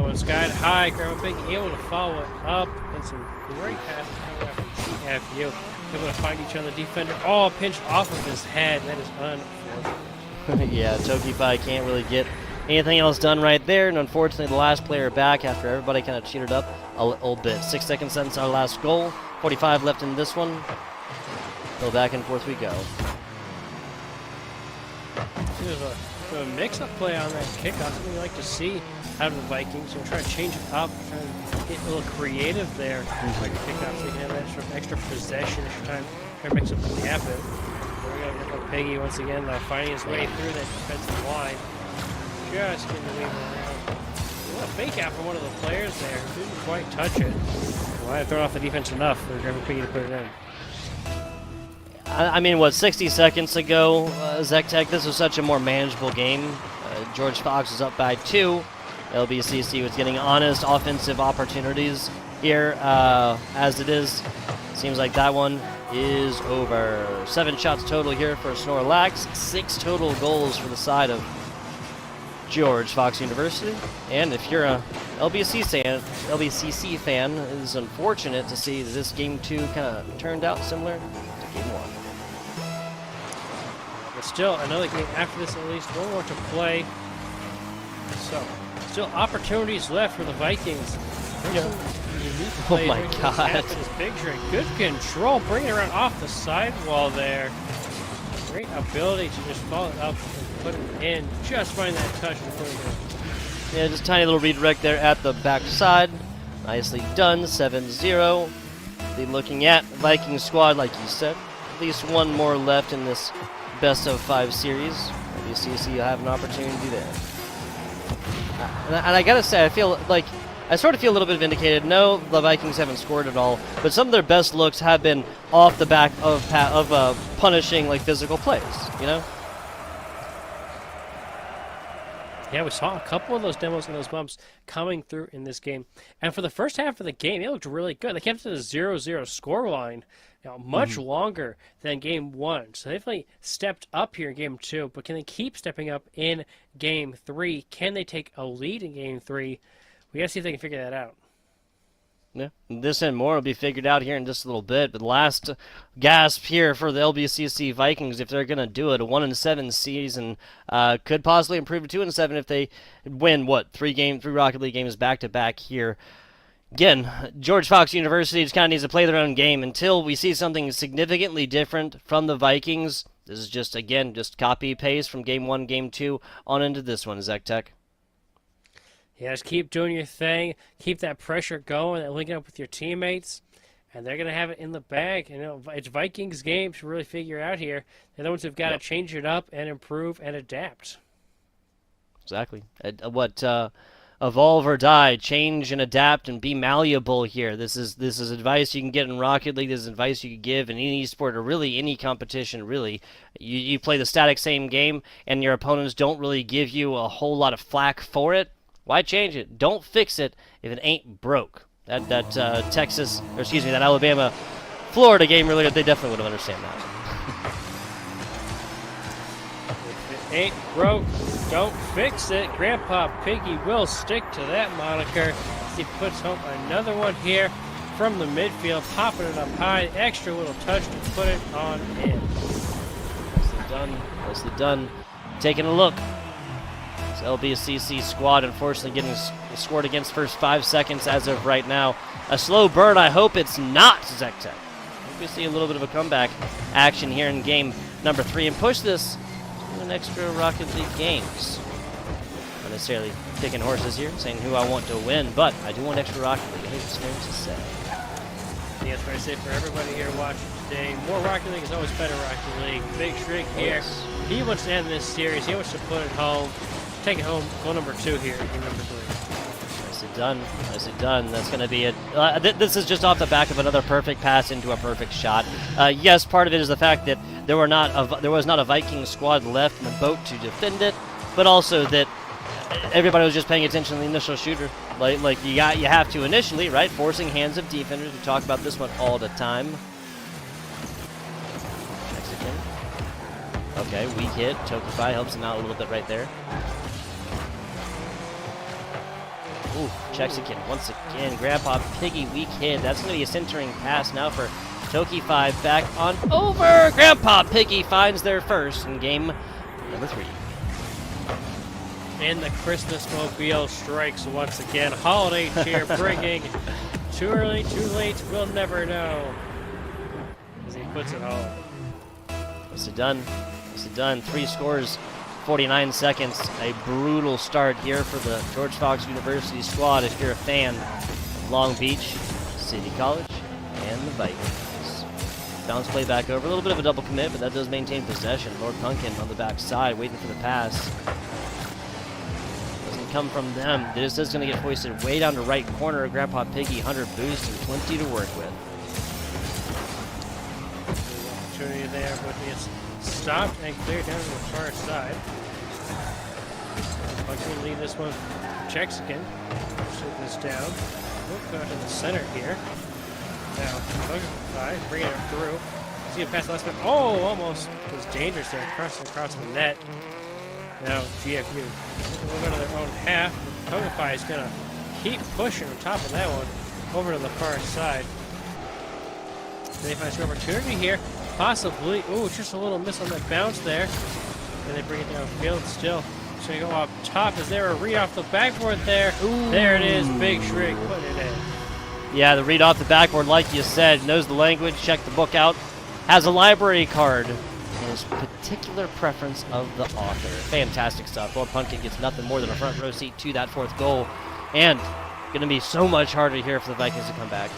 Well, Sky high, Grandpa Piggy able to follow it up, and some great passes coming out from GFU. Able to find each other. Defender all pinched off of his head. That is unfortunate. Yeah, Tokify can't really get anything else done right there, and unfortunately the last player back after everybody kind of cheated up a little bit. 6 seconds since our last goal. 45 left in this one. Go back and forth we go. There's a mix-up play on that kickoff. Something we like to see out of the Vikings. We'll try to change it up, try to get a little creative there. Like kickoff, so you can have that extra possession, extra time, try to mix up the happen. We're going to get Piggy once again, finding his way through that defensive line. Just getting the weave around. A fake out from one of the players there. Didn't quite touch it. Well, I had thrown off the defense enough for Grandpa Piggy to put it in. I mean, what, 60 seconds ago, Zectech, this was such a more manageable game. George Fox was up by 2. LBCC was getting honest offensive opportunities here. As it is, seems like that one is over. 7 shots total here for Snorlax. 6 total goals for the side of George Fox University. And if you're a LBCC fan, it is unfortunate to see that this game 2 kind of turned out similar to game 1. But still, another game after this, at least one more to play. So, still opportunities left for the Vikings. Oh my God. This big trick. Good control, bringing it around off the sidewall there. Great ability to just follow it up and put it in. Just find that touch and put it in. Yeah, just tiny little redirect there at the backside. Nicely done, 7-0. Be looking at Viking squad, like you said. At least one more left in this best of 5 series. WCC, you'll have an opportunity to do that. And I gotta say, I sort of feel a little bit vindicated. No, the Vikings haven't scored at all, but some of their best looks have been off the back of punishing like physical plays. You know. Yeah, we saw a couple of those demos and those bumps coming through in this game. And for the first half of the game, they looked really good. They kept it at a 0-0 scoreline, much longer than game 1. So they definitely stepped up here in game 2. But can they keep stepping up in game 3? Can they take a lead in game 3? We got to see if they can figure that out. Yeah, this and more will be figured out here in just a little bit. But last gasp here for the LBCC Vikings, if they're going to do it, a 1-7 season could possibly improve to 2-7 if they win, 3 Rocket League games back-to-back here. Again, George Fox University just kind of needs to play their own game until we see something significantly different from the Vikings. This is just copy-paste from Game 1, Game 2 on into this one, ZecTech. Yeah, just keep doing your thing. Keep that pressure going and linking up with your teammates. And they're going to have it in the bag. It's Vikings' game to really figure out here. They're the ones who've got to change it up and improve and adapt. Exactly. Evolve or die, change and adapt and be malleable here. This is advice you can get in Rocket League. This is advice you can give in any sport or really any competition, really. You play the static same game and your opponents don't really give you a whole lot of flack for it. Why change it? Don't fix it if it ain't broke. That Alabama Florida game earlier, they definitely would have understand that. If it ain't broke, don't fix it. Grandpa Piggy will stick to that moniker. He puts home another one here from the midfield, popping it up high. Extra little touch to put it on in. Nicely done. Taking a look. LBCC squad unfortunately getting scored against first 5 seconds as of right now. A slow burn. I hope it's not ZecTech. I hope we see a little bit of a comeback action here in game number 3 and push this to an extra Rocket League games. Not necessarily picking horses here, saying who I want to win, but I do want extra Rocket League. I think it's fair to say. Yeah, that's what I say for everybody here watching today. More Rocket League is always better Rocket League. Big Shrig here. He wants to end this series. He wants to put it home. Take it home. Goal number 2 here in number 3. Nicely done. Nicely done. That's going to be it. This is just off the back of another perfect pass into a perfect shot. Yes, part of it is the fact that there was not a Viking squad left in the boat to defend it, but also that everybody was just paying attention to the initial shooter. Like you have to initially, right? Forcing hands of defenders. We talk about this one all the time. Mexican. Okay, weak hit. Tokify helps him out a little bit right there. Ooh, checks again. Once again, Grandpa Piggy weak hit. That's going to be a centering pass now for Toki5 back on over. Grandpa Piggy finds their first in game number 3. And the Christmas mobile strikes once again. Holiday cheer bringing. Too early, too late, we'll never know. As he puts it home. Nicely done. Nicely done. 3 scores. 49 seconds. A brutal start here for the George Fox University squad if you're a fan of Long Beach City College and the Vikings. Bounce play back over. A little bit of a double commit, but that does maintain possession. Lord Punkin on the backside waiting for the pass. Doesn't come from them. This is going to get hoisted way down to right corner. Grandpa Piggy, 100 boost and plenty to work with. Opportunity there, but it's stopped and cleared down to the far side. Bucky lead this one. Checks again. Shoot this down. We'll go to the center here. Now, Bucky bringing it through. See a pass last one. Oh, almost was dangerous there. Crossing across the net. Now, GFU. We'll go to their own half. Togify is going to keep pushing on top of that one over to the far side. They find some opportunity here. Possibly. Ooh, just a little miss on that bounce there. And they bring it downfield still. It's going to go up top. Is there a read off the backboard there? Ooh. There it is. Big Shrig putting it in. Yeah, the read off the backboard, like you said, knows the language, checked the book out, has a library card, and his particular preference of the author. Fantastic stuff. Lord Pumpkin gets nothing more than a front row seat to that 4th goal. And going to be so much harder here for the Vikings to come back.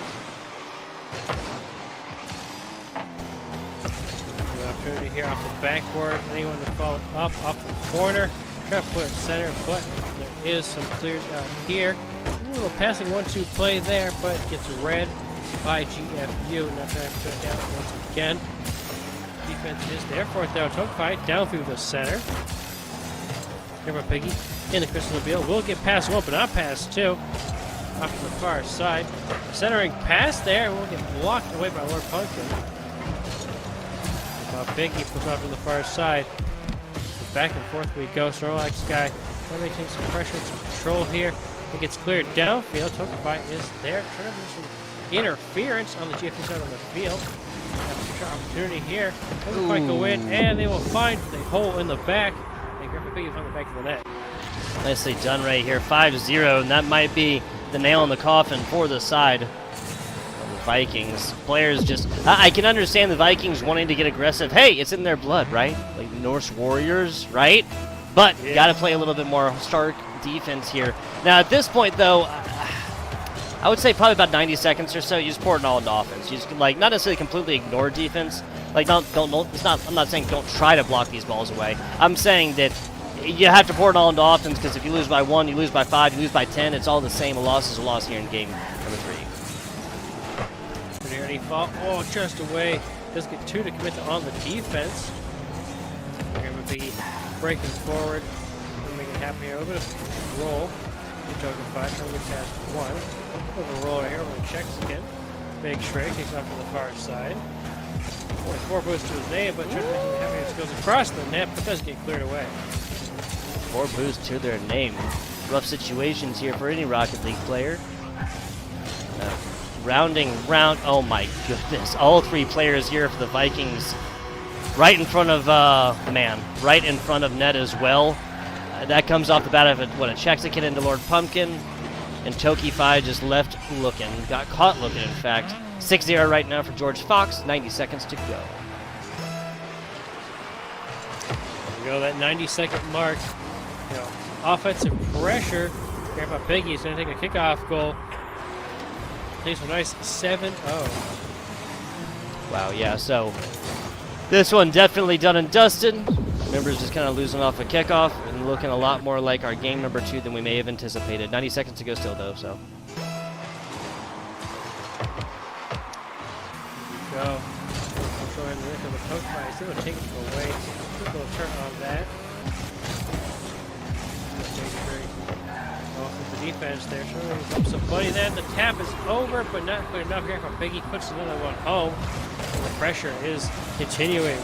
Opportunity here off the backboard. Anyone to follow up off the corner. Try to put it center, but there is some clears out here. A little passing 1-2 play there, but gets read by GFU. Not trying to put it down once again. Defense is there. Fourth down, Tokai down through the center. Here by Piggy in the Crystal Mobile. Will get past one, but not past two. Off to the far side. Centering pass there. Will get blocked away by Lord Pumpkin. Piggy puts off to the far side. Back and forth we go. Snorlax guy trying to take some pressure, some control here. It gets cleared downfield. Tokai is there. Trying to do some interference on the GFU side of the field. Opportunity here. Doesn't quite go in, and they will find the hole in the back. And Griffin Piggy on the back of the net. Nicely done right here. 5-0, and that might be the nail in the coffin for the side of the Vikings. Players just... I can understand the Vikings wanting to get aggressive. Hey, it's in their blood, right? Like Norse Warriors, right? But you got to play a little bit more stark defense here. Now, at this point, though... I would say probably about 90 seconds or so. You just pour it all into offense. You just like not necessarily completely ignore defense. Like don't. It's not. I'm not saying don't try to block these balls away. I'm saying that you have to pour it all into offense because if you lose by 1, you lose by 5, you lose by 10. It's all the same. A loss is a loss here in game number 3. Pretty early fall. Oh, just away. Does get 2 to commit on the defense. They're going to be breaking forward. We'll make it happen here. A little bit of roll. Token 5, trying to get past 1. Little roller here, when he checks again. Big Shrek takes off to the far side. Only 4 boosts to his name, but Happiness goes across the net, but does get cleared away. 4 boosts to their name. Rough situations here for any Rocket League player. Rounding round. Oh my goodness. All 3 players here for the Vikings. Right in front of, right in front of net as well. That comes off the bat of a checks a kid into Lord Pumpkin. And Toki-Fi just left looking. Got caught looking, in fact. 6-0 right now for George Fox. 90 seconds to go. There we go, that 90-second mark. You know, offensive pressure. Grandpa Piggy is going to take a kickoff goal. Takes a nice 7-0. Wow, yeah, so this one definitely done and dusted. Members just kind of losing off a kickoff and looking a lot more like our game number 2 than we may have anticipated. 90 seconds to go still, though, so. Go. Controlling the lick of the poke by. Still going to take it away. Quick little turn on that. Off with the defense there. Showing up somebody then. The tap is over, but not quite enough here from Piggy. Puts another one home. And the pressure is continuing.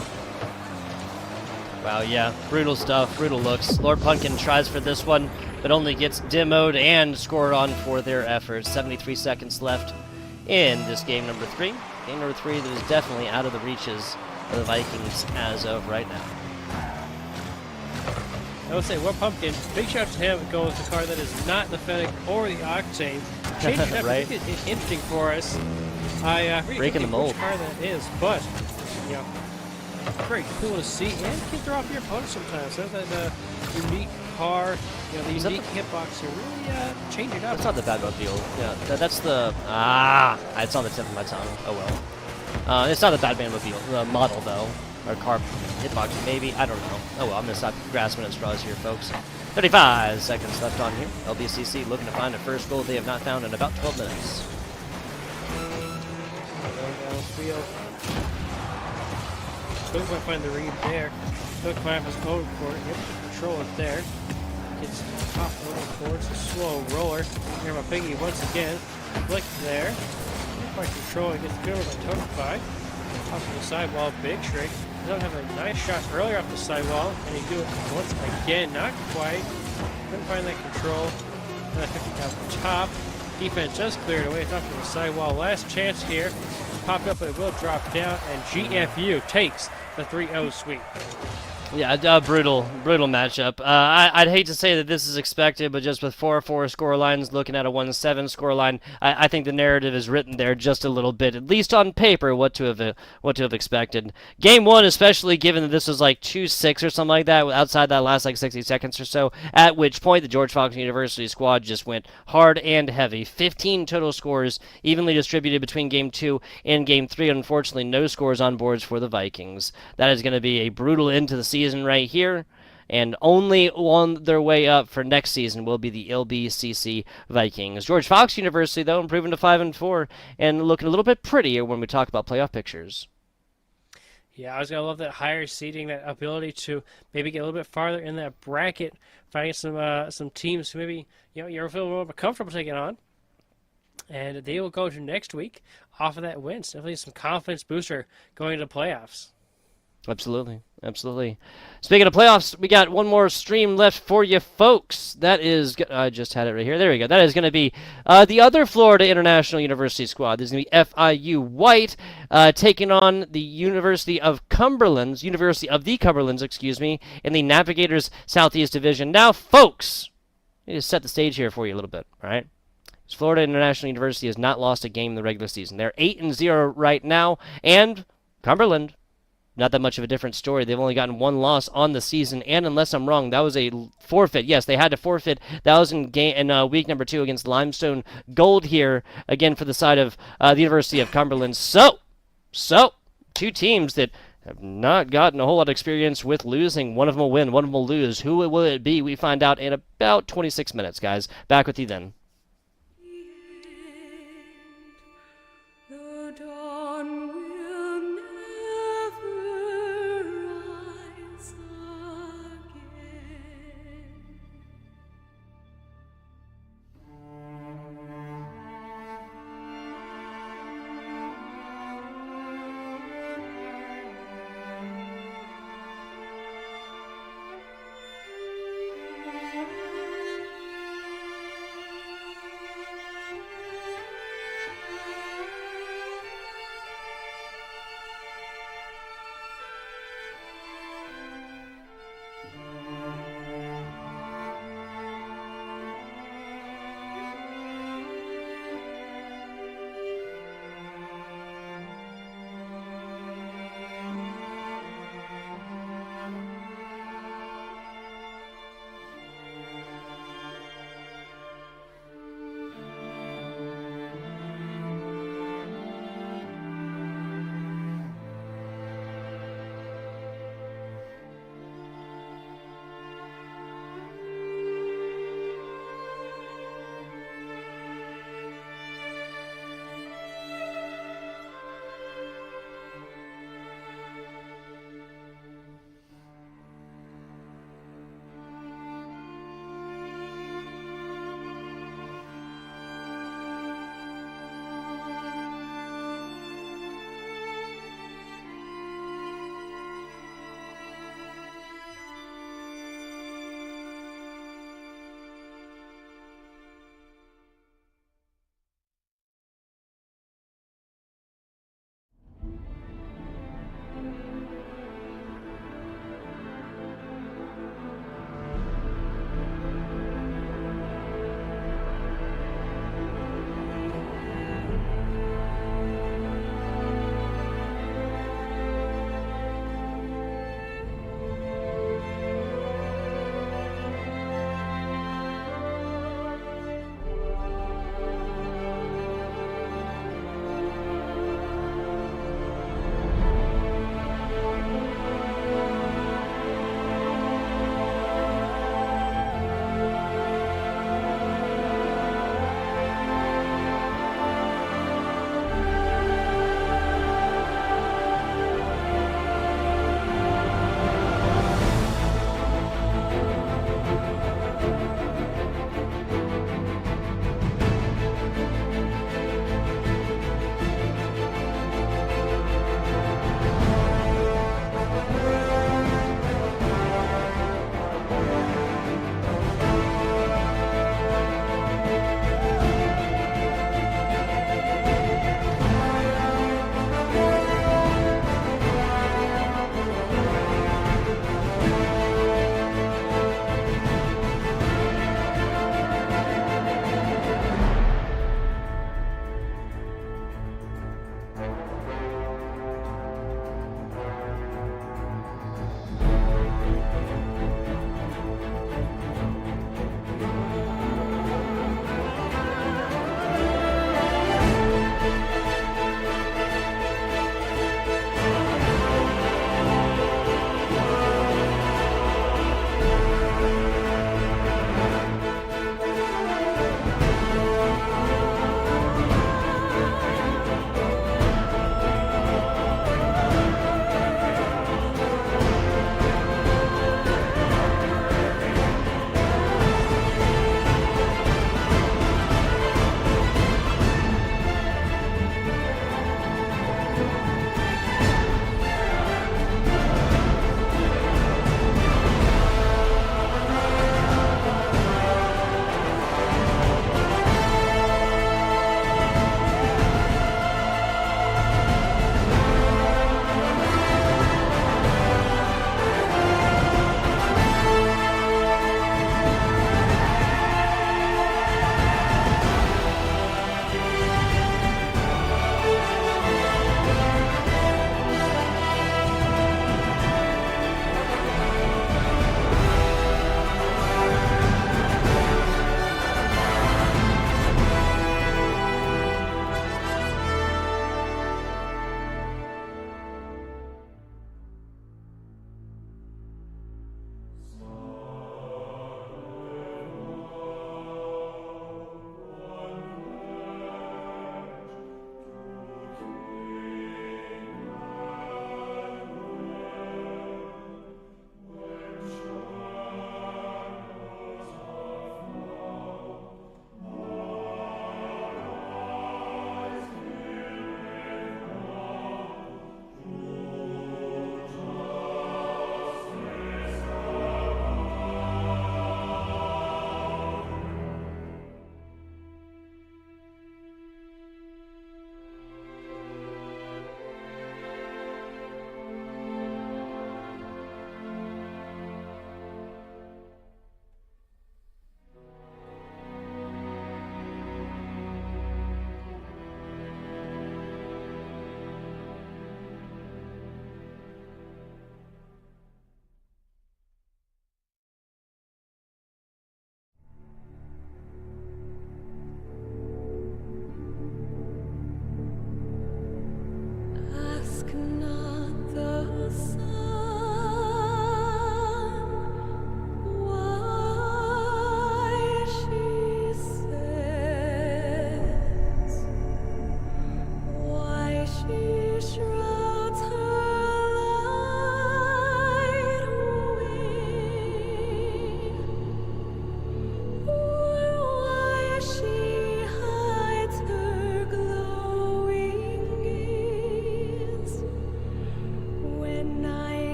Wow, yeah, brutal stuff, brutal looks. Lord Pumpkin tries for this one, but only gets demoed and scored on for their efforts. 73 seconds left in this game number 3. Game number 3 that is definitely out of the reaches of the Vikings as of right now. I would say, Lord Pumpkin, big shout out to him going with the car that is not the Fennec or the Octane. Changing it up, Right. make it interesting for us. I really Breaking don't the think mold. which car that is, but, you know, very cool to see and can throw off your opponent sometimes. So that unique car, you know, the Is that unique hitbox, really change it up. That's not the Batmobile. Yeah, that's the... it's on the tip of my tongue. Oh well. It's not the Batmobile model, though. Or car hitbox, maybe. I don't know. Oh well, I'm going to stop grasping at straws here, folks. 35 seconds left on here. LBCC looking to find a first goal they have not found in about 12 minutes. Downfield. Don't quite find the read there. Don't quite have his own court. Able to control it there. Gets top over towards the slow roller. Here by Piggy once again. Flick there. Not quite controlling. Gets good with a Toki-Fi. Off to the sidewall. Big Shrek. Doesn't have a nice shot earlier off the sidewall. And he do it once again. Not quite. Couldn't find that control. Another 50 off the top. Defense just cleared away. It's off to the sidewall. Last chance here. Popped up, but it will drop down. And GFU takes the 3-0 sweep. Yeah, brutal matchup. I'd hate to say that this is expected, but just with 4-4 score lines, looking at a 1-7 score line, I think the narrative is written there just a little bit, at least on paper, what to have expected. Game one, especially given that this was like 2-6 or something like that, outside that last like 60 seconds or so, at which point the George Fox University squad just went hard and heavy. 15 total scores, evenly distributed between game two and game three. Unfortunately, no scores on boards for the Vikings. That is going to be a brutal end to the season right here, and only on their way up for next season will be the LBCC Vikings. George Fox University, though, improving to 5-4 and looking a little bit prettier when we talk about playoff pictures. Yeah, I was gonna love that higher seeding, that ability to maybe get a little bit farther in that bracket, finding some teams who maybe you're feeling more comfortable taking on, and they will go to next week off of that win. So definitely some confidence booster going into playoffs. Absolutely. Speaking of playoffs, we got one more stream left for you folks. That is, I just had it right here. There we go. That is going to be the other Florida International University squad. This is going to be FIU White taking on the University of the Cumberlands, in the Navigators Southeast Division. Now, folks, let me just set the stage here for you a little bit, all right? Florida International University has not lost a game in the regular season. They're 8-0 right now, and Cumberland, not that much of a different story. They've only gotten one loss on the season, and unless I'm wrong, that was a forfeit. Yes, they had to forfeit. That was in week number 2 against Limestone Gold here, again for the side of the University of Cumberland. So, two teams that have not gotten a whole lot of experience with losing. One of them will win, one of them will lose. Who will it be? We find out in about 26 minutes, guys. Back with you then. The dawn will never rise again.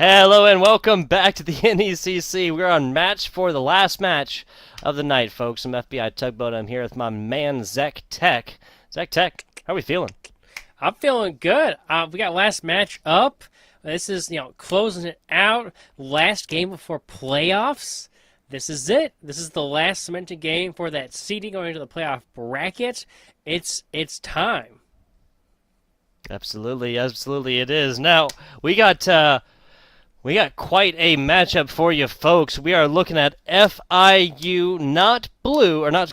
Hello and welcome back to the NECC. We're on the last match of the night, folks. I'm FBI Tugboat. I'm here with my man, Zach Tech. Zach Tech, how are we feeling? I'm feeling good. We got last match up. This is, closing it out. Last game before playoffs. This is it. This is the last cemented game for that seeding going into the playoff bracket. It's time. Absolutely it is. Now, we got quite a matchup for you, folks. We are looking at FIU, not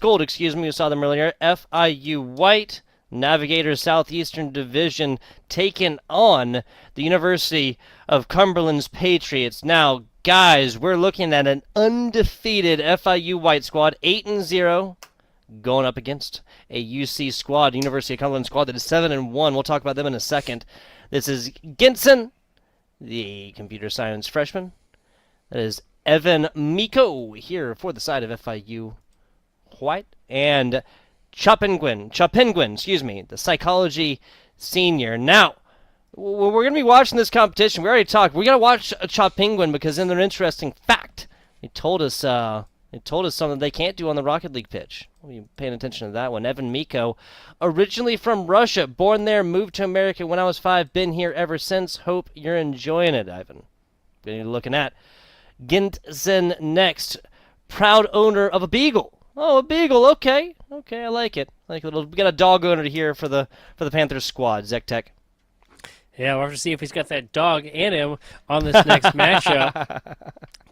gold, excuse me. You saw them earlier. FIU white, Navigators Southeastern Division, taking on the University of Cumberland's Patriots. Now, guys, we're looking at an undefeated FIU white squad, 8-0, going up against a UC squad, University of Cumberland squad that is 7-1. We'll talk about them in a second. This is Ginson, the computer science freshman. That is Evan Miko here for the side of FIU white, and Chopengwin, the psychology senior. Now, we're going to be watching this competition. We already talked. We got to watch Chopengwin because in their interesting fact, they told us something they can't do on the Rocket League pitch. We'll be paying attention to that one. Evan Miko, originally from Russia, born there, moved to America when I was 5, been here ever since. Hope you're enjoying it, Ivan. We're looking at Gintzen next, proud owner of a beagle. Oh, a beagle. Okay, I like it. We got a dog owner here for the Panthers squad. Zek Tech. Yeah, we'll have to see if he's got that dog in him on this next matchup.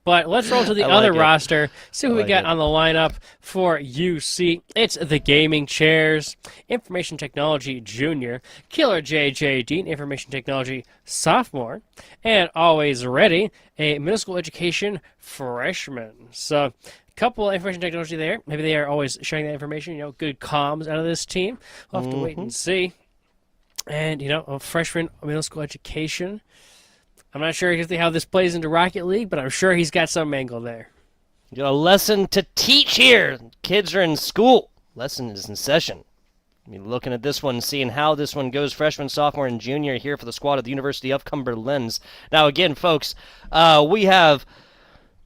But let's roll to the other roster, see who we got on the lineup for UC. It's the Gaming Chairs, Information Technology Junior, Killer J.J. Dean, Information Technology Sophomore, and always ready, a middle school education freshman. So, couple of information technology there. Maybe they are always sharing that information, good comms out of this team. We'll have to wait and see. And, a freshman middle school education. I'm not sure exactly how this plays into Rocket League, but I'm sure he's got some angle there. You got a lesson to teach here. Kids are in school. Lesson is in session. Looking at this one, seeing how this one goes, freshman, sophomore, and junior here for the squad of the University of Cumberland. Now, again, folks, we have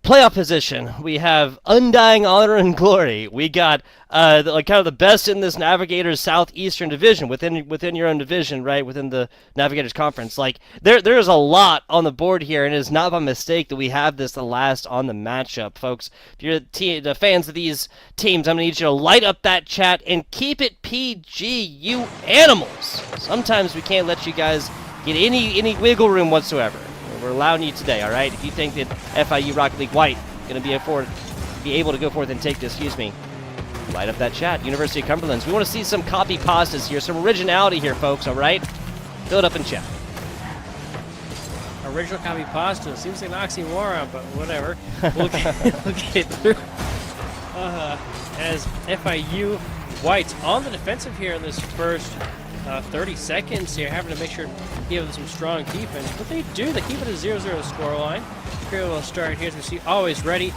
playoff position. We have undying honor and glory. We got kind of the best in this Navigators Southeastern Division within your own division, right? Within the Navigators Conference. There's a lot on the board here, and it is not by mistake that we have this the last on the matchup, folks. If you're the fans of these teams, I'm gonna need you to light up that chat and keep it PG, you animals. Sometimes we can't let you guys get any wiggle room whatsoever. We're allowing you today, all right? If you think that FIU Rocket League White is going to be able to go forth and take this, light up that chat. University of Cumberland. We want to see some copy pastas here, some originality here, folks, all right? Fill it up in chat. Original copy pasta. Seems like an oxymoron, but whatever. We'll get through. As FIU White's on the defensive here in this first 30 seconds here, having to make sure to give them some strong defense. But they do. They keep it a 0-0 scoreline. Here we'll start here as we see always ready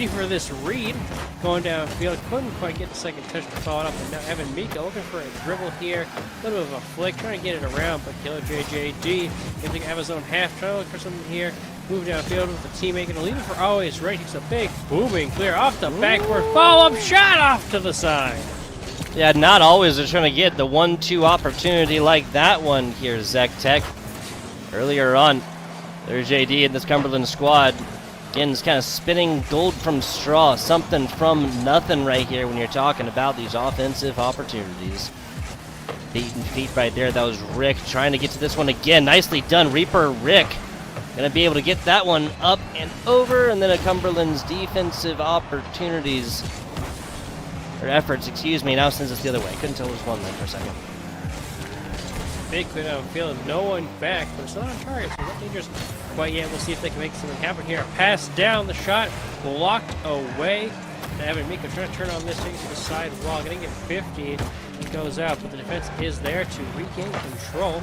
for this read. Going downfield. Couldn't quite get the second touch to follow it up. And now Evan Mika looking for a dribble here. A little bit of a flick. Trying to get it around. But Killer JJD going to have his own half. Trying to look for something here. Move downfield with the teammate. Going to leave it for always ready. Takes a big booming clear off the backboard. Follow-up shot off to the side. Yeah, not always they're trying to get the 1-2 opportunity like that one here, Zach Tech. Earlier on, there's JD in this Cumberland squad. Again, it's kind of spinning gold from straw, something from nothing right here when you're talking about these offensive opportunities. Beaten feet right there. That was Rick trying to get to this one again. Nicely done, Reaper Rick. Going to be able to get that one up and over, and then a Cumberland's defensive opportunities. Or efforts, now sends us the other way. Couldn't tell it was one there for a second. Big clear downfield, no one back, but it's not on target, so not dangerous quite yet. We'll see if they can make something happen here. Pass down, the shot blocked away. Evan Mika trying to turn on this, take it to the side wall, getting it 50. It goes out, but the defense is there to regain control.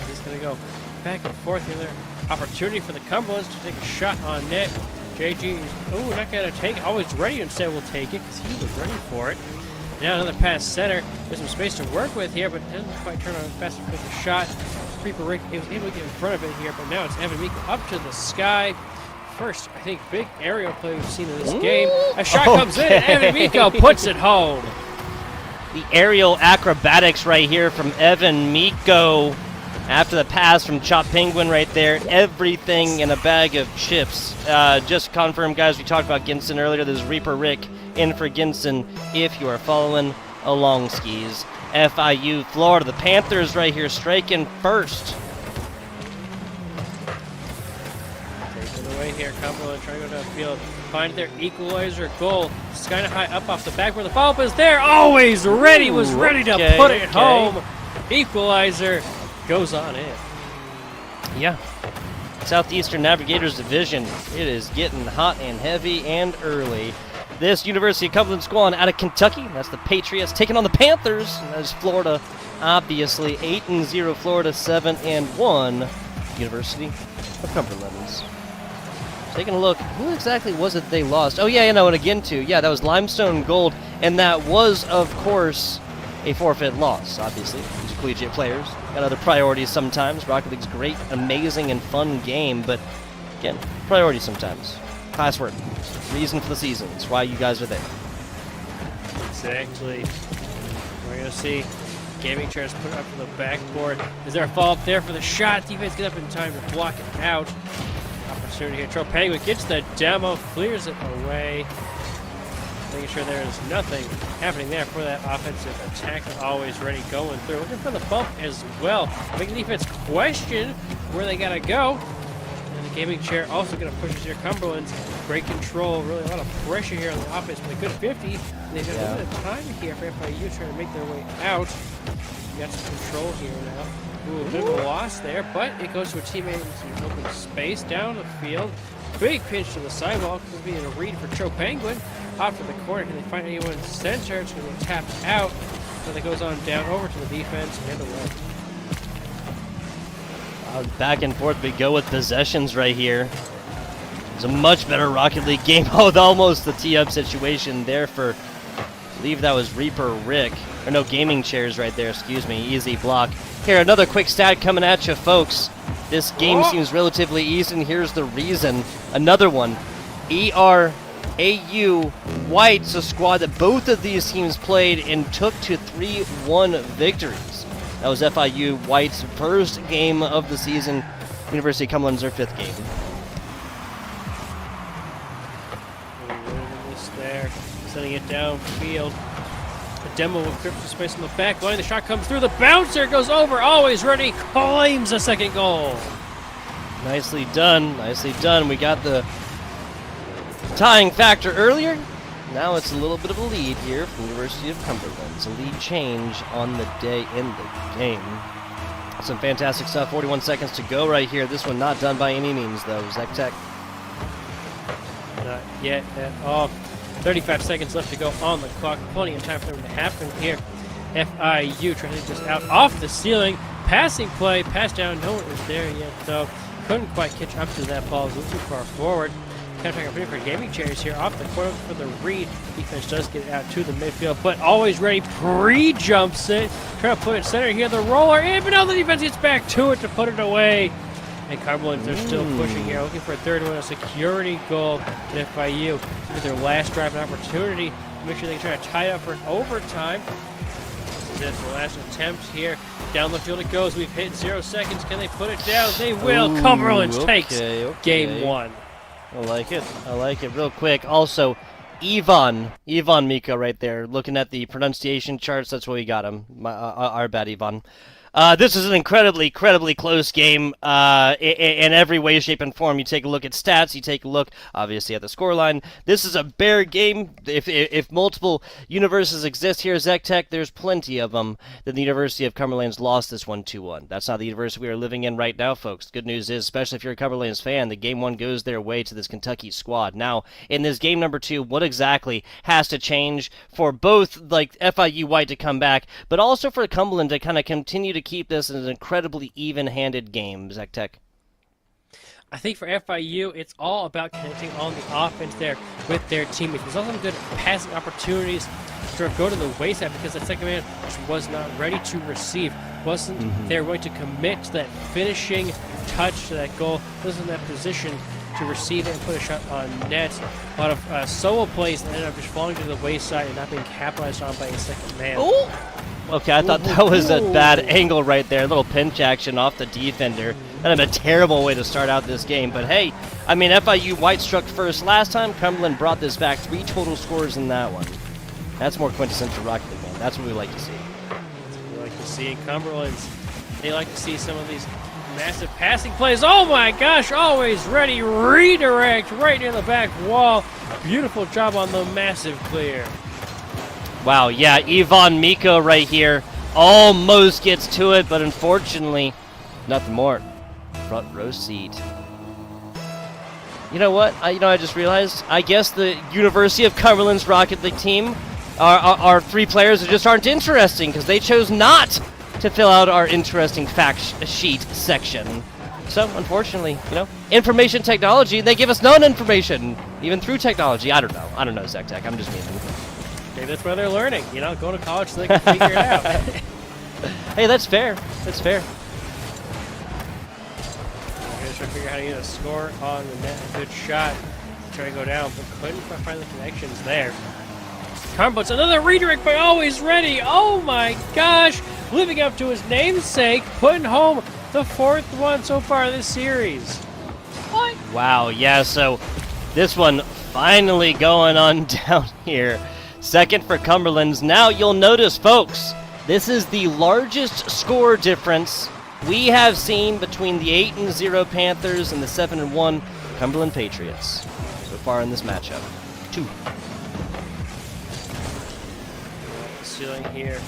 He's going to go back and forth. The other opportunity for the Cumberlands to take a shot on net. JG, not going to take it. Always ready, instead will take it because he was ready for it. Now another pass center. There's some space to work with here, but doesn't quite turn on fast enough with the shot. Reaper Rick was able to get in front of it here, but now it's Evan Miko up to the sky. First, I think, big aerial play we've seen in this game. A shot comes in, and Evan Miko puts it home. The aerial acrobatics right here from Evan Miko. After the pass from Chop Penguin right there, everything in a bag of chips. Just confirm, guys, we talked about Ginson earlier. This is Reaper Rick in for Ginson if you are following along, skis. FIU, Florida, the Panthers right here striking first. Taking away here, Cumberland trying to go downfield, find their equalizer goal. Sky high up off the back where the follow-up is there. Always ready, was ready to put it home. Equalizer goes on in. Yeah. Southeastern Navigators Division. It is getting hot and heavy and early. This University of Cumberland squad out of Kentucky. That's the Patriots taking on the Panthers. That is Florida, obviously. 8-0 Florida, 7-1 University of Cumberland's. Taking a look, who exactly was it they lost? Oh, yeah, you know, and again, too. Yeah, that was Limestone Gold, and that was, of course, a forfeit loss, obviously. These are collegiate players. Got other priorities sometimes. Rocket League's great, amazing, and fun game, but again, priorities sometimes. Classwork. Reason for the season. It's why you guys are there. Exactly. We're going to see gaming chairs put up to the backboard. Is there a follow-up there for the shot? Defense get up in time to block it out. Opportunity here. Tro Penguin gets the demo, clears it away. Making sure there is nothing happening there for that offensive attack. Always ready going through. Looking for the bump as well. Making the defense question where they got to go. And the gaming chair also going to push here. Cumberland's great control. Really a lot of pressure here on the offense. But a good 50. They've got a little bit of time here for FIU trying to make their way out. You got some control here now. Ooh, a bit of a loss there, but it goes to a teammate in some open space down the field. Big pinch to the sidewalk. This will be a read for Tro Penguin. Off to the corner. Can they find anyone in the center? It's going to be tapped out. So that goes on down over to the defense and away. Back and forth we go with possessions right here. It's a much better Rocket League game with almost the tee-up situation there for, I believe that was Reaper Rick. Or no, gaming chairs right there, excuse me. Easy block. Here, another quick stat coming at you, folks. This game seems relatively easy, and here's the reason. Another one. ERAU White's a squad that both of these teams played and took to 3-1 victories. That was FIU White's first game of the season. University of Cumberland's their fifth game. This there, sending it downfield. A demo with crypto space on the back line. The shot comes through. The bouncer goes over. Always ready. Claims a second goal. Nicely done. Nicely done. We got the tying factor earlier. Now it's a little bit of a lead here from the University of Cumberland. It's a lead change on the day in the game. Some fantastic stuff. 41 seconds to go right here. This one not done by any means, though. Zek Tech. Not yet at all. 35 seconds left to go on the clock. Plenty of time for them to happen here. FIU trying to just out off the ceiling. Passing play. Pass down. No one is there yet, though. Couldn't quite catch up to that ball. It was too far forward. Counter opportunity for gaming chairs here off the corner for the read. Defense does get it out to the midfield, but always ready. Pre-jumps it. Trying to put it center here. The roller in, but now the defense gets back to it to put it away. And Cumberland, they're still pushing here, looking for a third one, a security goal to FIU. With their last drive and opportunity, make sure they try to tie it up for an overtime. This is the last attempt here. Down the field it goes. We've hit 0 seconds. Can they put it down? They will. Cumberland takes game one. I like it. I like it. Real quick. Also, Ivan Miko right there. Looking at the pronunciation charts, that's where we got him. Our bad, Ivan. This is an incredibly close game in every way, shape, and form. You take a look at stats. You take a look, obviously, at the scoreline. This is a bare game. If multiple universes exist here, Zek Tech, there's plenty of them. Then the University of Cumberland's lost this one 2-1. That's not the university we are living in right now, folks. Good news is, especially if you're a Cumberland's fan, the game one goes their way to this Kentucky squad. Now, in this game number 2, what exactly has to change for both like FIU White to come back, but also for Cumberland to kind of continue to keep this an incredibly even-handed game, Zek Tech? I think for FIU, it's all about connecting on the offense there with their teammates. There's also some good passing opportunities sort of go to the wayside because that second man just was not ready to receive. Wasn't there going to commit to that finishing touch to that goal. Wasn't in that position to receive it and put a shot on net. A lot of solo plays that ended up just falling to the wayside and not being capitalized on by a second man. Ooh. Okay, I thought that was a bad angle right there. A little pinch action off the defender. That'd have been a terrible way to start out this game. But hey, I mean, FIU white struck first last time. Cumberland brought this back. 3 total scores in that one. That's more quintessential Rocket League, man. That's what we like to see. That's what we like to see. Cumberland's, they like to see some of these massive passing plays. Oh my gosh, always ready. Redirect right near the back wall. Beautiful job on the massive clear. Wow, yeah, Ivan Miko right here almost gets to it, but unfortunately, nothing more. Front row seat. You know what? I just realized. I guess the University of Cumberland's Rocket League team, our 3 players just aren't interesting because they chose not to fill out our interesting fact sheet section. So, unfortunately, information technology, they give us non-information, even through technology. I don't know, ZecTech. I'm just memeing. Maybe that's where they're learning, going to college so they can figure it out. Hey, that's fair. That's fair. I'm going to try to figure out how to get a score on the net. A good shot. Try to go down, but couldn't find the connections there. Cumberland's another redirect by Always Ready. Oh my gosh. Living up to his namesake, putting home the 4th one so far this series. What? Wow, yeah, so this one finally going on down here. Second for Cumberland's. Now you'll notice, folks, this is the largest score difference we have seen between the 8-0 Panthers and the 7-1 Cumberland Patriots so far in this matchup. 2. Ceiling here.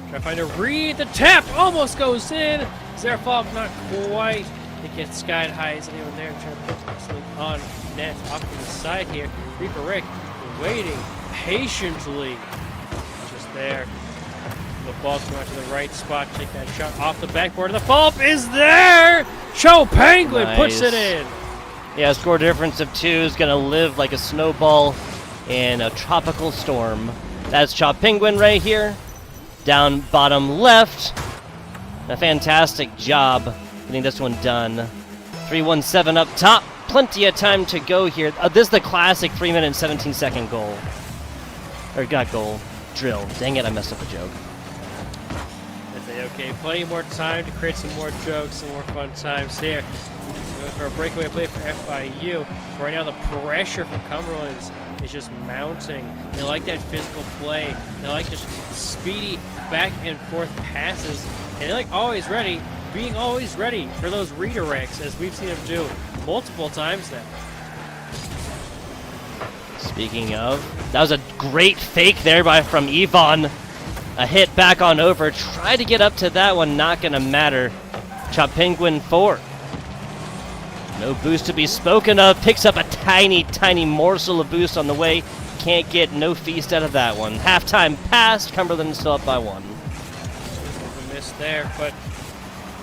Try to find a read. The tap almost goes in. Zerfalk not quite. It gets skied high. Is anyone there trying to put something on net off to the side here? Reaper Rick waiting patiently. Just there. The ball's going to the right spot. Take that shot off the backboard. The follow-up is there. Cho Penguin puts it in. Yeah, score difference of 2 is going to live like a snowball in a tropical storm. That's Chop Penguin right here. Down bottom left. A fantastic job getting this one done. 3-1-7 up top. Plenty of time to go here. This is the classic 3-minute and 17-second goal. Or not goal. Drill. Dang it, I messed up a joke. That's okay. Plenty more time to create some more jokes, some more fun times here. Going for a breakaway play for FIU. Right now the pressure from Cumberland is just mounting. They like that physical play. They like just speedy back and forth passes. And they like Always Ready, being always ready for those redirects, as we've seen him do multiple times now. Speaking of, that was a great fake there from Ivan. A hit back on over. Try to get up to that one, not gonna matter. Chop Penguin 4. No boost to be spoken of. Picks up a tiny, tiny morsel of boost on the way. Can't get no feast out of that one. Halftime passed. Cumberland still up by 1. A miss there, but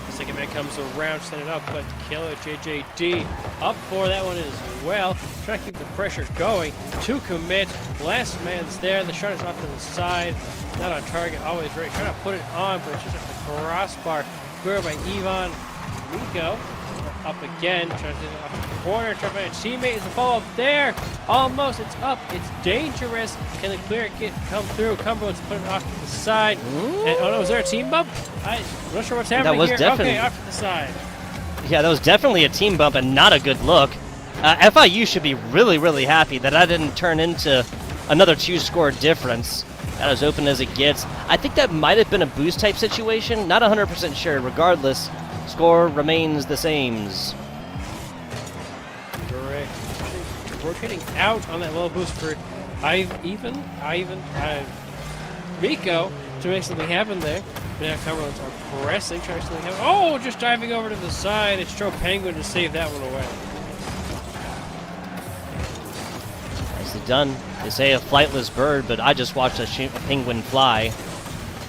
the second man comes around, set it up, but killer JJD up for that one as well. Trying to keep the pressure going. 2 commit. Last man's there. The shot is off to the side. Not on target. Always Ready. Trying to put it on, but it's just at the crossbar. Cleared by Ivan Miko. Up again, trying to get it off the corner, trying to find a teammate. Is the follow-up there? Almost, it's up, it's dangerous. Can the clear come through? Cumberland's putting it off to the side. And, oh no, is there a team bump? I'm not sure what's happening here. Okay, off to the side. Yeah, that was definitely a team bump and not a good look. FIU should be really, really happy that I didn't turn into another 2-score difference. That as open as it gets. I think that might have been a boost type situation. Not 100% sure. Regardless, score remains the same. Correct. Rotating out on that low boost for Miko to make something happen there. But now Cumberland's are pressing, trying to make something happen. Oh, just diving over to the side. It's Joe Penguin to save that one away. Nicely done. They say a flightless bird, but I just watched a penguin fly.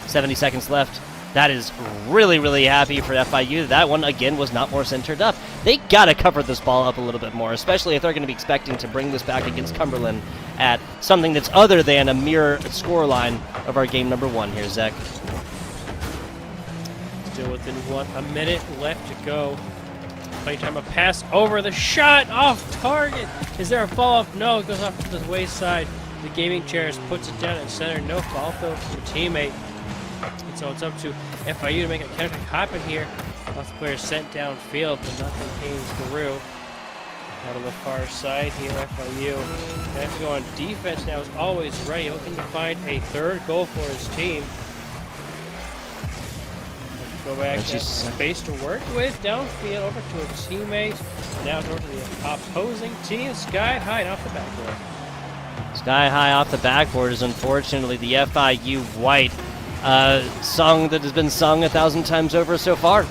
70 seconds left. That is really, really happy for FIU. That one, again, was not more centered up. They got to cover this ball up a little bit more, especially if they're going to be expecting to bring this back against Cumberland at something that's other than a mirror scoreline of our game number 1 here, Zach. Still within a minute left to go. Plenty of time, a pass over the shot, off target. Is there a follow-up? No, it goes off to the wayside. The gaming chairs puts it down at center. No follow-up though from the teammate. And so it's up to FIU to make a counter happen here. Lots of players sent downfield, but nothing came through. Out on the far side here, FIU. They have to go on defense now, is always ready, looking to find a third goal for his team. Go back to space to work with, downfield over to a teammate. Now over to the opposing team, sky high and off the backboard. Sky high off the backboard is unfortunately the FIU white song that has been sung 1,000 times over so far.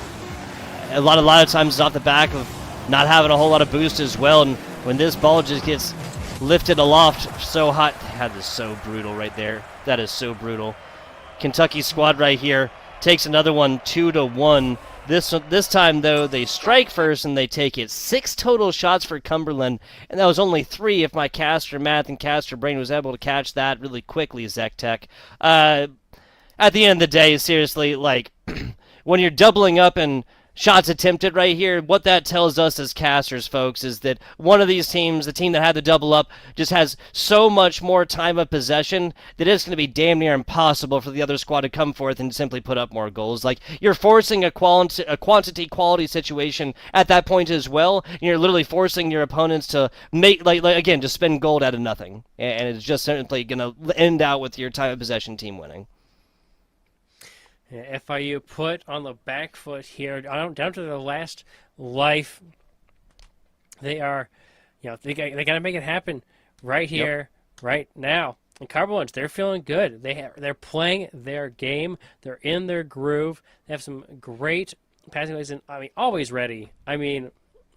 A lot of times it's off the back of not having a whole lot of boost as well, and when this ball just gets lifted aloft so hot, that is so brutal right there. That is so brutal. Kentucky squad right here takes another one 2-1. This time, though, they strike first and they take it. 6 total shots for Cumberland, and that was only 3 if my caster math and caster brain was able to catch that really quickly, Zech Tech. At the end of the day, seriously, like, when you're doubling up and shots attempted right here, what that tells us as casters, folks, is that one of these teams, the team that had the double up, just has so much more time of possession that it's going to be damn near impossible for the other squad to come forth and simply put up more goals. Like, you're forcing a quantity-quality situation at that point as well, and you're literally forcing your opponents to make, like again, just spend gold out of nothing. And it's just simply going to end out with your time of possession team winning. Yeah, FIU put on the back foot here, down to their last life. They are, they got to make it happen right here, right now. And Cumberland, they're feeling good. They're playing their game. They're in their groove. They have some great passing plays, and always ready.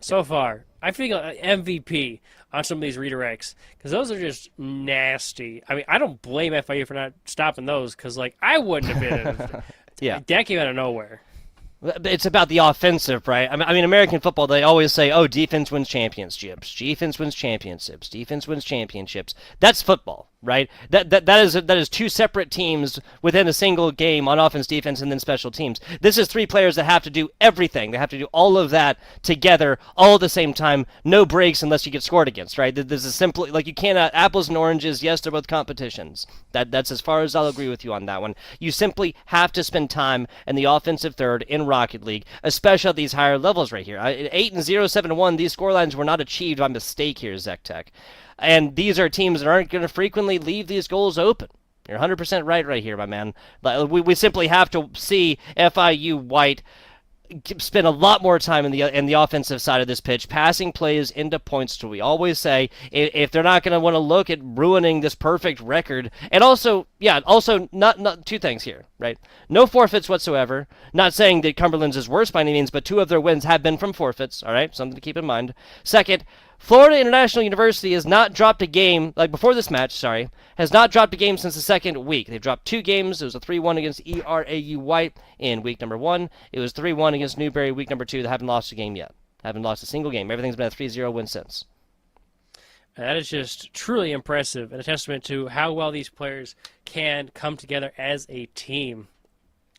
So far, I feel like MVP on some of these redirects because those are just nasty. I don't blame FIU for not stopping those because, I wouldn't have been. Yeah, that came out of nowhere. It's about the offensive, right? American football, they always say, oh, defense wins championships. Defense wins championships. Defense wins championships. That's football, right? That is 2 separate teams within a single game on offense, defense, and then special teams. This is 3 players that have to do everything. They have to do all of that together, all at the same time. No breaks unless you get scored against, right? This is simply, you cannot, apples and oranges, yes, they're both competitions. That's as far as I'll agree with you on that one. You simply have to spend time in the offensive third in Rocket League, especially at these higher levels right here. 8-0, 7-1, these scorelines were not achieved by mistake here, Zech Tech. And these are teams that aren't going to frequently leave these goals open. You're 100% right here, my man. We simply have to see FIU White spend a lot more time in the offensive side of this pitch, passing plays into points. So we always say if they're not going to want to look at ruining this perfect record, and also not 2 things here, right? No forfeits whatsoever. Not saying that Cumberland's is worse by any means, but 2 of their wins have been from forfeits. All right, something to keep in mind. Second, Florida International University has not dropped a game, before this match, has not dropped a game since the second week. They've dropped 2 games. It was a 3-1 against ERAU White in week number 1. It was 3-1 against Newberry week number 2. They haven't lost a game yet. Haven't lost a single game. Everything's been a 3-0 win since. That is just truly impressive and a testament to how well these players can come together as a team.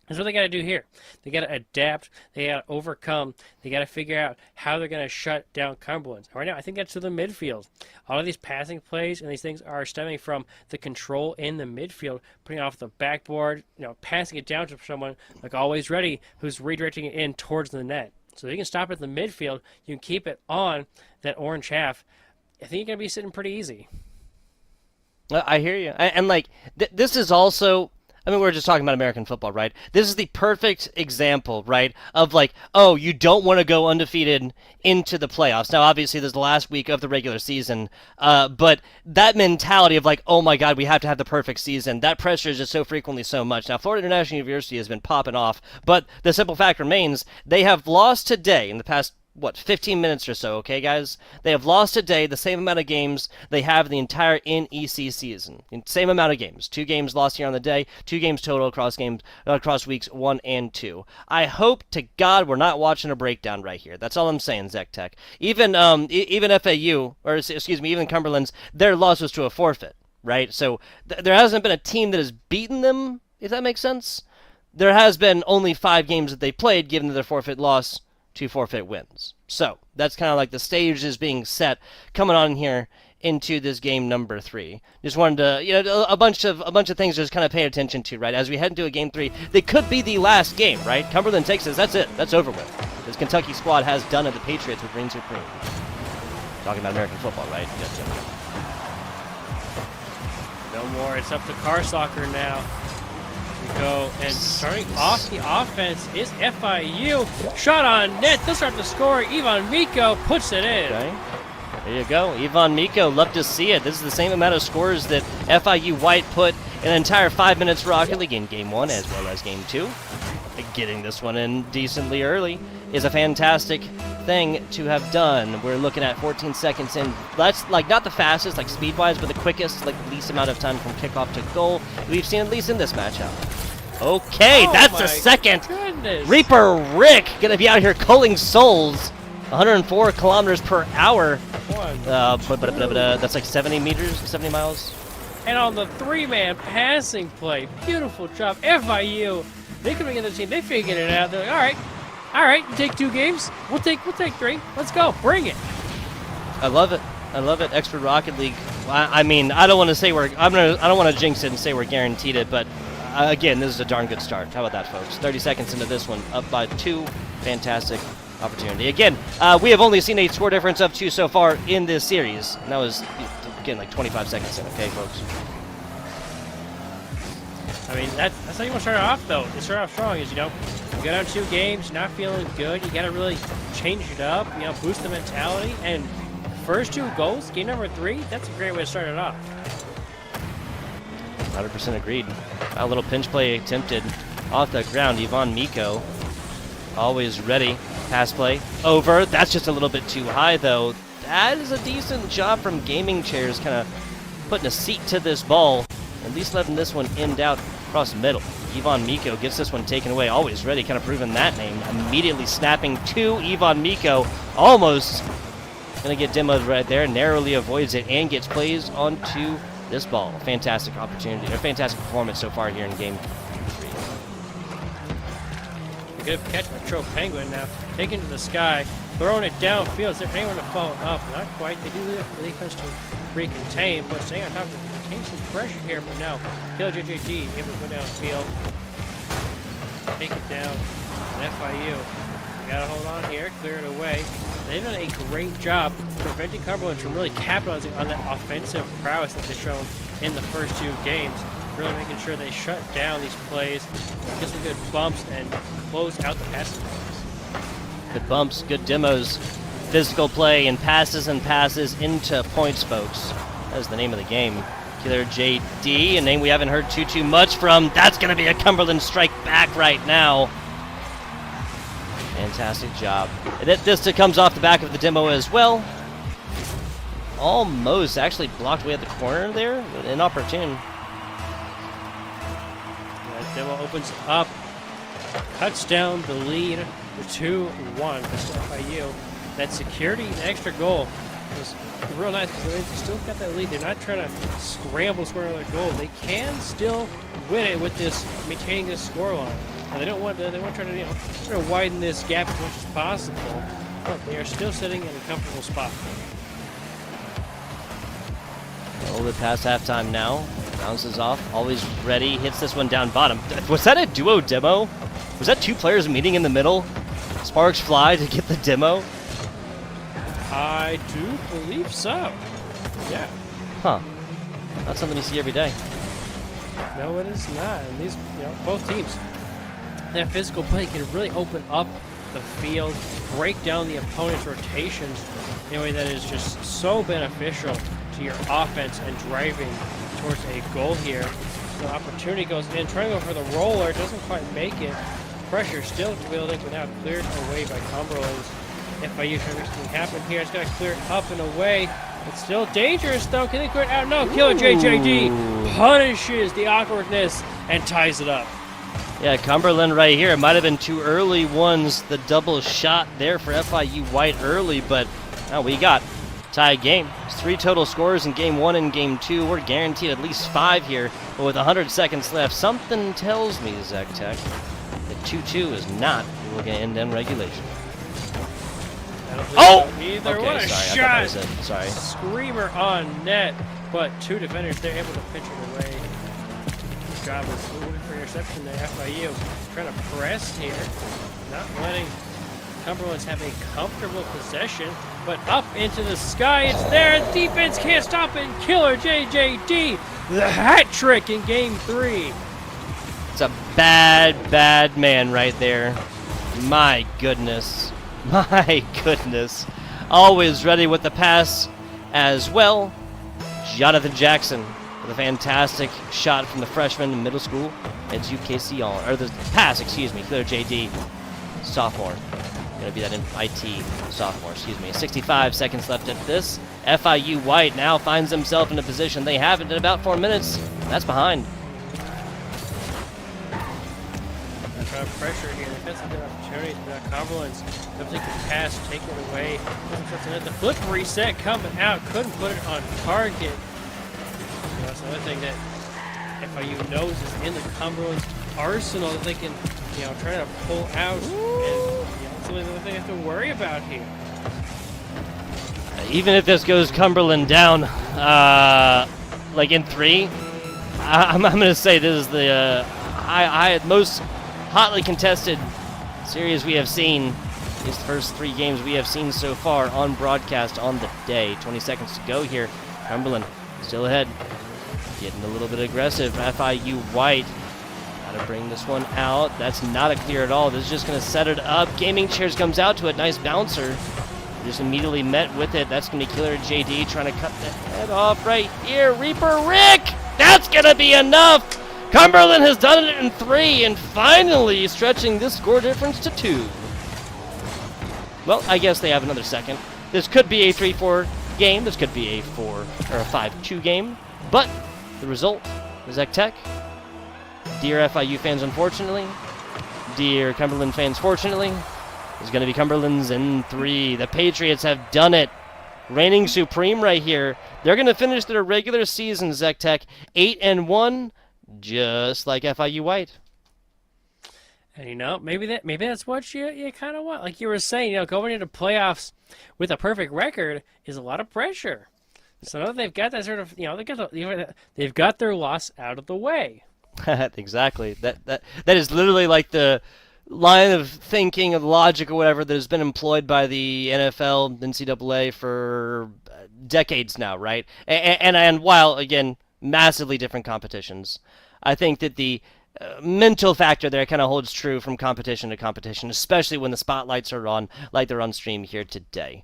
That's what they got to do here. They got to adapt. They got to overcome. They got to figure out how they're going to shut down Cumberland. Right now, I think that's to the midfield. All of these passing plays and these things are stemming from the control in the midfield, putting it off the backboard, passing it down to someone like Always Ready, who's redirecting it in towards the net. So if you can stop at the midfield, you can keep it on that orange half. I think you're going to be sitting pretty easy. I hear you. And this is also, we were just talking about American football, right? This is the perfect example, right, of you don't want to go undefeated into the playoffs. Now, obviously, there's the last week of the regular season, but that mentality of oh my God, we have to have the perfect season, that pressure is just so frequently so much. Now, Florida International University has been popping off, but the simple fact remains, they have lost today in the past what, 15 minutes or so, okay, guys? They have lost today the same amount of games they have the entire NECC season. Same amount of games. 2 games lost here on the day, 2 games total across weeks 1 and 2. I hope to God we're not watching a breakdown right here. That's all I'm saying, Zech Tech. Even FAU, or excuse me, even Cumberland's, their loss was to a forfeit, right? So there hasn't been a team that has beaten them, if that makes sense. There has been only 5 games that they played, given their forfeit loss, 2 forfeit wins. So that's kind of like the stage is being set coming on here into this game number 3. Just wanted to, a bunch of things to just kind of pay attention to, right? As we head into a game 3, they could be the last game, right? Cumberland takes this, that's it, that's over with. This Kentucky squad has done it. The Patriots would reign supreme. Talking about American football, right? Yes, No more. It's up to car soccer now. We go, and starting off the offense is FIU. Shot on net. They'll start to score. Ivan Miko puts it in. Okay. There you go. Ivan Miko, love to see it. This is the same amount of scores that FIU White put an entire 5 minutes for Rocket League in Game 1 as well as Game 2. Getting this one in decently early is a fantastic thing to have done. We're looking at 14 seconds in. That's like not the fastest, like speed-wise, but the quickest, like least amount of time from kickoff to goal we've seen at least in this matchup. Okay, that's the second. Goodness. Reaper Rick gonna be out here culling souls. 104 kilometers per hour. That's like 70 meters, 70 miles. And on the 3-man passing play, beautiful job. FIU, they could be in the team. They figured it out. They're like, all right, you take 2 games. We'll take 3. Let's go. Bring it. I love it. I love it. Extra Rocket League. I mean, I don't want to say I don't want to jinx it and say we're guaranteed it, but again, this is a darn good start. How about that, folks? 30 seconds into this one, up by 2. Fantastic opportunity. Again, we have only seen a score difference of 2 so far in this series, and that was, again, like 25 seconds in, okay, folks? I mean, that's how you want to start off, though. You start off strong, is, you go down 2 games, not feeling good. You got to really change it up, boost the mentality. And first 2 goals, game number 3, that's a great way to start it off. 100% agreed. A little pinch play attempted off the ground. Ivan Miko, always ready. Pass play over. That's just a little bit too high, though. That is a decent job from Gaming Chairs, kind of putting a seat to this ball, at least letting this one end out across the middle. Ivan Miko gets this one taken away. Always ready, kind of proving that name. Immediately snapping to Ivan Miko. Almost going to get demoed right there. Narrowly avoids it and gets plays onto this ball. Fantastic opportunity, or fantastic performance so far here in game 3. A good catch by Tro Penguin now. Taken to the sky, throwing it downfield. Is there anyone to follow up? Not quite. They do leave it for the defense to recontain, but staying on top of it, contain some pressure here. But now, JJD able to go downfield, take it down. And FIU, got to hold on here, clear it away. They've done a great job preventing Cumberland from really capitalizing on that offensive prowess that they've shown in the first 2 games. Really making sure they shut down these plays, get some good bumps, and close out the passing plays. Good bumps, good demos, physical play, and passes into points, folks. That is the name of the game. Killer JD, a name we haven't heard too much from. That's going to be a Cumberland strike back right now. Fantastic job. This comes off the back of the demo as well. Almost actually blocked way at the corner there. Inopportune. That demo opens up, cuts down the lead for 2-1 for FIU. That security and extra goal was real nice because they still got that lead. They're not trying to scramble to score another goal. They can still win it with this, maintaining this scoreline. And they want to try to, sort of widen this gap as much as possible. But they are still sitting in a comfortable spot. A little bit past halftime now. Bounces off, always ready, hits this one down bottom. Was that a duo demo? Was that 2 players meeting in the middle? Sparks fly to get the demo? I do believe so. Yeah. Huh. Not something you see every day. No, it is not. And these, both teams, that physical play can really open up the field, break down the opponent's rotations in a way that is just so beneficial to your offense and driving towards a goal here. The opportunity goes in, trying to go for the roller, doesn't quite make it. Pressure still to be able to now cleared away by Cumberland. FIU trying to make something happen here. It's going to clear it up and away. It's still dangerous, though. Can they clear it out? No. Killer JJD punishes the awkwardness and ties it up. Yeah, Cumberland right here. It might have been too early ones, the double shot there for FIU White early, but now we got tied game. It's 3 total scores in game 1 and game 2. We're guaranteed at least 5 here, but with 100 seconds left, something tells me, Zach Tech, that 2-2 is not going to end in regulation. Oh! Either Okay, one. sorry, I thought Shot. that was it. Sorry. Screamer on net, but 2 defenders, they're able to pitch it away. Good job is moving for interception there. FIU trying to press here, not letting Cumberland's have a comfortable possession, but up into the sky, it's there. Defense can't stop it. Killer JJD, the hat trick in game 3. It's a bad man right there. My goodness. My goodness. Always ready with the pass as well. Jonathan Jackson with a fantastic shot from the freshman in middle school. It's UKC on, or the pass, excuse me, Killer JD, sophomore. Gonna be that in IT sophomore, excuse me. 65 seconds left at this. FIU White now finds themselves in a position they haven't in about 4 minutes. That's behind. Trying to pressure here. They've had some good opportunities, but Cumberland's able to take the pass, take it away. The flip reset coming out, couldn't put it on target. So that's another thing that FIU knows is in the Cumberland's arsenal that they can, try to pull out. And something that they have to worry about here. Even if this goes Cumberland down, like in 3, I'm going to say this is the most hotly contested series we have seen. These first 3 games we have seen so far on broadcast on the day. 20 seconds to go here. Cumberland still ahead. Getting a little bit aggressive. FIU White. Got to bring this one out. That's not a clear at all. This is just going to set it up. Gaming Chairs comes out to it. Nice bouncer. Just immediately met with it. That's going to be Killer JD trying to cut the head off right here. Reaper Rick! That's going to be enough! Cumberland has done it in 3 and finally stretching this score difference to 2. Well, I guess they have another second. This could be a 3-4 game. This could be a 4 or a 5-2 game. But the result is Zach Tech. Dear FIU fans, unfortunately. Dear Cumberland fans, fortunately. Is going to be Cumberland's in 3. The Patriots have done it. Reigning supreme right here. They're going to finish their regular season, Zach Tech, 8-1. Just like FIU White. And maybe that's what you kind of want. Like you were saying, going into playoffs with a perfect record is a lot of pressure. So now that they've got that sort of, they've got their loss out of the way. Exactly. That is literally like the line of thinking, of logic, or whatever that has been employed by the NFL, NCAA for decades now, right? And while again, massively different competitions, I think that the mental factor there kind of holds true from competition to competition, especially when the spotlights are on, like they're on stream here today.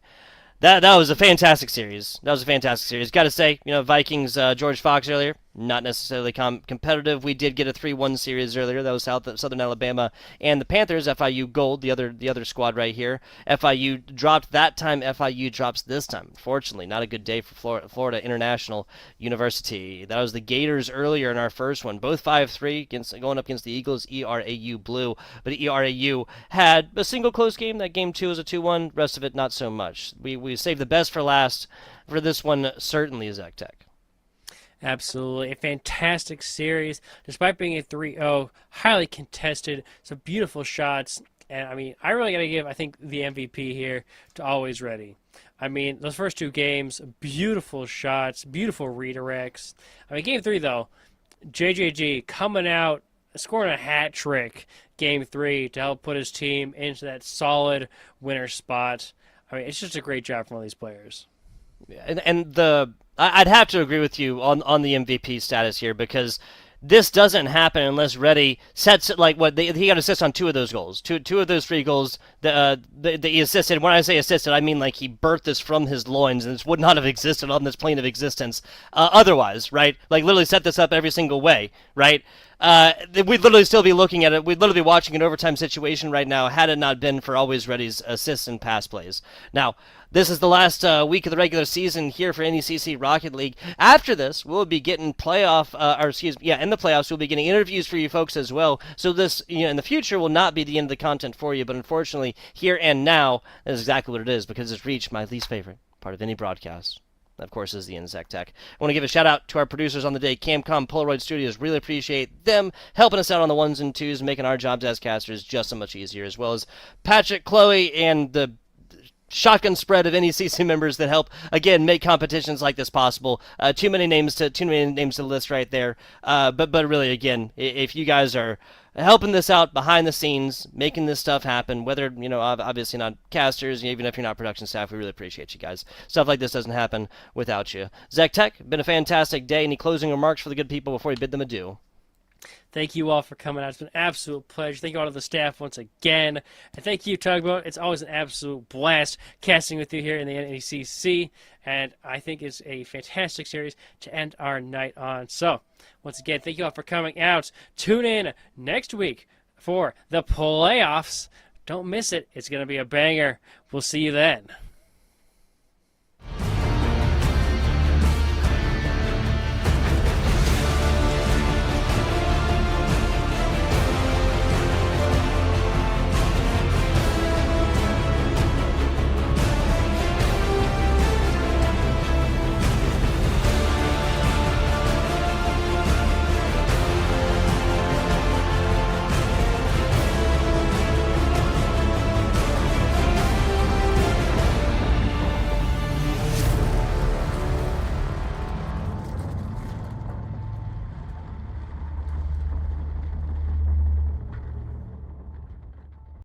That was a fantastic series. Got to say, Vikings, George Fox earlier, not necessarily competitive. We did get a 3-1 series earlier. That was Southern Alabama and the Panthers. FIU gold, the other squad right here. FIU dropped that time. FIU drops this time. Fortunately, not a good day for Florida International University. That was the Gators earlier in our first one. Both 5-3 going up against the Eagles. ERAU blue, but ERAU had a single close game. That game 2 was a 2-1. Rest of it not so much. We saved the best for last. For this one, certainly Zach Tech. Absolutely. A fantastic series. Despite being a 3-0, highly contested, some beautiful shots. And, I really got to give, I think, the MVP here to Always Ready. Those first 2 games, beautiful shots, beautiful redirects. Game 3, though, JJG coming out, scoring a hat trick, Game 3, to help put his team into that solid winner spot. It's just a great job from all these players. And I'd have to agree with you on the MVP status here, because this doesn't happen unless Reddy sets it like what he got assist on 2 of those goals. Two of those 3 goals that he assisted. When I say assisted, I mean like he birthed this from his loins, and this would not have existed on this plane of existence otherwise, right? Like literally set this up every single way, right? we'd literally still be looking at it. We'd literally be watching an overtime situation right now had it not been for Always Ready's assists and pass plays. Now, this is the last week of the regular season here for NECC Rocket League. After this, we'll be getting in the playoffs, we'll be getting interviews for you folks as well. So this, in the future, will not be the end of the content for you. But unfortunately, here and now, that is exactly what it is, because it's reached my least favorite part of any broadcast. Of course, is the NECC Tech. I want to give a shout out to our producers on the day, Camcom Polaroid Studios. Really appreciate them helping us out on the ones and twos, making our jobs as casters just so much easier, as well as Patrick, Chloe, and the shotgun spread of NECC members that help, again, make competitions like this possible. Too many names to list right there. But really, again, if you guys are helping this out behind the scenes, making this stuff happen, whether, obviously not casters, even if you're not production staff, we really appreciate you guys. Stuff like this doesn't happen without you. NECC Tech, been a fantastic day. Any closing remarks for the good people before we bid them adieu? Thank you all for coming out. It's been an absolute pleasure. Thank you all to the staff once again. And thank you, Tugboat. It's always an absolute blast casting with you here in the NECC. And I think it's a fantastic series to end our night on. So, once again, thank you all for coming out. Tune in next week for the playoffs. Don't miss it. It's going to be a banger. We'll see you then.